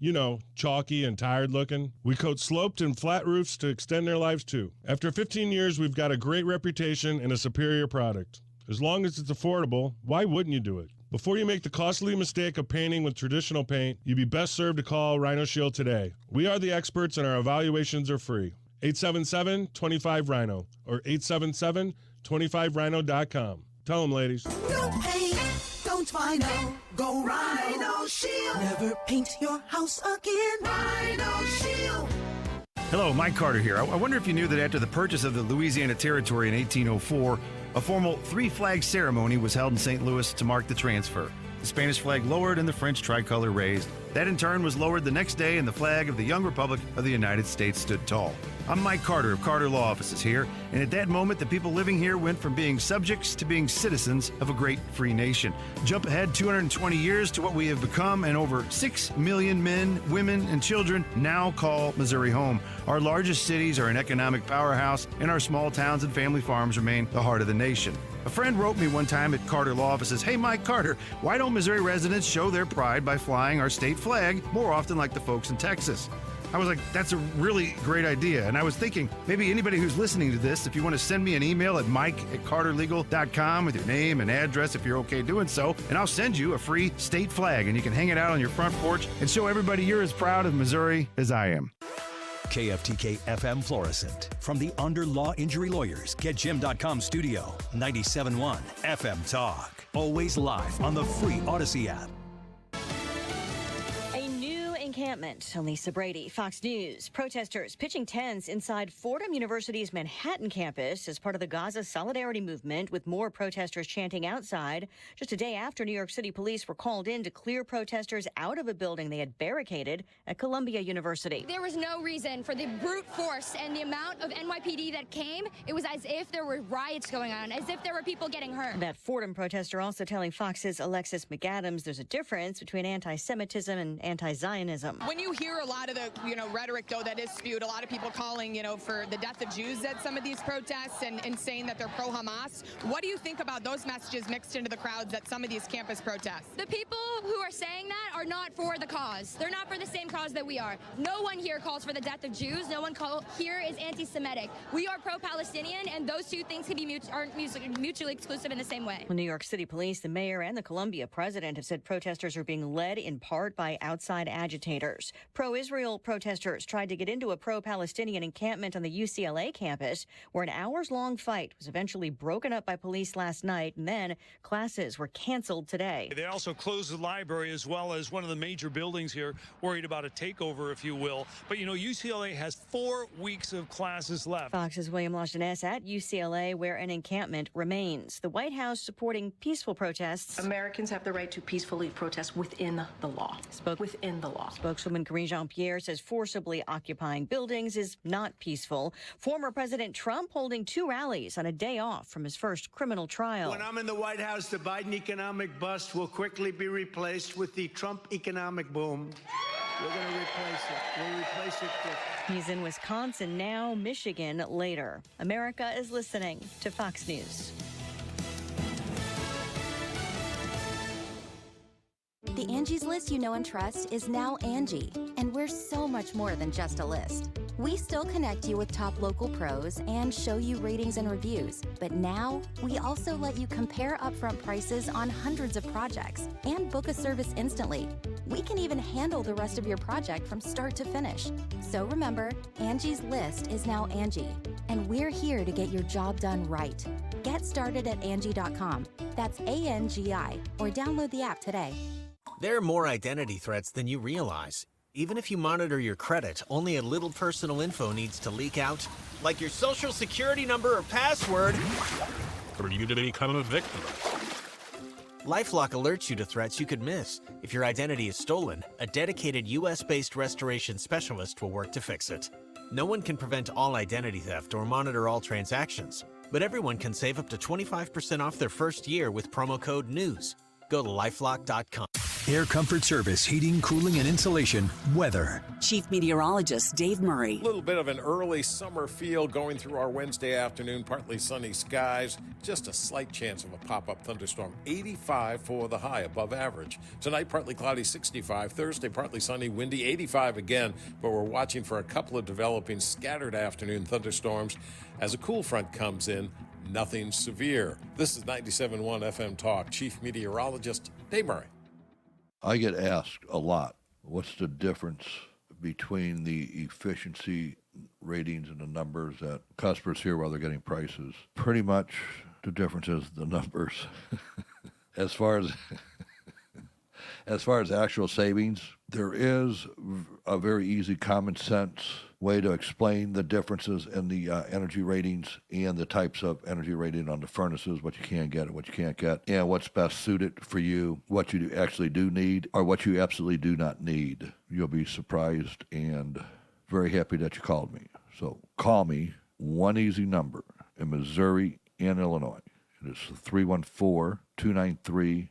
chalky and tired looking. We coat sloped and flat roofs to extend their lives too. After 15 years, we've got a great reputation and a superior product. As long as it's affordable, why wouldn't you do it? Before you make the costly mistake of painting with traditional paint, you'd be best served to call Rhino Shield today. We are the experts and our evaluations are free. 877-25-RHINO or 877-25rhino.com. Tell them, ladies. No paint, don't Rhino, go Rhino Shield. Never paint your house again. Rhino Shield. Hello, Mike Carter here. I wonder if you knew that after the purchase of the Louisiana Territory in 1804, a formal 3-flag ceremony was held in St. Louis to mark the transfer. The Spanish flag lowered and the French tricolor raised. That in turn was lowered the next day and the flag of the young Republic of the United States stood tall. I'm Mike Carter of Carter Law Offices here, and at that moment the people living here went from being subjects to being citizens of a great free nation. Jump ahead 220 years to what we have become, and over 6 million men, women, and children now call Missouri home. Our largest cities are an economic powerhouse, and our small towns and family farms remain the heart of the nation. A friend wrote me one time at Carter Law Offices, "Hey Mike Carter, why don't Missouri residents show their pride by flying our state flag more often like the folks in Texas?" I was like, that's a really great idea. And I was thinking, maybe anybody who's listening to this, if you want to send me an email at mike@carterlegal.com with your name and address if you're okay doing so, and I'll send you a free state flag, and you can hang it out on your front porch and show everybody you're as proud of Missouri as I am. KFTK FM Florissant. From the Under Law Injury Lawyers, GetJim.com studio. 97.1 FM Talk. Always live on the free Odyssey app. A new encampment. Lisa Brady, Fox News. Protesters pitching tents inside Fordham University's Manhattan campus as part of the Gaza solidarity movement, with more protesters chanting outside. Just a day after New York City police were called in to clear protesters out of a building they had barricaded at Columbia University. There was no reason for the brute force and the amount of NYPD that came. It was as if there were riots going on, as if there were people getting hurt. That Fordham protester also telling Fox's Alexis McAdams there's a difference between anti-Semitism and anti-Zionism. When you hear a lot of the, rhetoric, though, that is spewed, a lot of people calling, for the death of Jews at some of these protests and saying that they're pro-Hamas, what do you think about those messages mixed into the crowds at some of these campus protests? The people who are saying that are not for the cause. They're not for the same cause that we are. No one here calls for the death of Jews. No one here is anti-Semitic. We are pro-Palestinian, and those two things can be aren't mutually exclusive in the same way. New York City police, the mayor, and the Columbia president have said protesters are being led in part by outside agitators. Pro-Israel protesters tried to get into a pro-Palestinian encampment on the UCLA campus, where an hours-long fight was eventually broken up by police last night, and then classes were canceled today. They also closed the library as well as one of the major buildings here, worried about a takeover, if you will. But, UCLA has 4 weeks of classes left. Fox's William Lashoness at UCLA, where an encampment remains. The White House supporting peaceful protests. Americans have the right to peacefully protest within the law. Within the law. Spokeswoman Karine Jean-Pierre says forcibly occupying buildings is not peaceful. Former President Trump holding 2 rallies on a day off from his first criminal trial. When I'm in the White House, the Biden economic bust will quickly be replaced with the Trump economic boom. We're going to replace it. We'll replace it quick. He's in Wisconsin now, Michigan later. America is listening to Fox News. The Angie's List you know and trust is now Angie, and we're so much more than just a list. We still connect you with top local pros and show you ratings and reviews, but now we also let you compare upfront prices on hundreds of projects and book a service instantly. We can even handle the rest of your project from start to finish. So remember, Angie's List is now Angie, and we're here to get your job done right. Get started at Angie.com. That's ANGI, or download the app today. There are more identity threats than you realize. Even if you monitor your credit, only a little personal info needs to leak out, like your social security number or password. Or you to become a victim. LifeLock alerts you to threats you could miss. If your identity is stolen, a dedicated US-based restoration specialist will work to fix it. No one can prevent all identity theft or monitor all transactions, but everyone can save up to 25% off their first year with promo code NEWS. Go to lifelock.com. Air Comfort Service, heating, cooling, and insulation. Weather. Chief Meteorologist Dave Murray. A little bit of an early summer feel going through our Wednesday afternoon. Partly sunny skies. Just a slight chance of a pop-up thunderstorm. 85 for the high, above average. Tonight, partly cloudy, 65. Thursday, partly sunny, windy, 85 again. But we're watching for a couple of developing scattered afternoon thunderstorms as a cool front comes in. Nothing severe. This is 97.1 FM Talk. Chief Meteorologist Dave Murray. I get asked a lot, what's the difference between the efficiency ratings and the numbers that customers hear while they're getting prices? Pretty much the difference is the numbers. As far as actual savings, there is a very easy common sense way to explain the differences in the energy ratings and the types of energy rating on the furnaces, what you can get and what you can't get, and what's best suited for you, what you actually do need or what you absolutely do not need. You'll be surprised and very happy that you called me. So call me, one easy number in Missouri and Illinois. It is 314-293-2600.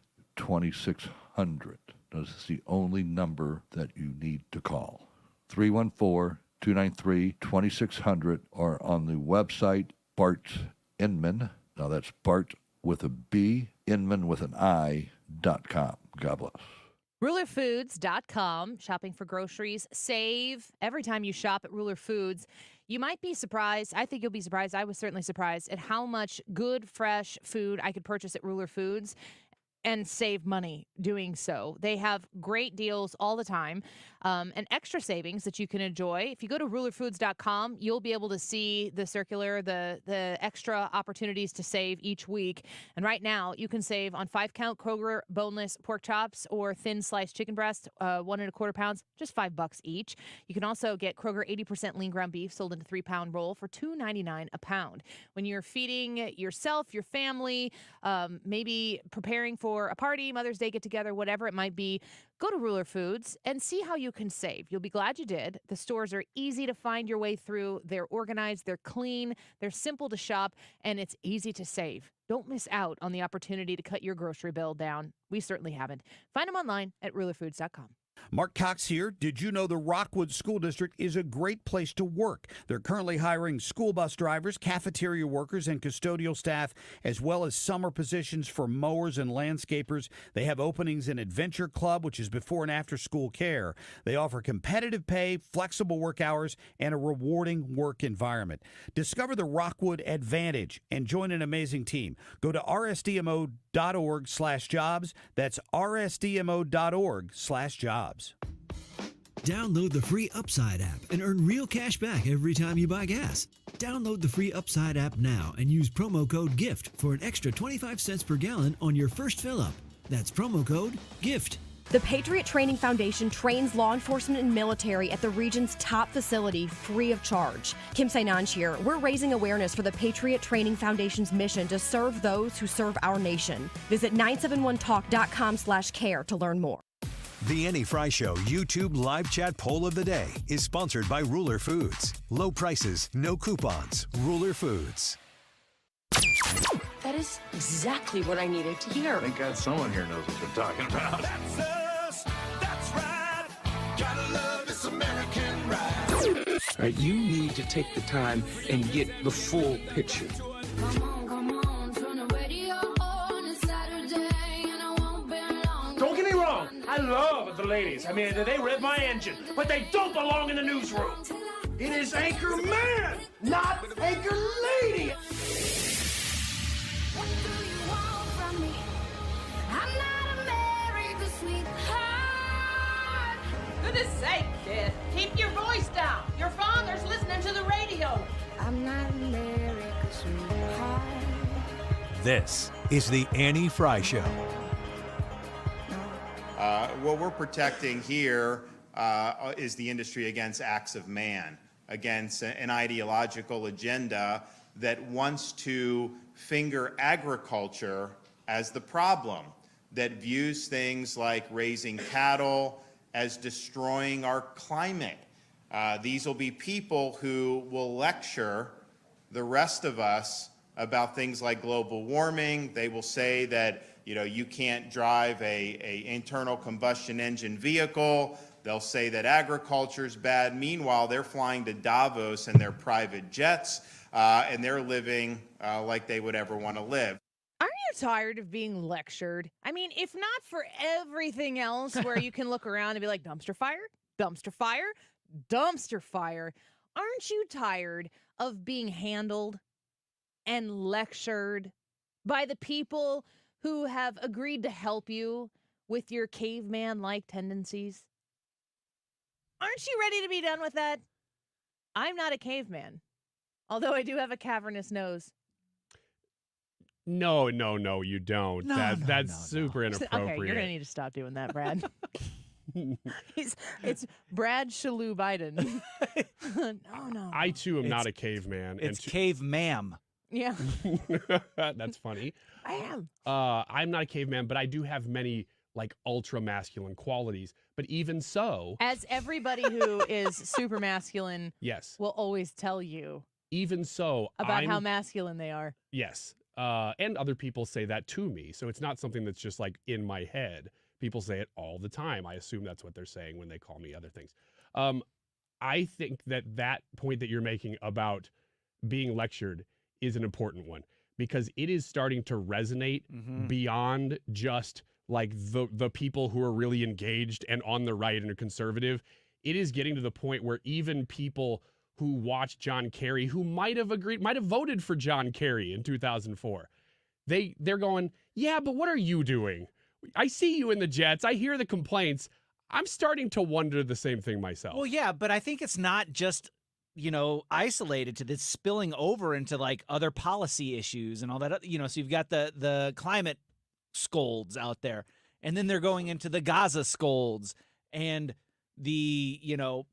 This is the only number that you need to call. 314-293-2600 or on the website Bart Inman. Now that's Bart with a B, Inman with an I.com. God bless. RulerFoods.com. Shopping for groceries. Save every time you shop at Ruler Foods. You might be surprised. I think you'll be surprised. I was certainly surprised at how much good, fresh food I could purchase at Ruler Foods. and save money doing so. They have great deals all the time and extra savings that you can enjoy. If you go to rulerfoods.com, you'll be able to see the circular, the extra opportunities to save each week. And right now, you can save on 5-count Kroger boneless pork chops or thin sliced chicken breast, 1 1/4 pounds, just $5 each. You can also get Kroger 80% lean ground beef sold in a 3-pound roll for $2.99 a pound. When you're feeding yourself, your family, maybe preparing for a party, Mother's Day get-together, whatever it might be, go to Ruler Foods and see how you can save. You'll be glad you did. The stores are easy to find your way through. They're organized, they're clean, they're simple to shop, and it's easy to save. Don't miss out on the opportunity to cut your grocery bill down. We certainly haven't. Find them online at rulerfoods.com. Mark Cox here. Did you know the Rockwood School District is a great place to work? They're currently hiring school bus drivers, cafeteria workers, and custodial staff, as well as summer positions for mowers and landscapers. They have openings in Adventure Club, which is before and after school care. They offer competitive pay, flexible work hours, and a rewarding work environment. Discover the Rockwood Advantage and join an amazing team. Go to rsdmo.org/jobs. That's rsdmo.org/jobs. Download the free Upside app and earn real cash back every time you buy gas. Download the free Upside app now and use promo code GIFT for an extra 25 cents per gallon on your first fill-up. That's promo code GIFT. The Patriot Training Foundation trains law enforcement and military at the region's top facility free of charge. Kim Sainanj here. We're raising awareness for the Patriot Training Foundation's mission to serve those who serve our nation. Visit 971talk.com/care to learn more. The Annie Fry Show YouTube live chat poll of the day is sponsored by Ruler Foods. Low prices, no coupons. Ruler Foods. That is exactly what I needed to hear. Thank God someone here knows what they're talking about. That's us. That's right. Gotta love this American ride. All right, you need to take the time and get the full picture. Don't get me wrong, I love the ladies. I mean, they rev my engine, but they don't belong in the newsroom. It is Anchor Man, not Anchor Lady. Goodness sake, kid. Keep your voice down. Your father's listening to the radio. I'm not America's sweetheart. This is the Annie Fry Show. What we're protecting here is the industry against acts of man, against an ideological agenda that wants to finger agriculture as the problem, that views things like raising cattle as destroying our climate. These will be people who will lecture the rest of us about things like global warming. They will say that you can't drive a internal combustion engine vehicle. They'll say that agriculture is bad. Meanwhile, they're flying to Davos in their private jets, and they're living like they would ever want to live. Aren't you tired of being lectured? I mean, if not for everything else where you can look around and be like, dumpster fire, dumpster fire, dumpster fire. Aren't you tired of being handled and lectured by the people who have agreed to help you with your caveman-like tendencies? Aren't you ready to be done with that? I'm not a caveman, although I do have a cavernous nose. No, you don't. That's super inappropriate. Okay, you're going to need to stop doing that, Brad. It's Brad Shalou Biden. No. I, too, am not a caveman. It's cave ma'am. Yeah. That's funny. I am. I'm not a caveman, but I do have many ultra masculine qualities. But even so, as everybody who is super masculine, yes, will always tell you. Even so, about how masculine they are. Yes, and other people say that to me, so it's not something that's just in my head. People say it all the time. I assume that's what they're saying when they call me other things. I think that point that you're making about being lectured is an important one, because it is starting to resonate beyond just the people who are really engaged and on the right and are conservative. It is getting to the point where even people who watched John Kerry, who might have voted for John Kerry in 2004, they're going, yeah, but what are you doing? I see you in the jets. I hear the complaints. I'm starting to wonder the same thing myself. Well, yeah, but I think it's not just, isolated to this, spilling over into like other policy issues and all that. So you've got the climate scolds out there, and then they're going into the Gaza scolds and the,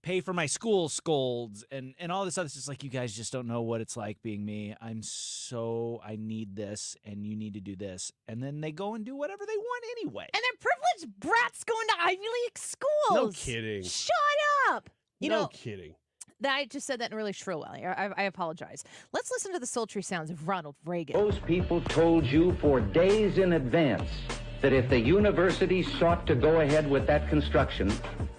pay for my school scolds and all this other. It's just like, you guys just don't know what it's like being me. I need this and you need to do this. And then they go and do whatever they want anyway. And they're privileged brats going to Ivy League schools. No kidding. Shut up. No kidding. I just said that in a really shrill way. I apologize. Let's listen to the sultry sounds of Ronald Reagan. Those people told you for days in advance that if the university sought to go ahead with that construction,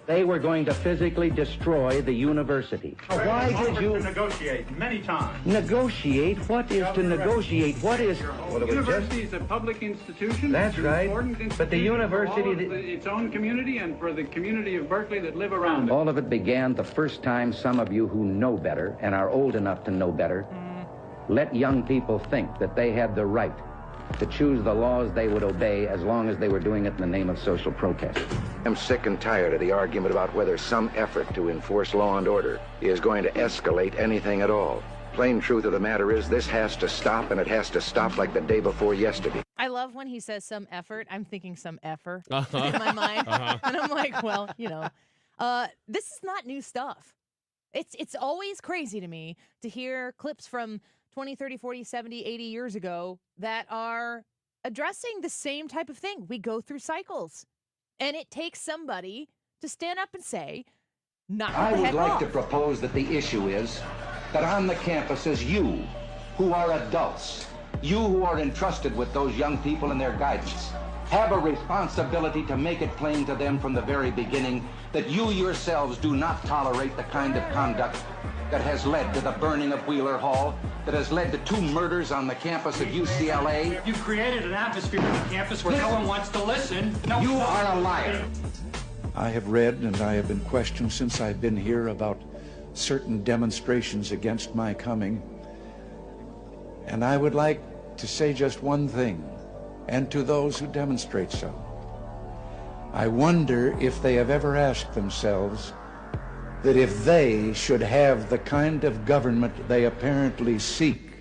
they were going to physically destroy the university. Why did you negotiate many times? Negotiate? What is to negotiate? What is? The university is a public institution. That's right. But the university, its own community, and for the community of Berkeley that live around it. All of it began the first time some of you who know better and are old enough to know better let young people think that they had the right to choose the laws they would obey as long as they were doing it in the name of social protest. I'm sick and tired of the argument about whether some effort to enforce law and order is going to escalate anything at all. Plain truth of the matter is this has to stop, and it has to stop like the day before yesterday. I love when he says some effort. I'm thinking some effer in my mind. And I'm like, well, this is not new stuff. It's always crazy to me to hear clips from 20, 30, 40, 70, 80 years ago that are addressing the same type of thing. We go through cycles. And it takes somebody to stand up and say, I would like to propose that the issue is that on the campuses, you who are adults, you who are entrusted with those young people and their guidance, have a responsibility to make it plain to them from the very beginning that you yourselves do not tolerate the kind of conduct that has led to the burning of Wheeler Hall, that has led to 2 murders on the campus of UCLA. You created an atmosphere on the campus where no one wants to listen. You are a liar. I have read and I have been questioned since I've been here about certain demonstrations against my coming. And I would like to say just one thing, and to those who demonstrate so. I wonder if they have ever asked themselves that if they should have the kind of government they apparently seek,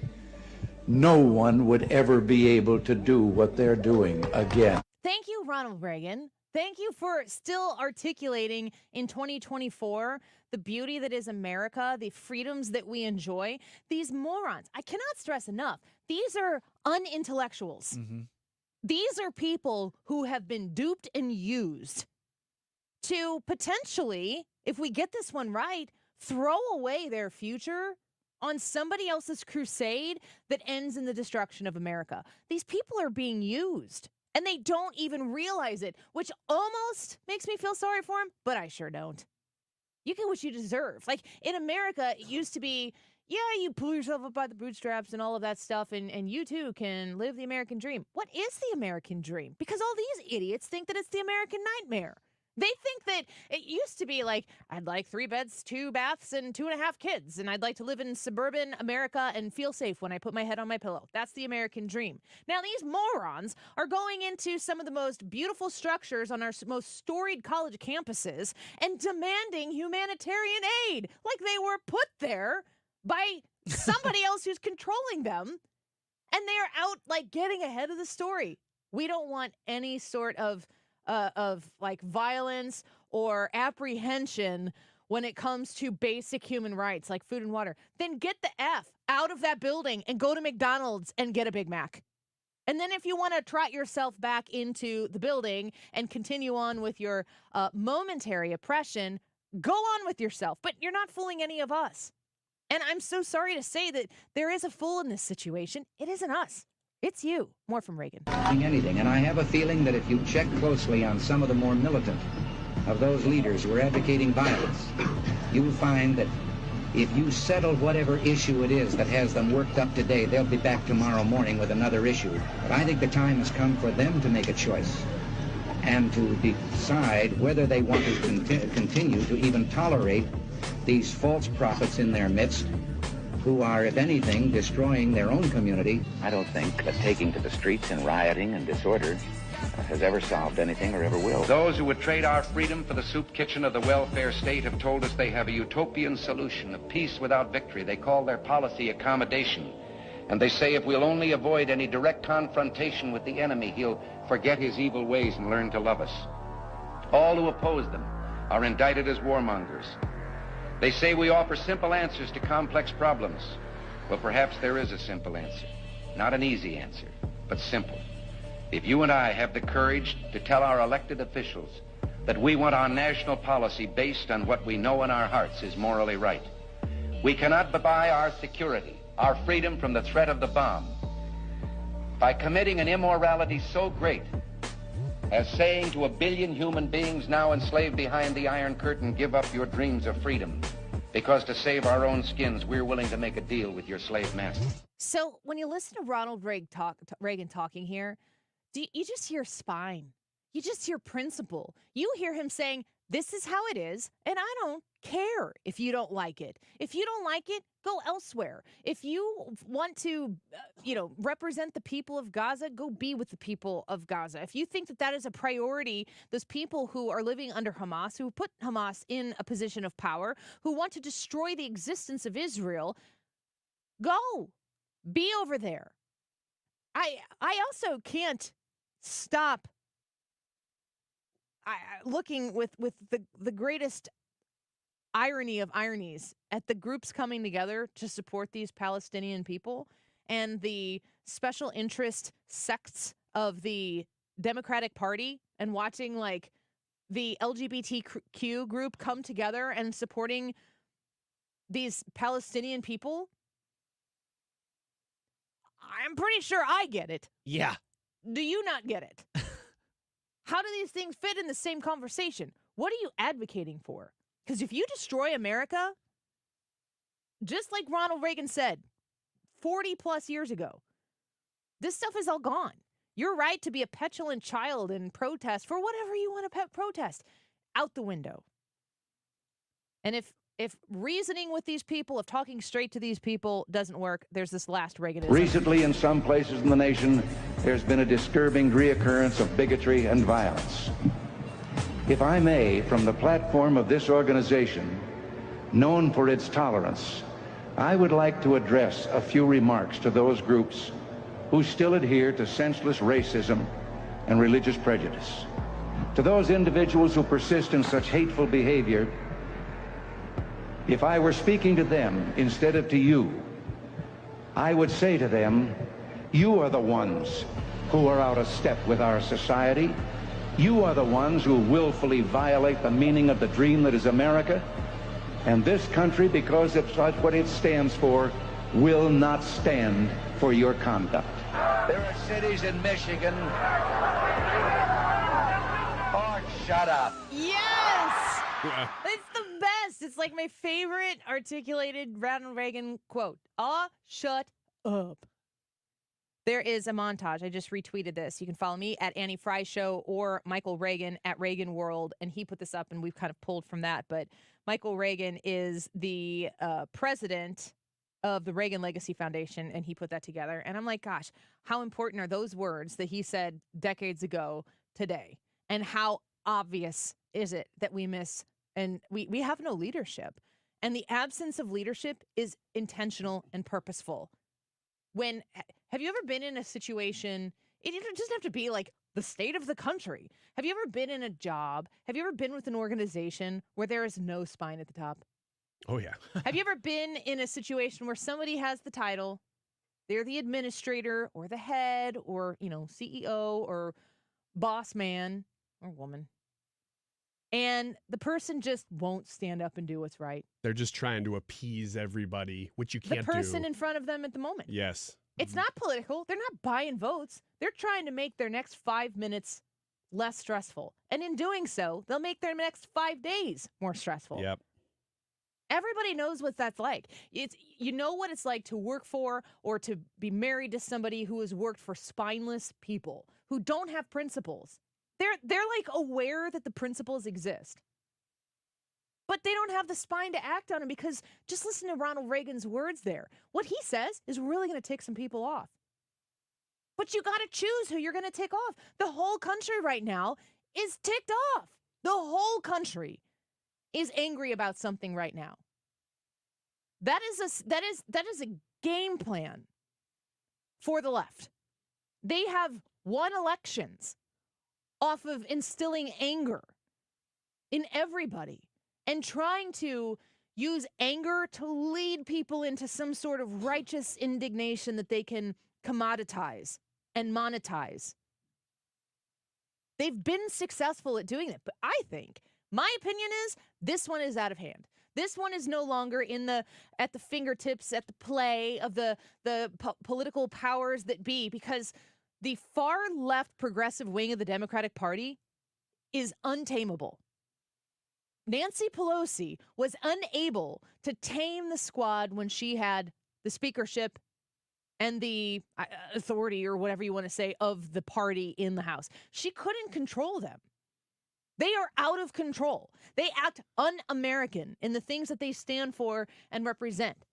no one would ever be able to do what they're doing again. Thank you, Ronald Reagan. Thank you for still articulating in 2024 the beauty that is America, the freedoms that we enjoy. These morons, I cannot stress enough, these are unintellectuals. These are people who have been duped and used to potentially, if we get this one right, throw away their future on somebody else's crusade that ends in the destruction of America. These people are being used, and they don't even realize it, which almost makes me feel sorry for them, but I sure don't. You get what you deserve. Like, in America, it used to be, yeah, you pull yourself up by the bootstraps and all of that stuff, and you too can live the American dream. What is the American dream? Because all these idiots think that it's the American nightmare. They think that it used to be like, I'd like 3 beds, 2 baths, and 2.5 kids, and I'd like to live in suburban America and feel safe when I put my head on my pillow. That's the American dream. Now, these morons are going into some of the most beautiful structures on our most storied college campuses and demanding humanitarian aid, like they were put there by somebody else who's controlling them, and they are out, like, getting ahead of the story. We don't want any sort of like violence or apprehension when it comes to basic human rights like food and water. Then get the F out of that building and go to McDonald's and get a Big Mac. And then if you want to trot yourself back into the building and continue on with your momentary oppression, go on with yourself. But you're not fooling any of us. And I'm so sorry to say that there is a fool in this situation. It isn't us. It's you. More from Reagan. Anything, and I have a feeling that if you check closely on some of the more militant of those leaders who are advocating violence, you will find that if you settle whatever issue it is that has them worked up today, they'll be back tomorrow morning with another issue. But I think the time has come for them to make a choice and to decide whether they want to continue to even tolerate these false prophets in their midst, who are, if anything, destroying their own community. I don't think that taking to the streets and rioting and disorder has ever solved anything or ever will. Those who would trade our freedom for the soup kitchen of the welfare state have told us they have a utopian solution of peace without victory. They call their policy accommodation. And they say if we'll only avoid any direct confrontation with the enemy, he'll forget his evil ways and learn to love us. All who oppose them are indicted as warmongers. They say we offer simple answers to complex problems. Well, perhaps there is a simple answer. Not an easy answer, but simple. If you and I have the courage to tell our elected officials that we want our national policy based on what we know in our hearts is morally right, we cannot buy our security, our freedom from the threat of the bomb, by committing an immorality so great as saying to 1 billion human beings now enslaved behind the Iron Curtain, give up your dreams of freedom, because to save our own skins, we're willing to make a deal with your slave master. So when you listen to Ronald Reagan talking here, you just hear spine. You just hear principle. You hear him saying, this is how it is, and I don't care if you don't like it. If you don't like it, go elsewhere. If you want to, represent the people of Gaza, go be with the people of Gaza. If you think that that is a priority, those people who are living under Hamas, who put Hamas in a position of power, who want to destroy the existence of Israel, go. Be over there. I also can't stop looking with the greatest irony of ironies at the groups coming together to support these Palestinian people and the special interest sects of the Democratic Party, and watching like the LGBTQ group come together and supporting these Palestinian people. I'm pretty sure I get it. Yeah. Do you not get it? How do these things fit in the same conversation? What are you advocating for? Because if you destroy America, just like Ronald Reagan said 40 plus years ago, this stuff is all gone. Your right to be a petulant child and protest for whatever you want to protest, out the window. And if reasoning with these people, if talking straight to these people doesn't work, there's this last Reaganism. Recently, in some places in the nation, there's been a disturbing reoccurrence of bigotry and violence. If I may, from the platform of this organization, known for its tolerance, I would like to address a few remarks to those groups who still adhere to senseless racism and religious prejudice. To those individuals who persist in such hateful behavior, if I were speaking to them instead of to you, I would say to them, you are the ones who are out of step with our society. You are the ones who willfully violate the meaning of the dream that is America. And this country, because of what it stands for, will not stand for your conduct. There are cities in Michigan. Oh, shut up. Yes! It's the best. It's like my favorite articulated Ronald Reagan quote. Shut up. There is a montage. I just retweeted this. You can follow me at Annie Fry Show or Michael Reagan at Reagan World. And he put this up and we've kind of pulled from that. But Michael Reagan is the president of the Reagan Legacy Foundation, and he put that together. And I'm like, gosh, how important are those words that he said decades ago today? And how obvious is it that we miss, and we have no leadership. And the absence of leadership is intentional and purposeful. Have you ever been in a situation, it doesn't have to be like the state of the country. Have you ever been in a job? Have you ever been with an organization where there is no spine at the top? Oh, yeah. Have you ever been in a situation where somebody has the title, they're the administrator or the head or, CEO or boss man or woman, and the person just won't stand up and do what's right? They're just trying to appease everybody, which you can't do. The person in front of them at the moment. Yes. It's not political. They're not buying votes. They're trying to make their next 5 minutes less stressful. And in doing so, they'll make their next 5 days more stressful. Yep. Everybody knows what that's like. You know what it's like to work for or to be married to somebody who has worked for spineless people who don't have principles. They're like aware that the principles exist, but they don't have the spine to act on them, because just listen to Ronald Reagan's words there. What he says is really going to tick some people off. But you got to choose who you're going to tick off. The whole country right now is ticked off. The whole country is angry about something right now. That is a game plan for the left. They have won elections off of instilling anger in everybody and trying to use anger to lead people into some sort of righteous indignation that they can commoditize and monetize. They've been successful at doing it, but I think my opinion is this one is out of hand. This one is no longer at the fingertips, at the play of the political powers that be, because the far left progressive wing of the Democratic Party is untamable. Nancy Pelosi was unable to tame the squad when she had the speakership and the authority, or whatever you want to say, of the party in the House. She couldn't control them. They are out of control. They act un-American in the things that they stand for and represent.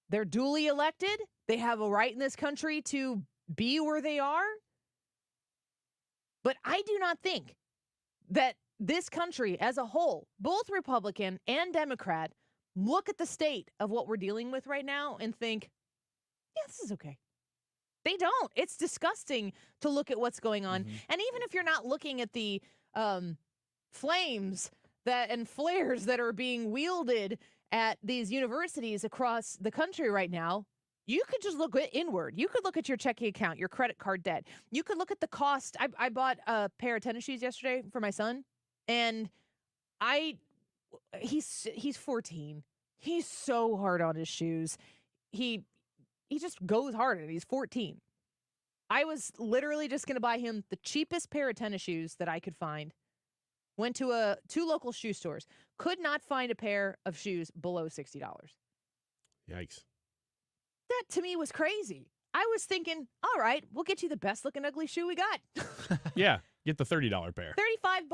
They're duly elected. They have a right in this country to be where they are. But I do not think that this country as a whole, both Republican and Democrat, look at the state of what we're dealing with right now and think, yeah, this is okay. They don't. It's disgusting to look at what's going on. Mm-hmm. And even if you're not looking at the flames and flares that are being wielded at these universities across the country right now, you could just look inward. You could look at your checking account, your credit card debt. You could look at the cost. I bought a pair of tennis shoes yesterday for my son, and he's 14. He's so hard on his shoes. He just goes hard, and he's 14. I was literally just going to buy him the cheapest pair of tennis shoes that I could find. Went to two local shoe stores. Could not find a pair of shoes below $60. Yikes. That to me was crazy. I was thinking, all right, we'll get you the best looking ugly shoe we got. Yeah, get the $30 pair. $35,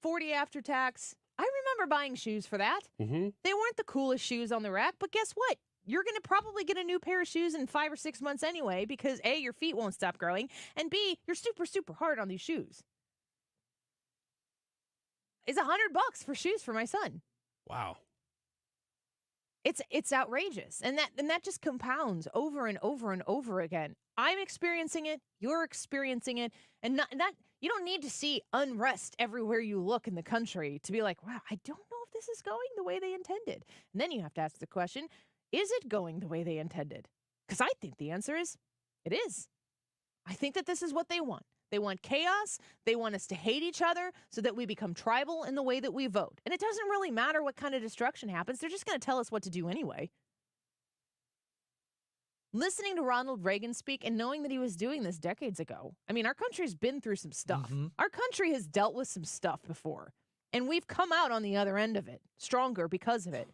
$40 after tax. I remember buying shoes for that. Mm-hmm. They weren't the coolest shoes on the rack, but guess what? You're going to probably get a new pair of shoes in 5 or 6 months anyway, because A, your feet won't stop growing, and B, you're super, super hard on these shoes. It's $100 for shoes for my son. Wow. It's outrageous. And that just compounds over and over and over again. I'm experiencing it, you're experiencing it, and not you don't need to see unrest everywhere you look in the country to be like, wow, I don't know if this is going the way they intended. And then you have to ask the question, is it going the way they intended? Because I think the answer is, it is. I think that this is what they want. They want chaos. They want us to hate each other so that we become tribal in the way that we vote. And it doesn't really matter what kind of destruction happens. They're just going to tell us what to do anyway. Listening to Ronald Reagan speak and knowing that he was doing this decades ago. I mean, our country's been through some stuff. Mm-hmm. Our country has dealt with some stuff before. And we've come out on the other end of it, stronger because of it.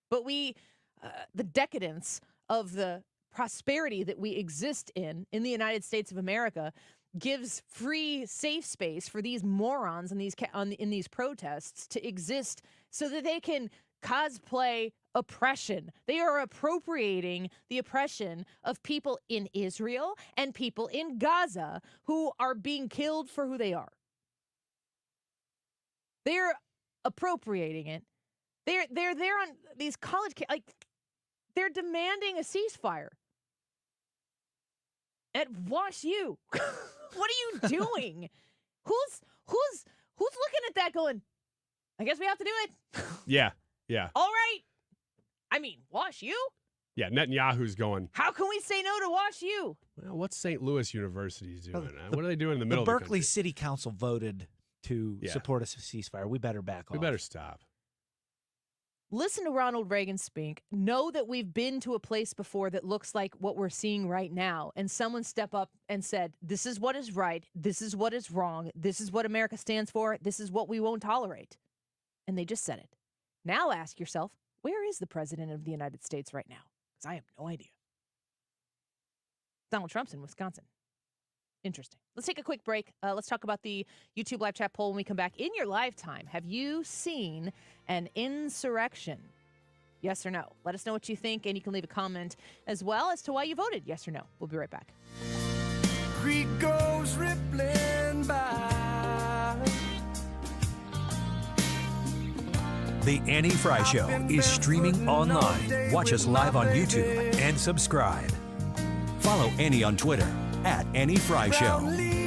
But the decadence of the prosperity that we exist in the United States of America gives free, safe space for these morons in these protests to exist so that they can cosplay oppression. They are appropriating the oppression of people in Israel and people in Gaza who are being killed for who they are. They're appropriating it. They're there on these college kids, like they're demanding a ceasefire. At Wash U. What are you doing? Who's looking at that going, I guess we have to do it? Yeah. All right. I mean, Wash U? Yeah, Netanyahu's going, how can we say no to Wash U? Well, what's St. Louis University doing? What are they doing in the middle of the Berkeley country? City Council voted to support a ceasefire. We better back off. We better stop. Listen to Ronald Reagan speak. Know that we've been to a place before that looks like what we're seeing right now. And someone step up and said, this is what is right. This is what is wrong. This is what America stands for. This is what we won't tolerate. And they just said it. Now ask yourself, where is the president of the United States right now? Because I have no idea. Donald Trump's in Wisconsin. Interesting. Let's take a quick break. Let's talk about the YouTube live chat poll when we come back. In your lifetime, have you seen an insurrection? Yes or no? Let us know what you think, and you can leave a comment as well as to why you voted yes or no. We'll be right back. Creek goes rippling by. The Annie Fry Show is streaming online. Watch us live on YouTube and subscribe. Follow Annie on Twitter @AnnieFryShow.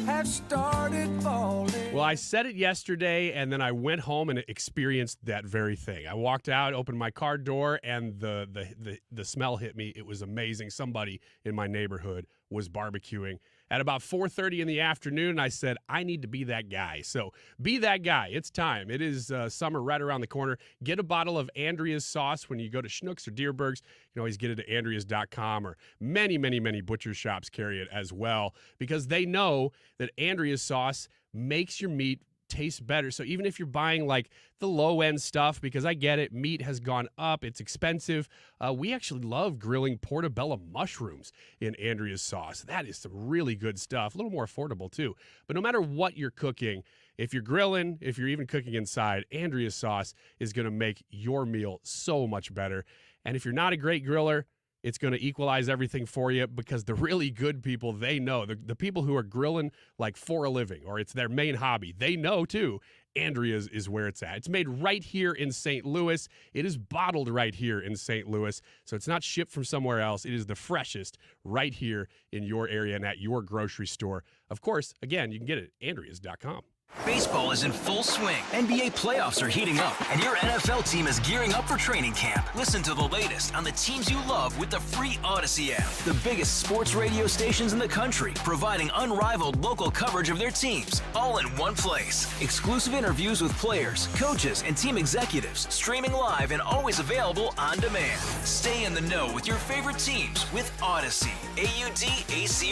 Have started falling. Well, I said it yesterday, and then I went home and experienced that very thing. I walked out, opened my car door, and the smell hit me. It was amazing. Somebody in my neighborhood was barbecuing at about 4:30 in the afternoon, and I said, I need to be that guy. So be that guy. It's time. It is summer right around the corner. Get a bottle of Andrea's sauce when you go to Schnucks or Deerberg's. You can always get it at Andreas.com, or many, many, many butcher shops carry it as well, because they know that Andrea's sauce makes your meat taste better. So even if you're buying like the low end stuff, because I get it, meat has gone up, it's expensive. We actually love grilling portobello mushrooms in Andrea's sauce. That is some really good stuff, a little more affordable too. But no matter what you're cooking, if you're grilling, if you're even cooking inside, Andrea's sauce is going to make your meal so much better. And if you're not a great griller, it's going to equalize everything for you, because the really good people, they know. The people who are grilling like for a living, or it's their main hobby, they know too. Andrea's is where it's at. It's made right here in St. Louis. It is bottled right here in St. Louis. So it's not shipped from somewhere else. It is the freshest right here in your area and at your grocery store. Of course, again, you can get it at Andreas.com. Baseball is in full swing. NBA playoffs are heating up, and your NFL team is gearing up for training camp. Listen to the latest on the teams you love with the free Odyssey app. The biggest sports radio stations in the country, providing unrivaled local coverage of their teams, all in one place. Exclusive interviews with players, coaches, and team executives, streaming live and always available on demand. Stay in the know with your favorite teams with Odyssey. AUDACY.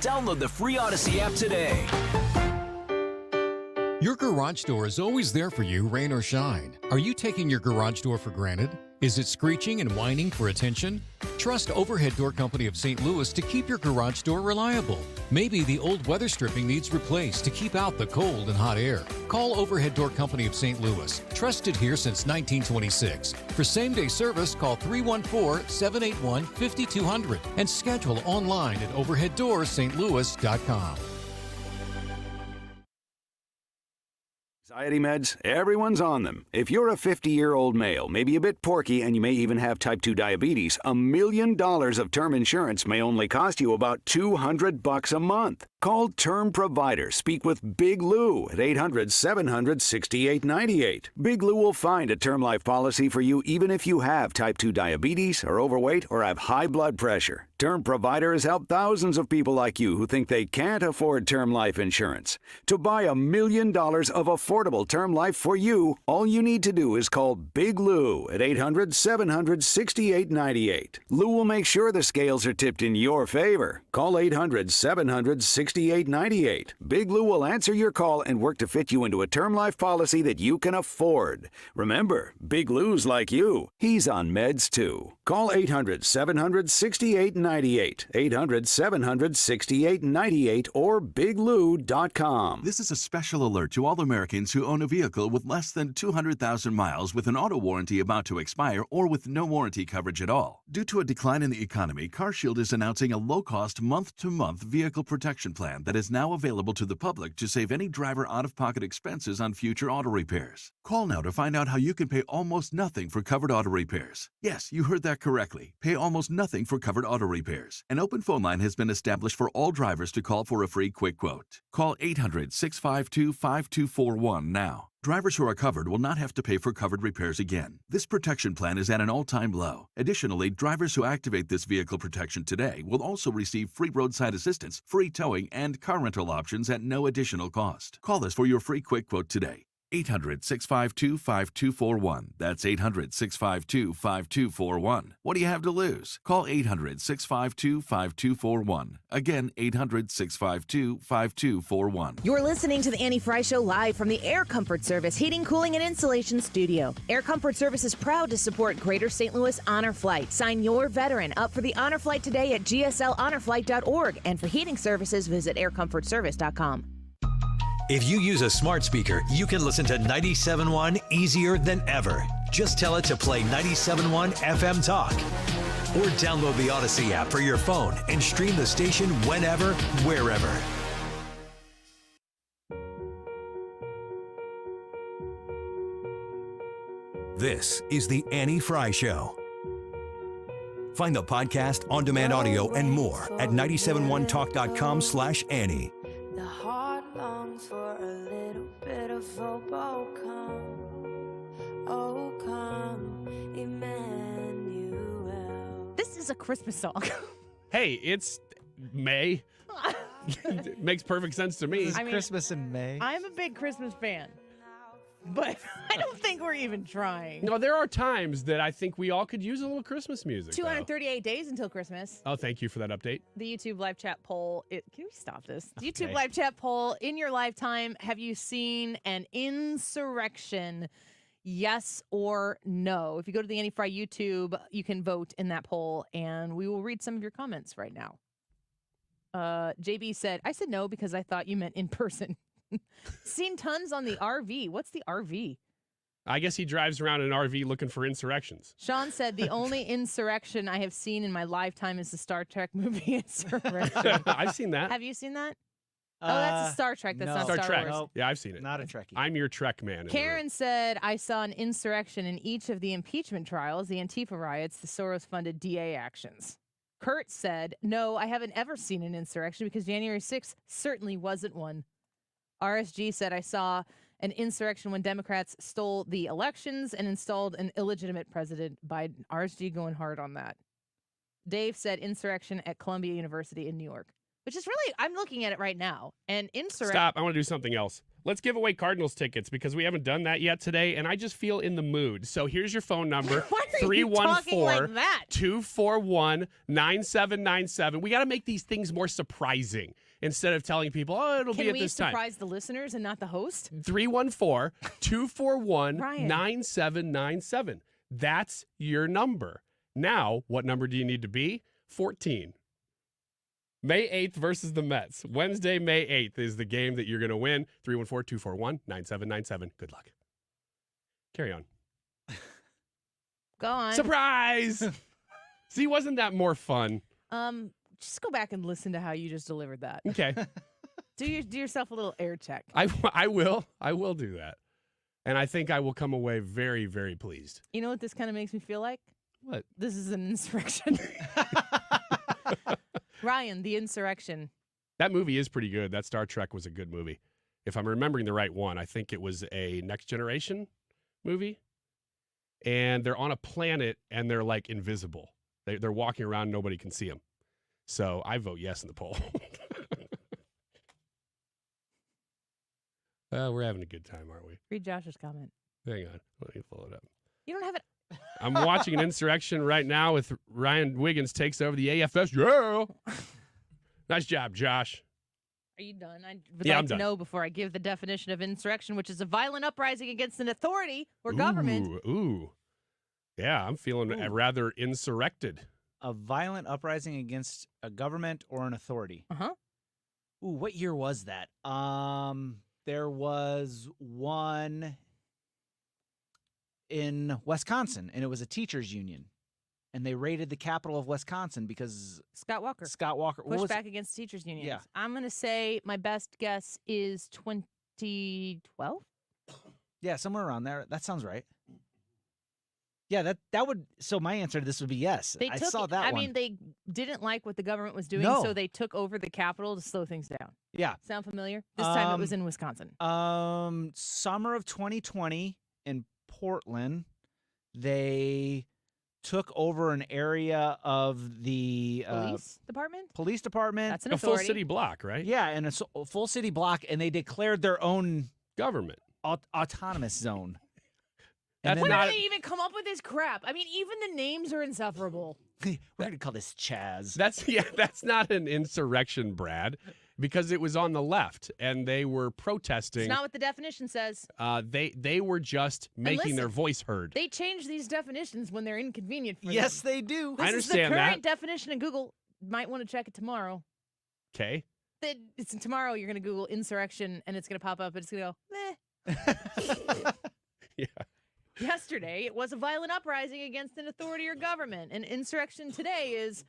Download the free Odyssey app today. Your garage door is always there for you, rain or shine. Are you taking your garage door for granted? Is it screeching and whining for attention? Trust Overhead Door Company of St. Louis to keep your garage door reliable. Maybe the old weather stripping needs replaced to keep out the cold and hot air. Call Overhead Door Company of St. Louis, trusted here since 1926. For same-day service, call 314-781-5200 and schedule online at overheaddoorsstlouis.com. Anxiety meds, everyone's on them. If you're a 50-year-old male, maybe a bit porky, and you may even have type 2 diabetes, $1 million of term insurance may only cost you about $200 a month. Call Term Provider. Speak with Big Lou at 800-700-6898. Big Lou will find a term life policy for you even if you have type 2 diabetes, are overweight, or have high blood pressure. Term Provider has helped thousands of people like you who think they can't afford term life insurance. To buy $1 million of affordable term life for you, all you need to do is call Big Lou at 800-700-6898. Lou will make sure the scales are tipped in your favor. Call 800-700-6898. Big Lou will answer your call and work to fit you into a term life policy that you can afford. Remember, Big Lou's like you. He's on meds too. Call 800-700-6898. 800-700-6898 or biglou.com. This is a special alert to all Americans who own a vehicle with less than 200,000 miles with an auto warranty about to expire or with no warranty coverage at all. Due to a decline in the economy, CarShield is announcing a low-cost month-to-month vehicle protection plan that is now available to the public to save any driver out-of-pocket expenses on future auto repairs. Call now to find out how you can pay almost nothing for covered auto repairs. Yes, you heard that correctly. Pay almost nothing for covered auto repairs. An open phone line has been established for all drivers to call for a free quick quote. Call 800-652-5241 now. Drivers who are covered will not have to pay for covered repairs again. This protection plan is at an all-time low. Additionally, drivers who activate this vehicle protection today will also receive free roadside assistance, free towing, and car rental options at no additional cost. Call us for your free quick quote today. 800-652-5241. That's 800-652-5241. What do you have to lose? Call 800-652-5241. Again, 800-652-5241. You're listening to the Annie Fry Show live from the Air Comfort Service Heating, Cooling, and Insulation Studio. Air Comfort Service is proud to support Greater St. Louis Honor Flight. Sign your veteran up for the Honor Flight today at gsLHonorFlight.org. And for heating services, visit aircomfortservice.com. If you use a smart speaker, you can listen to 97.1 easier than ever. Just tell it to play 97.1 FM Talk. Or download the Odyssey app for your phone and stream the station whenever, wherever. This is the Annie Fry Show. Find the podcast, on-demand audio, and more at 971talk.com/Annie. The heart longs for a little bit of hope. Oh come, Emmanuel. This is a Christmas song. Hey, it's May. It makes perfect sense to me. Christmas in May. I'm a big Christmas fan, but I don't think we're even trying. No, there are times that I think we all could use a little Christmas music. 238 days until Christmas. Oh, thank you for that update. The YouTube live chat poll. Can we stop this? Okay. YouTube live chat poll. In your lifetime, have you seen an insurrection? Yes or no? If you go to the Annie Fry YouTube, you can vote in that poll, and we will read some of your comments right now. JB said, I said no because I thought you meant in person. Seen tons on the RV. What's the RV? I guess he drives around in an RV looking for insurrections. Sean said, the only insurrection I have seen in my lifetime is the Star Trek movie Insurrection. I've seen that. Have you seen that? Oh, that's a Star Trek. That's not Star Trek. Wars. Yeah, I've seen it. Not a Trekkie. I'm your Trek man. Karen said, I saw an insurrection in each of the impeachment trials, the Antifa riots, the Soros-funded DA actions. Kurt said, no, I haven't ever seen an insurrection because January 6th certainly wasn't one. RSG said, I saw an insurrection when Democrats stole the elections and installed an illegitimate President Biden. RSG going hard on that. Dave said insurrection at Columbia University in New York, which is really, I'm looking at it right now. And insurrection. Stop. I want to do something else. Let's give away Cardinals tickets because we haven't done that yet today, and I just feel in the mood. So here's your phone number, 314-241-9797. We got to make these things more surprising instead of telling people, oh, it'll be at this time. Can we surprise the listeners and not the host? 314-241-9797. That's your number. Now, what number do you need to be? 14. May 8th versus the Mets. Wednesday, May 8th is the game that you're going to win. 314-241-9797. Good luck. Carry on. Go on. Surprise! See, wasn't that more fun? Just go back and listen to how you just delivered that. Okay. Do yourself a little air check. I will. I will do that. And I think I will come away very, very pleased. You know what this kind of makes me feel like? What? This is an insurrection. Ryan, the insurrection. That movie is pretty good. That Star Trek was a good movie. If I'm remembering the right one, I think it was a Next Generation movie. And they're on a planet and they're like invisible. They're walking around, nobody can see them. So I vote yes in the poll. We're having a good time, aren't we? Read Josh's comment. Hang on. Let me pull it up. You don't have it. I'm watching an insurrection right now with Ryan Wiggins takes over the AFS. Yeah. Nice job, Josh. Are you done? I would like to know before I give the definition of insurrection, which is a violent uprising against an authority or government. Ooh. Yeah, I'm feeling rather insurrected. A violent uprising against a government or an authority. Uh-huh. Ooh, what year was that? There was one in Wisconsin, and it was a teachers union. And they raided the capital of Wisconsin because Scott Walker pushed back against teachers unions. Yeah. I'm going to say my best guess is 2012. Yeah, somewhere around there. That sounds right. Yeah, that would. So my answer to this would be yes. I saw that one. I mean, they didn't like what the government was doing, so they took over the capital to slow things down. Yeah. Sound familiar? This time it was in Wisconsin. Summer of 2020 in Portland, they took over an area of the police department. That's an a full authority. city block, right? Yeah, and a full city block, and they declared their own government autonomous zone. When do they even come up with this crap? I mean, even the names are insufferable. We're going to call this Chaz. That's not an insurrection, Brad, because it was on the left, and they were protesting. It's not what the definition says. They were just making their voice heard. They change these definitions when they're inconvenient for them. Yes, they do. This I understand is the current that. definition in Google. Might want to check it tomorrow. Okay. Tomorrow you're going to Google insurrection, and it's going to pop up, and it's going to go, meh. Yeah. Yes, Yesterday, it was a violent uprising against an authority or government. And insurrection today is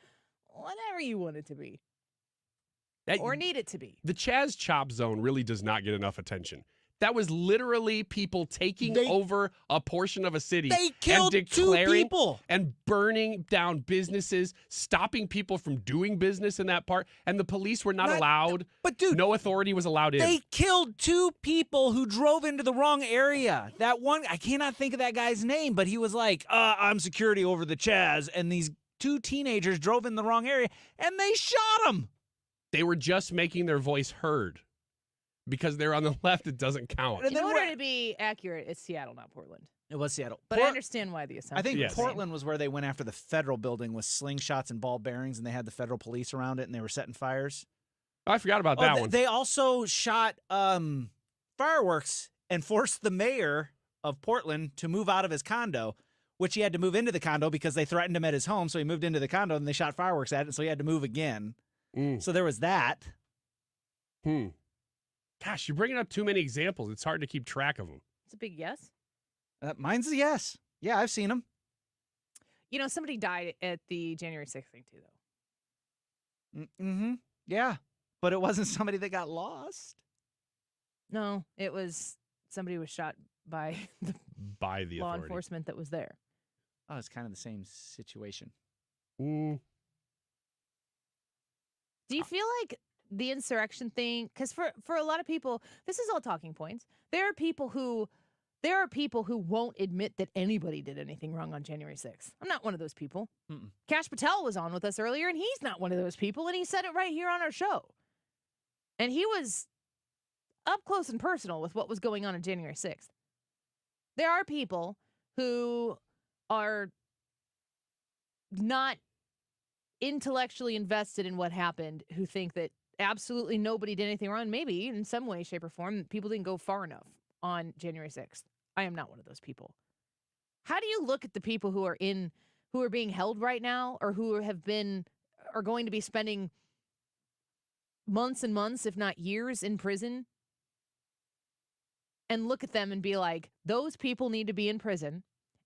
whatever you want it to be or need it to be. The Chaz Chop Zone really does not get enough attention. That was literally people taking over a portion of a city. They killed and two declaring people. And burning down businesses, stopping people from doing business in that part. And the police were not allowed. But dude, no authority was allowed in. They killed two people who drove into the wrong area. That one, I cannot think of that guy's name, but he was like, I'm security over the Chaz. And these two teenagers drove in the wrong area and they shot him. They were just making their voice heard. Because they're on the left, it doesn't count. In order to be accurate, it's Seattle, not Portland. It was Seattle. But I understand why the assumption. I think Portland was where they went after the federal building with slingshots and ball bearings, and they had the federal police around it, and they were setting fires. I forgot about that one. They also shot fireworks and forced the mayor of Portland to move out of his condo, which he had to move into the condo because they threatened him at his home, so he moved into the condo, and they shot fireworks at it, so he had to move again. So there was that. Gosh, you're bringing up too many examples. It's hard to keep track of them. It's a big yes. Mine's a yes. Yeah, I've seen them. You know, somebody died at the January 6th thing, too, though. Mm-hmm. Yeah, but it wasn't somebody that got lost. No, it was somebody who was shot by the law authority. enforcement that was there. Oh, it's kind of the same situation. Do you feel like the insurrection thing, because for a lot of people, this is all talking points. There are people who won't admit that anybody did anything wrong on January 6th. I'm not one of those people. Kash Patel was on with us earlier, and he's not one of those people, and he said it right here on our show. And he was up close and personal with what was going on January 6th. There are people who are not intellectually invested in what happened, who think that absolutely nobody did anything wrong. Maybe in some way, shape, or form, people didn't go far enough on January 6th. I am not one of those people. How do you look at the people who are being held right now, or who are going to be spending months and months, if not years, in prison, and look at them and be like, those people need to be in prison?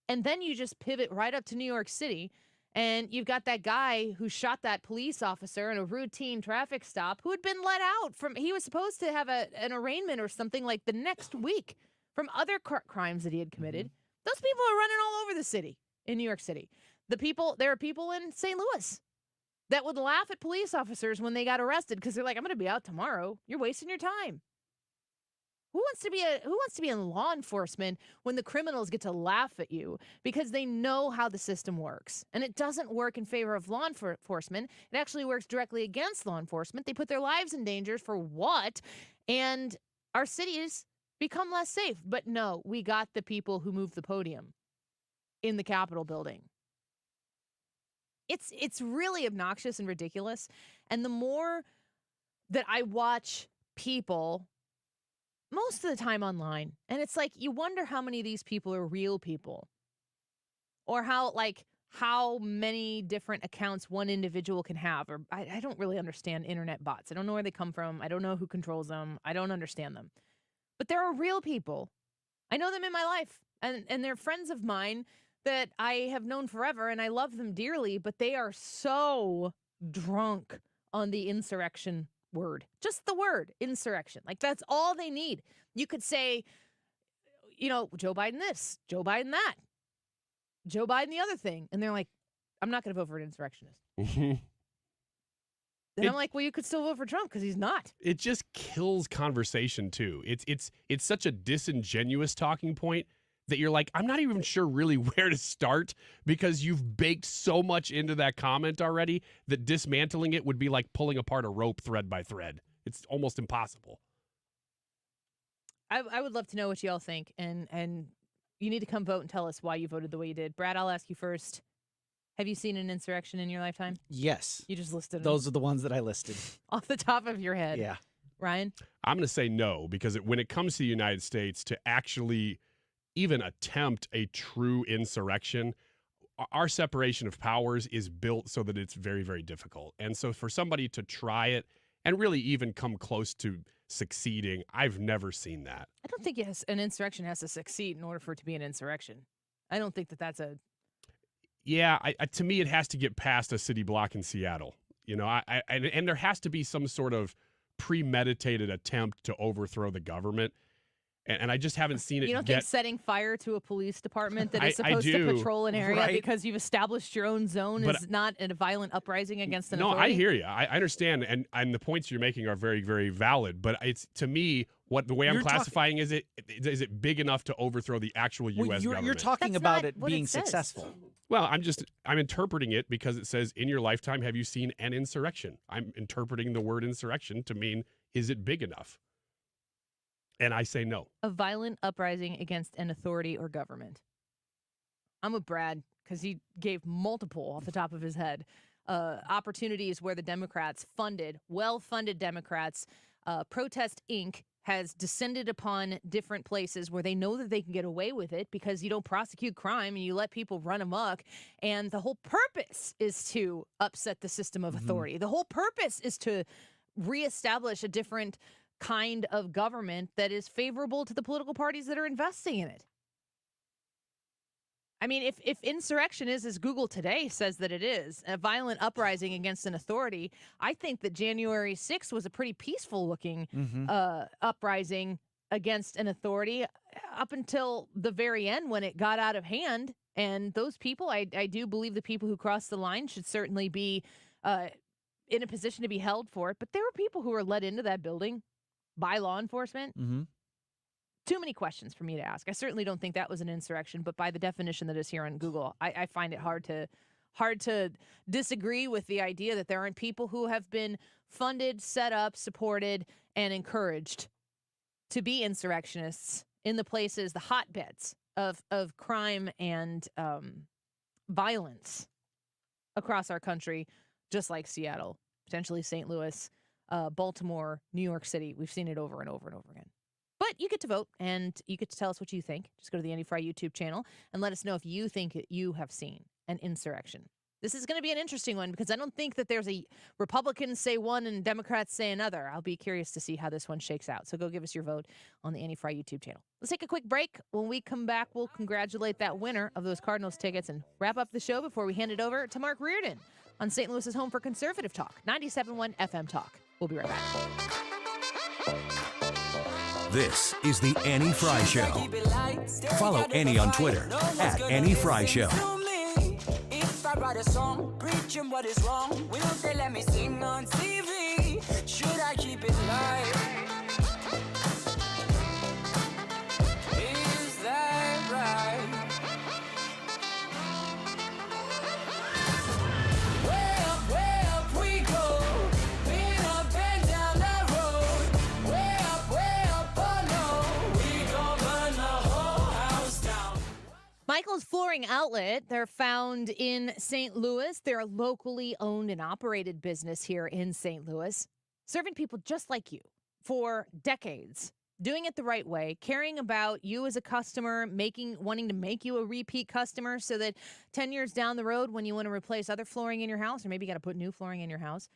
And then you just pivot right up to New York City, and you've got that guy who shot that police officer in a routine traffic stop, who had been let out from, he was supposed to have an arraignment or something like the next week from other crimes that he had committed. Those people are running all over the city in New York City. There are people in St. Louis that would laugh at police officers when they got arrested because they're like, I'm going to be out tomorrow. You're wasting your time. Who wants to be in law enforcement when the criminals get to laugh at you because they know how the system works? And it doesn't work in favor of law enforcement. It actually works directly against law enforcement. They put their lives in danger for what? And our cities become less safe. But no, we got the people who moved the podium in the Capitol building. It's really obnoxious and ridiculous. And the more that I watch people, most of the time online, and it's like, you wonder how many of these people are real people, or how many different accounts one individual can have. Or I don't really understand internet bots. I don't know where they come from. I don't know who controls them. I don't understand them. But there are real people. I know them in my life, and they're friends of mine that I have known forever, and I love them dearly, but they are so drunk on the insurrection word. Just the word insurrection. Like, that's all they need. You could say, Joe Biden this, Joe Biden that, Joe Biden the other thing. And they're like, I'm not going to vote for an insurrectionist. And I'm like, well, you could still vote for Trump because he's not. It just kills conversation too. It's such a disingenuous talking point that you're like, I'm not even sure really where to start, because you've baked so much into that comment already that dismantling it would be like pulling apart a rope thread by thread. It's almost impossible. I would love to know what you all think, and you need to come vote and tell us why you voted the way you did. Brad, I'll ask you first. Have you seen an insurrection in your lifetime? Yes. You just listed them. Those are the ones that I listed. Off the top of your head. Yeah. Ryan? I'm going to say no, because when it comes to the United States, to actually even attempt a true insurrection, our separation of powers is built so that it's very, very difficult. And so for somebody to try it and really even come close to succeeding, I've never seen that. I don't think an insurrection has to succeed in order for it to be an insurrection. I don't think that that's a. Yeah, to me, it has to get past a city block in Seattle. You know, and there has to be some sort of premeditated attempt to overthrow the government. And I just haven't seen it. You don't think setting fire to a police department that is supposed to patrol an area because you've established your own zone is not a violent uprising against an authority? No, I hear you. I understand, and the points you're making are very, very valid. But it's, to me, the way I'm classifying is it big enough to overthrow the actual U.S. government? You're talking about it being successful. Well, I'm interpreting it because it says, in your lifetime, have you seen an insurrection? I'm interpreting the word insurrection to mean, is it big enough? And I say no. A violent uprising against an authority or government. I'm with Brad because he gave multiple off the top of his head opportunities where the Democrats well-funded Democrats, Protest Inc. has descended upon different places where they know that they can get away with it because you don't prosecute crime and you let people run amok. And the whole purpose is to upset the system of authority. The whole purpose is to reestablish a different kind of government that is favorable to the political parties that are investing in it. I mean, if insurrection is, as Google today says that it is, a violent uprising against an authority, I think that January 6th was a pretty peaceful-looking uprising against an authority up until the very end when it got out of hand. And those people, I do believe the people who crossed the line should certainly be in a position to be held for it. But there were people who were let into that building by law enforcement. Too many questions for me to ask. I certainly don't think that was an insurrection, but by the definition that is here on Google, I find it hard to disagree with the idea that there aren't people who have been funded, set up, supported, and encouraged to be insurrectionists in the places, the hotbeds of crime and violence across our country, just like Seattle, potentially St. Louis, Baltimore, New York City. We've seen it over and over and over again. But you get to vote, and you get to tell us what you think. Just go to the Andy Fry YouTube channel and let us know if you think that you have seen an insurrection. This is going to be an interesting one because I don't think that there's a Republicans say one and Democrats say another. I'll be curious to see how this one shakes out. So go give us your vote on the Andy Fry YouTube channel. Let's take a quick break. When we come back, we'll congratulate that winner of those Cardinals tickets and wrap up the show before we hand it over to Mark Reardon on St. Louis's home for conservative talk, 97.1 FM Talk. We'll be right back. This is the Annie Fry Show. Follow Annie on Twitter at Annie Fry Show. If I write a song preaching what is wrong, will they let me sing on TV? Should I keep it live? Is that right? Way up we go. Been up and down the road. Way up, oh no. We gon' burn the whole house down. Michael's Flooring Outlet, they're found in St. Louis. They're a locally owned and operated business here in St. Louis, serving people just like you for decades, doing it the right way, caring about you as a customer, wanting to make you a repeat customer so that 10 years down the road when you want to replace other flooring in your house, or maybe you got to put new flooring in your house,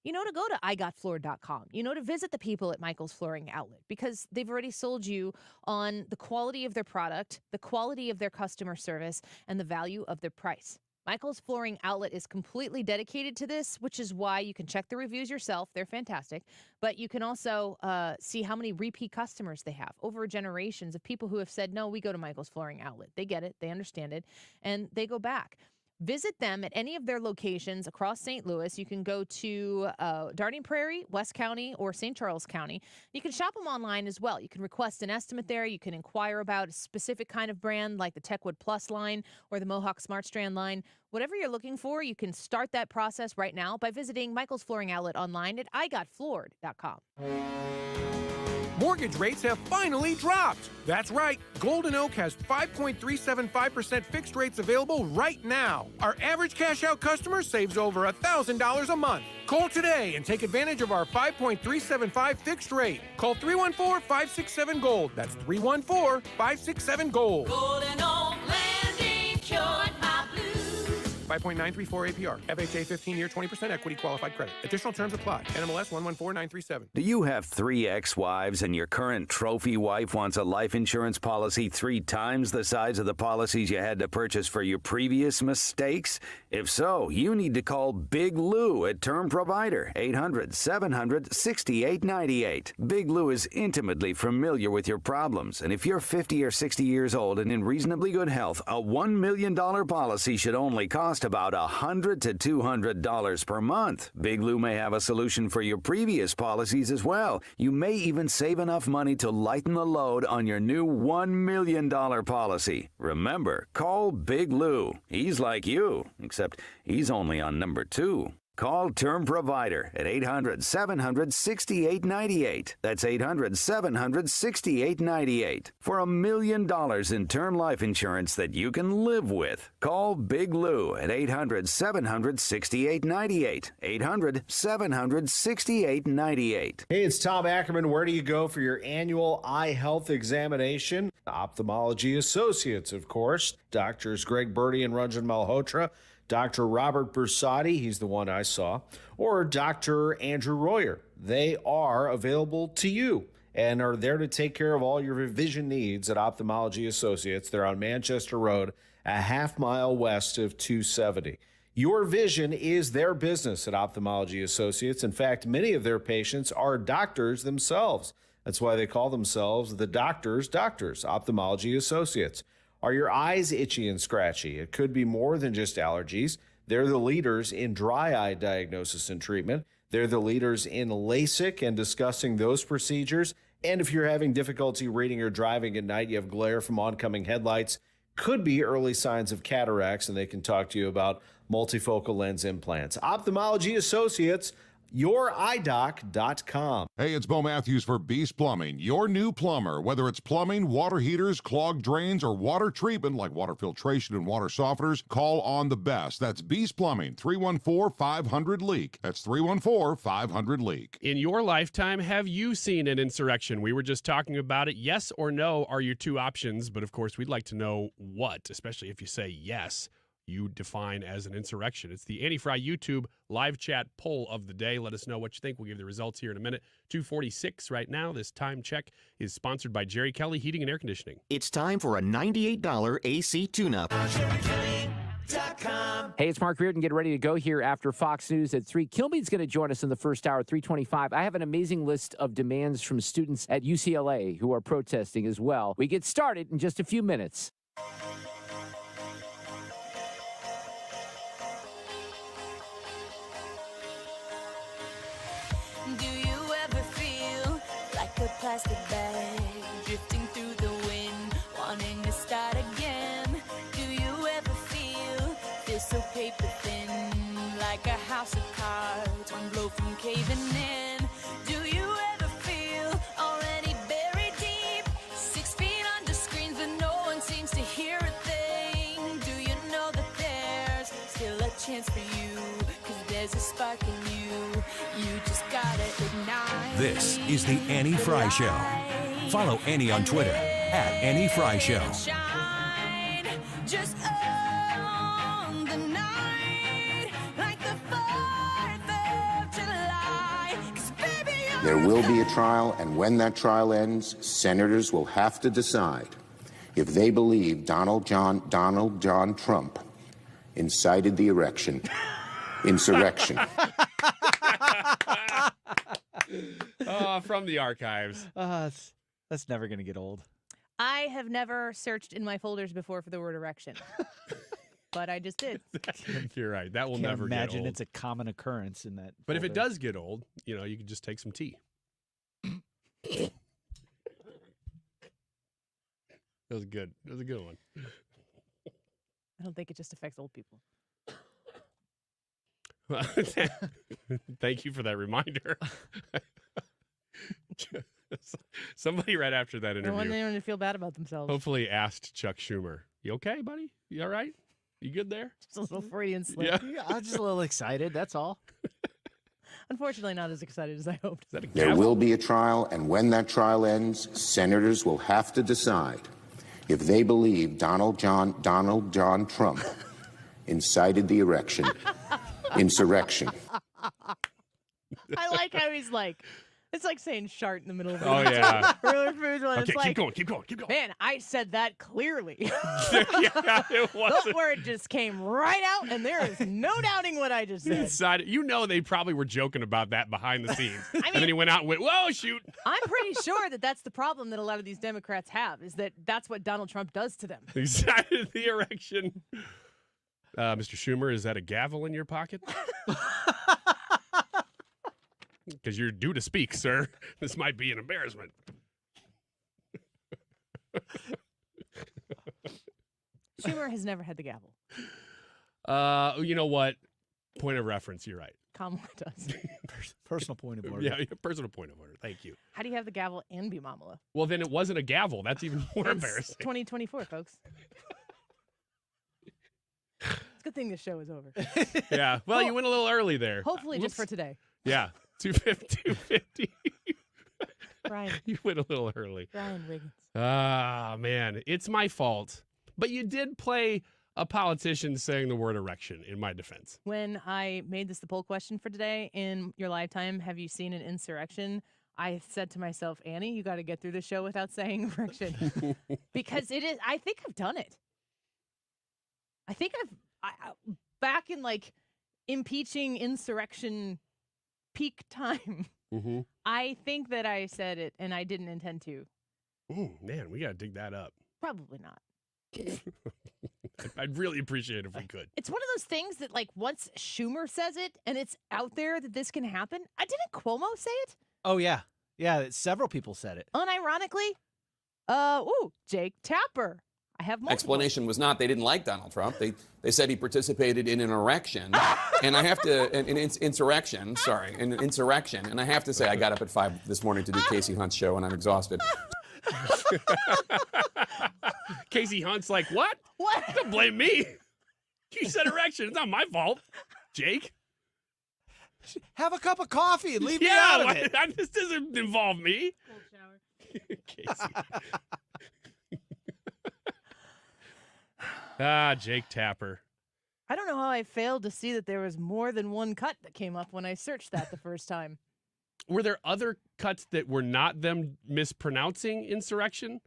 you know to go to igotfloored.com. You know to visit the people at Michael's Flooring Outlet because they've already sold you on the quality of their product, the quality of their customer service, and the value of their price. Michael's Flooring Outlet is completely dedicated to this, which is why you can check the reviews yourself. They're fantastic. But you can also see how many repeat customers they have over generations of people who have said, no, we go to Michael's Flooring Outlet. They get it. They understand it. And they go back. Visit them at any of their locations across St. Louis. You can go to Darting Prairie, West County, or St. Charles County. You can shop them online as well. You can request an estimate there. You can inquire about a specific kind of brand like the Techwood Plus line or the Mohawk Smart Strand line. Whatever you're looking for, you can start that process right now by visiting Michael's Flooring Outlet online at igotfloored.com. Mortgage rates have finally dropped. That's right. Golden Oak has 5.375% fixed rates available right now. Our average cash-out customer saves over $1,000 a month. Call today and take advantage of our 5.375 fixed rate. Call 314-567-GOLD. That's 314-567-GOLD. Golden Oak Lending cured my blues. 5.934 APR. FHA 15-year 20% equity qualified credit. Additional terms apply. NMLS 114937. Do you have 3 ex-wives and your current trophy wife wants a life insurance policy 3 times the size of the policies you had to purchase for your previous mistakes? If so, you need to call Big Lou at Term Provider, 800-700-6898. Big Lou is intimately familiar with your problems, and if you're 50 or 60 years old and in reasonably good health, a $1 million policy should only cost about $100 to $200 per month. Big Lou may have a solution for your previous policies as well. You may even save enough money to lighten the load on your new $1 million policy. Remember, call Big Lou. He's like you, except he's only on number 2. Call Term Provider at 800-700-6898. That's 800-700-6898. For $1 million in term life insurance that you can live with. Call Big Lou at 800-700-6898. 800-700-6898. Hey, it's Tom Ackerman. Where do you go for your annual eye health examination? Ophthalmology Associates, of course. Doctors Greg Birdie and Ranjan Malhotra. Dr. Robert Bersati, he's the one I saw, or Dr. Andrew Royer. They are available to you and are there to take care of all your vision needs at Ophthalmology Associates. They're on Manchester Road, a half-mile west of 270. Your vision is their business at Ophthalmology Associates. In fact, many of their patients are doctors themselves. That's why they call themselves the doctors, Ophthalmology Associates. Are your eyes itchy and scratchy? It could be more than just allergies. They're the leaders in dry eye diagnosis and treatment. They're the leaders in LASIK and discussing those procedures. And if you're having difficulty reading or driving at night, you have glare from oncoming headlights, could be early signs of cataracts, and they can talk to you about multifocal lens implants. Ophthalmology Associates, youridoc.com. Hey, it's Bo Matthews for Beast Plumbing, your new plumber. Whether it's plumbing, water heaters, clogged drains, or water treatment like water filtration and water softeners, call on the best. That's Beast Plumbing, 314-500-LEAK. That's 314-500-LEAK. In your lifetime, have you seen an insurrection? We were just talking about it. Yes or no are your 2 options, but of course, we'd like to know what, especially if you say yes, you define as an insurrection. It's the Anti-Fry YouTube live chat poll of the day. Let us know what you think. We'll give the results here in a minute. 2:46 right now. This time check is sponsored by Jerry Kelly Heating and Air Conditioning. It's time for a $98 AC tune-up. Hey, it's Mark Reardon. Get ready to go here after Fox News at 3. Kilmeade's going to join us in the first hour, 3:25. I have an amazing list of demands from students at UCLA who are protesting as well. We get started in just a few minutes. Plastic bag drifting through the wind, wanting to start again. Do you ever feel so paper thin, like a house of cards, one blow from caving in? Do you ever feel already buried deep, 6 feet under screens, but no one seems to hear a thing? Do you know that there's still a chance for you, 'cause there's a spark in you, you just gotta ignite. This is the Annie Fry Show. Follow Annie on Twitter at Annie Fry Show. Just on the night, like the 4th of July. 'Cause baby, there will be a trial, and when that trial ends, senators will have to decide if they believe Donald John Trump incited the insurrection. From the archives. That's never going to get old. I have never searched in my folders before for the word erection, but I just did. You're right. That will Can't never get old. imagine it's a common occurrence in that. But if it folder. does get old, you can just take some tea. That was good. That was a good one. I don't think it just affects old people. Thank you for that reminder. Somebody right after that I don't want interview anyone to feel bad about themselves. hopefully asked Chuck Schumer, "You okay, buddy? You all right? You good there?" Just a little Freudian slip. Yeah. I'm just a little excited. That's all. Unfortunately, not as excited as I hoped. There will be a trial, and when that trial ends, senators will have to decide if they believe Donald John Trump incited the insurrection. I like how he's like, it's like saying shart in the middle of Oh, yeah. Really food one. Okay, It's like, keep going. man, I said that clearly. Yeah, it was. That word just came right out, and there is no doubting what I just said. Inside, they probably were joking about that behind the scenes. And then he went out and went, whoa, shoot. I'm pretty sure that that's the problem that a lot of these Democrats have, is that that's what Donald Trump does to them. Incited the erection. Mr. Schumer, is that a gavel in your pocket? Because you're due to speak, sir. This might be an embarrassment. Schumer has never had the gavel. You know what? Point of reference, you're right. Kamala does. Personal point of order. Yeah, personal point of order. Thank you. How do you have the gavel and be Kamala? Well, then it wasn't a gavel. That's even more embarrassing. 2024, folks. It's a good thing this show is over. Yeah. Well, you went a little early there. Hopefully just for today. Yeah. 250. Brian. You went a little early. Brian Wiggins. Ah, man. It's my fault. But you did play a politician saying the word erection, in my defense. When I made this the poll question for today, in your lifetime, have you seen an insurrection? I said to myself, Annie, you got to get through the show without saying erection. Because it is, I think I've done it. I think back in like impeaching insurrection peak time, Mm-hmm. I think that I said it and I didn't intend to. Ooh, man, we got to dig that up. Probably not. I'd really appreciate it if we could. It's one of those things that, like, once Schumer says it and it's out there that this can happen, didn't Cuomo say it? Oh, yeah. Yeah, several people said it. Unironically, Jake Tapper. I have multiple. Explanation was not they didn't like Donald Trump. They said he participated in an erection, and I have to an insurrection. Sorry, an insurrection, and I have to say I got up at 5 this morning to do Casey Hunt's show, and I'm exhausted. Casey Hunt's like, what? What? Don't blame me. You said erection. It's not my fault. Jake. Have a cup of coffee and leave me out of it. This doesn't involve me. Cold shower. Casey. Jake Tapper. I don't know how I failed to see that there was more than one cut that came up when I searched that the first time. Were there other cuts that were not them mispronouncing insurrection?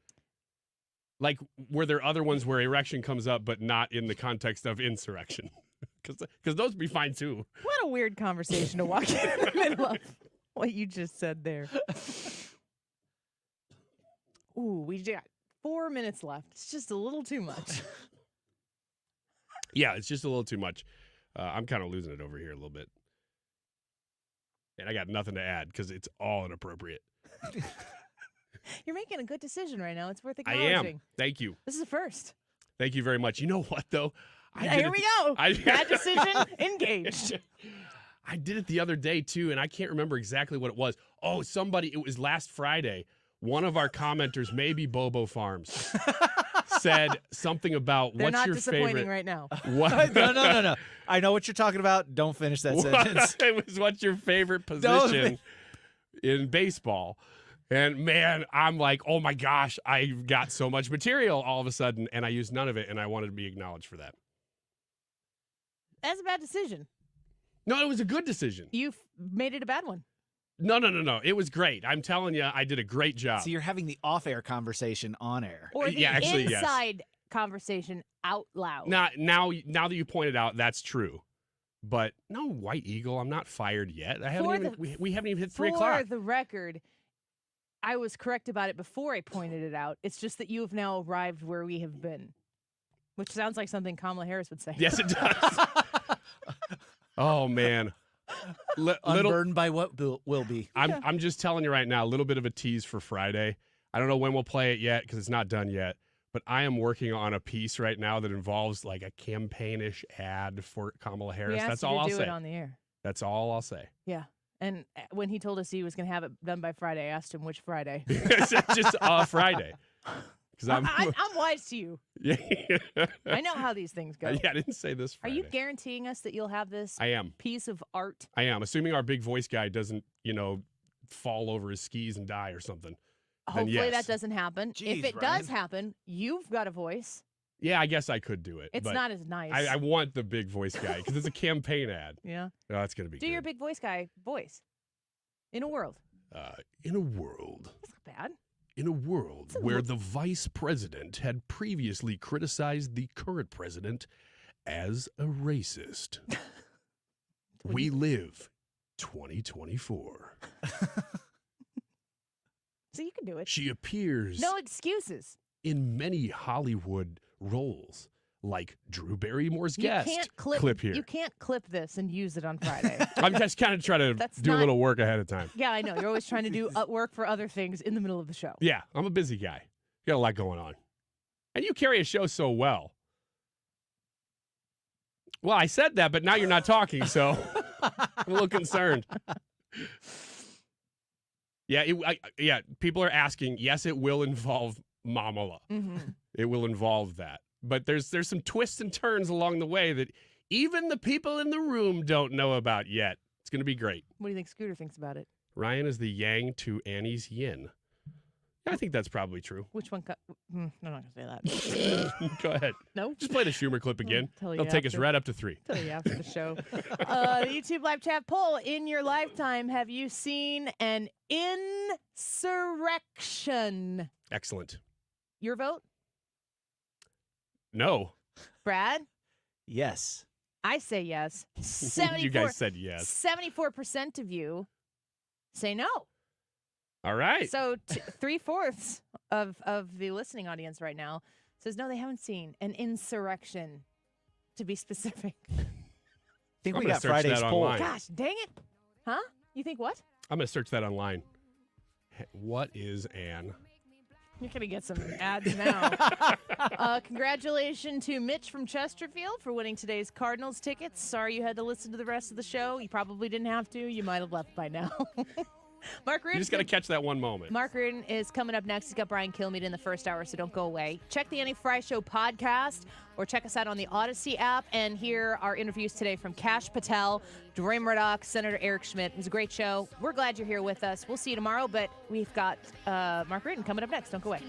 Like, were there other ones where erection comes up but not in the context of insurrection? Because those would be fine, too. What a weird conversation to walk in the middle of what you just said there. Ooh, we got 4 minutes left. It's just a little too much. Yeah, it's just a little too much. I'm kind of losing it over here a little bit. And I got nothing to add because it's all inappropriate. You're making a good decision right now. It's worth I acknowledging. am. Thank you. This is a first. Thank you very much. You know what, though? Here we go. Bad decision, engaged. I did it the other day, too, and I can't remember exactly what it was. Oh, it was last Friday. One of our commenters, maybe Bobo Farms, said something about They're what's not your disappointing favorite. right now. What? No. I know what you're talking about. Don't finish that sentence. It was what's your favorite position in baseball? And man, I'm like, oh my gosh, I got so much material all of a sudden, and I used none of it, and I wanted to be acknowledged for that. That's a bad decision. No, it was a good decision. You made it a bad one. No. It was great. I'm telling you, I did a great job. So you're having the off-air conversation on air. Or the inside conversation out loud. Now that you pointed out, that's true. But no, White Eagle, I'm not fired yet. We haven't even hit 3 o'clock. For the record, I was correct about it before I pointed it out. It's just that you have now arrived where we have been, which sounds like something Kamala Harris would say. Yes, it does. Oh, man. Unburdened by what will be. I'm just telling you right now, a little bit of a tease for Friday. I don't know when we'll play it yet because it's not done yet. But I am working on a piece right now that involves like a campaign-ish ad for Kamala Harris. That's all I'll say. We asked you to do it on the air. That's all I'll say. Yeah. And when he told us he was going to have it done by Friday, I asked him which Friday. Just Friday. I'm wise to you. Yeah. I know how these things go. Yeah, I didn't say this Friday. Are you guaranteeing us that you'll have this piece of art? I am. Assuming our big voice guy doesn't, fall over his skis and die or something. Hopefully that doesn't happen. Jeez, if it Ryan. does happen, you've got a voice. Yeah, I guess I could do it. It's but not as nice. I want the big voice guy because it's a campaign ad. Yeah. Oh, that's going to be Do good. your big voice guy voice. In a world. In a world. That's not bad. In a world where the vice president had previously criticized the current president as a racist, we live 2024. So you can do it. She appears No excuses. in many Hollywood roles, like Drew Barrymore's You guest. can't clip here. You can't clip this and use it on Friday. I'm just kind of trying to That's do a not- little work ahead of time. Yeah, I know. You're always trying to do work for other things in the middle of the show. Yeah, I'm a busy guy. Got a lot going on. And you carry a show so well. Well, I said that, but now you're not talking, so I'm a little concerned. Yeah, people are asking. Yes, it will involve Mamala. Mm-hmm. It will involve that. But there's some twists and turns along the way that even the people in the room don't know about yet. It's going to be great. What do you think Scooter thinks about it? Ryan is the yang to Annie's yin. I think that's probably true. Which one? I'm not going to say that. Go ahead. No? Just play the Schumer clip again. tell It'll you take us after. right up to 3. Tell you after the show. The YouTube live chat poll. In your lifetime, have you seen an insurrection? Excellent. Your vote? No. Brad? Yes. I say yes. 74, You guys said yes. 74% of you say no. All right. So 3/4 of the listening audience right now says no, they haven't seen an insurrection, to be specific. I think I'm we gonna got search Friday's that poll. online. Gosh, dang it. Huh? You think what? I'm going to search that online. What is an? You're going to get some ads now. Congratulations to Mitch from Chesterfield for winning today's Cardinals tickets. Sorry you had to listen to the rest of the show. You probably didn't have to. You might have left by now. Mark You Reardon. just got to catch that one moment. Mark Reardon is coming up next. He's got Brian Kilmeade in the first hour, so don't go away. Check the Annie Fry Show podcast or check us out on the Odyssey app and hear our interviews today from Kash Patel, Deroy Murdock, Senator Eric Schmitt. It was a great show. We're glad you're here with us. We'll see you tomorrow, but we've got Mark Reardon coming up next. Don't go away.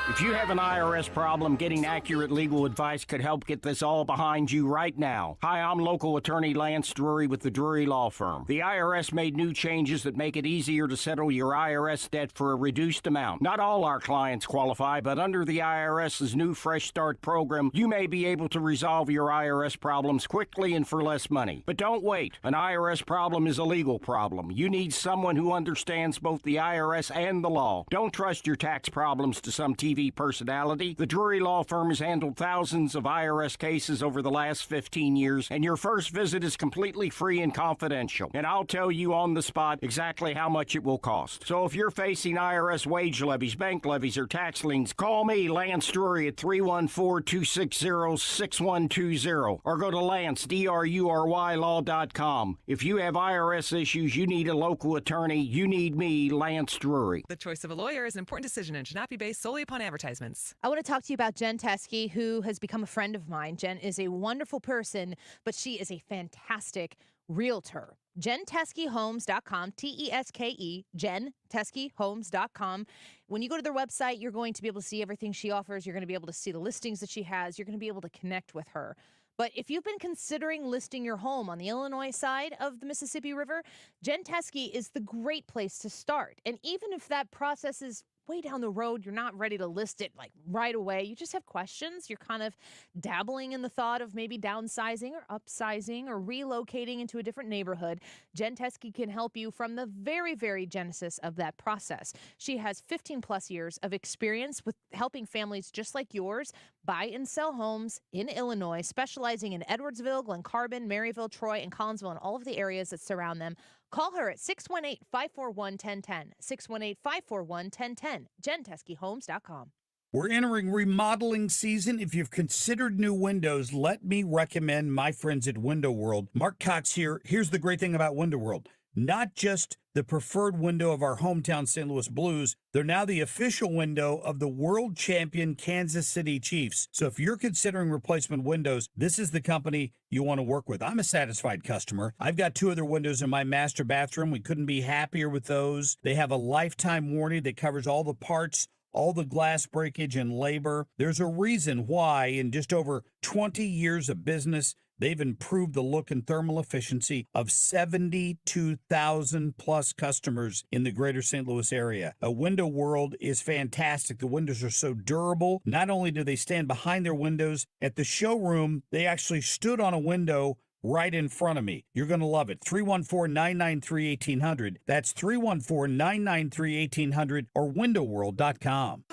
If you have an IRS problem, getting accurate legal advice could help get this all behind you right now. Hi, I'm local attorney Lance Drury with the Drury Law Firm. The IRS made new changes that make it easier to settle your IRS debt for a reduced amount. Not all our clients qualify, but under the IRS's new Fresh Start program, you may be able to resolve your IRS problems quickly and for less money. But don't wait. An IRS problem is a legal problem. You need someone who understands both the IRS and the law. Don't trust your tax problems to some TV personality. The Drury Law Firm has handled thousands of IRS cases over the last 15 years, and your first visit is completely free and confidential. And I'll tell you on the spot exactly how much it will cost. So if you're facing IRS wage levies, bank levies, or tax liens, call me, Lance Drury, at 314-260-6120, or go to Lance, DRURY law.com. If you have IRS issues, you need a local attorney. You need me, Lance Drury. The choice of a lawyer is an important decision and should not be based solely upon advertisements. I want to talk to you about Jen Teskey, who has become a friend of mine. Jen is a wonderful person, but she is a fantastic realtor. JenTeskeyHomes.com, T-E-S-K-E, JenTeskeyHomes.com. When you go to their website, you're going to be able to see everything she offers. You're going to be able to see the listings that she has. You're going to be able to connect with her. But if you've been considering listing your home on the Illinois side of the Mississippi River, Jen Teskey is the great place to start. And even if that process is way down the road, you're not ready to list it like right away, you just have questions, you're kind of dabbling in the thought of maybe downsizing or upsizing or relocating into a different neighborhood, Jen Teskey can help you from the very, very genesis of that process. She has 15 plus years of experience with helping families just like yours buy and sell homes in Illinois, specializing in Edwardsville, Glen Maryville, Troy, and Collinsville, and all of the areas that surround them. Call her at 618-541-1010, 618-541-1010, JenTeskeyHomes.com. We're entering remodeling season. If you've considered new windows, let me recommend my friends at Window World. Mark Cox here. Here's the great thing about Window World. not just the preferred window of our hometown St. Louis Blues, they're now the official window of the world champion Kansas City Chiefs. So if you're considering replacement windows, this is the company you want to work with. I'm a satisfied customer. I've got 2 other windows in my master bathroom. We couldn't be happier with those. They have a lifetime warranty that covers all the parts, all the glass breakage and labor. There's a reason why in just over 20 years of business, they've improved the look and thermal efficiency of 72,000 plus customers in the greater St. Louis area. A Window World is fantastic. The windows are so durable. Not only do they stand behind their windows, at the showroom, they actually stood on a window right in front of me. You're going to love it. 314-993-1800. That's 314-993-1800 or windowworld.com.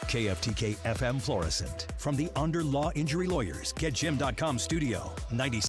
KFTK FM Florissant. From the Under Law Injury Lawyers, GetJim.com studio, 96.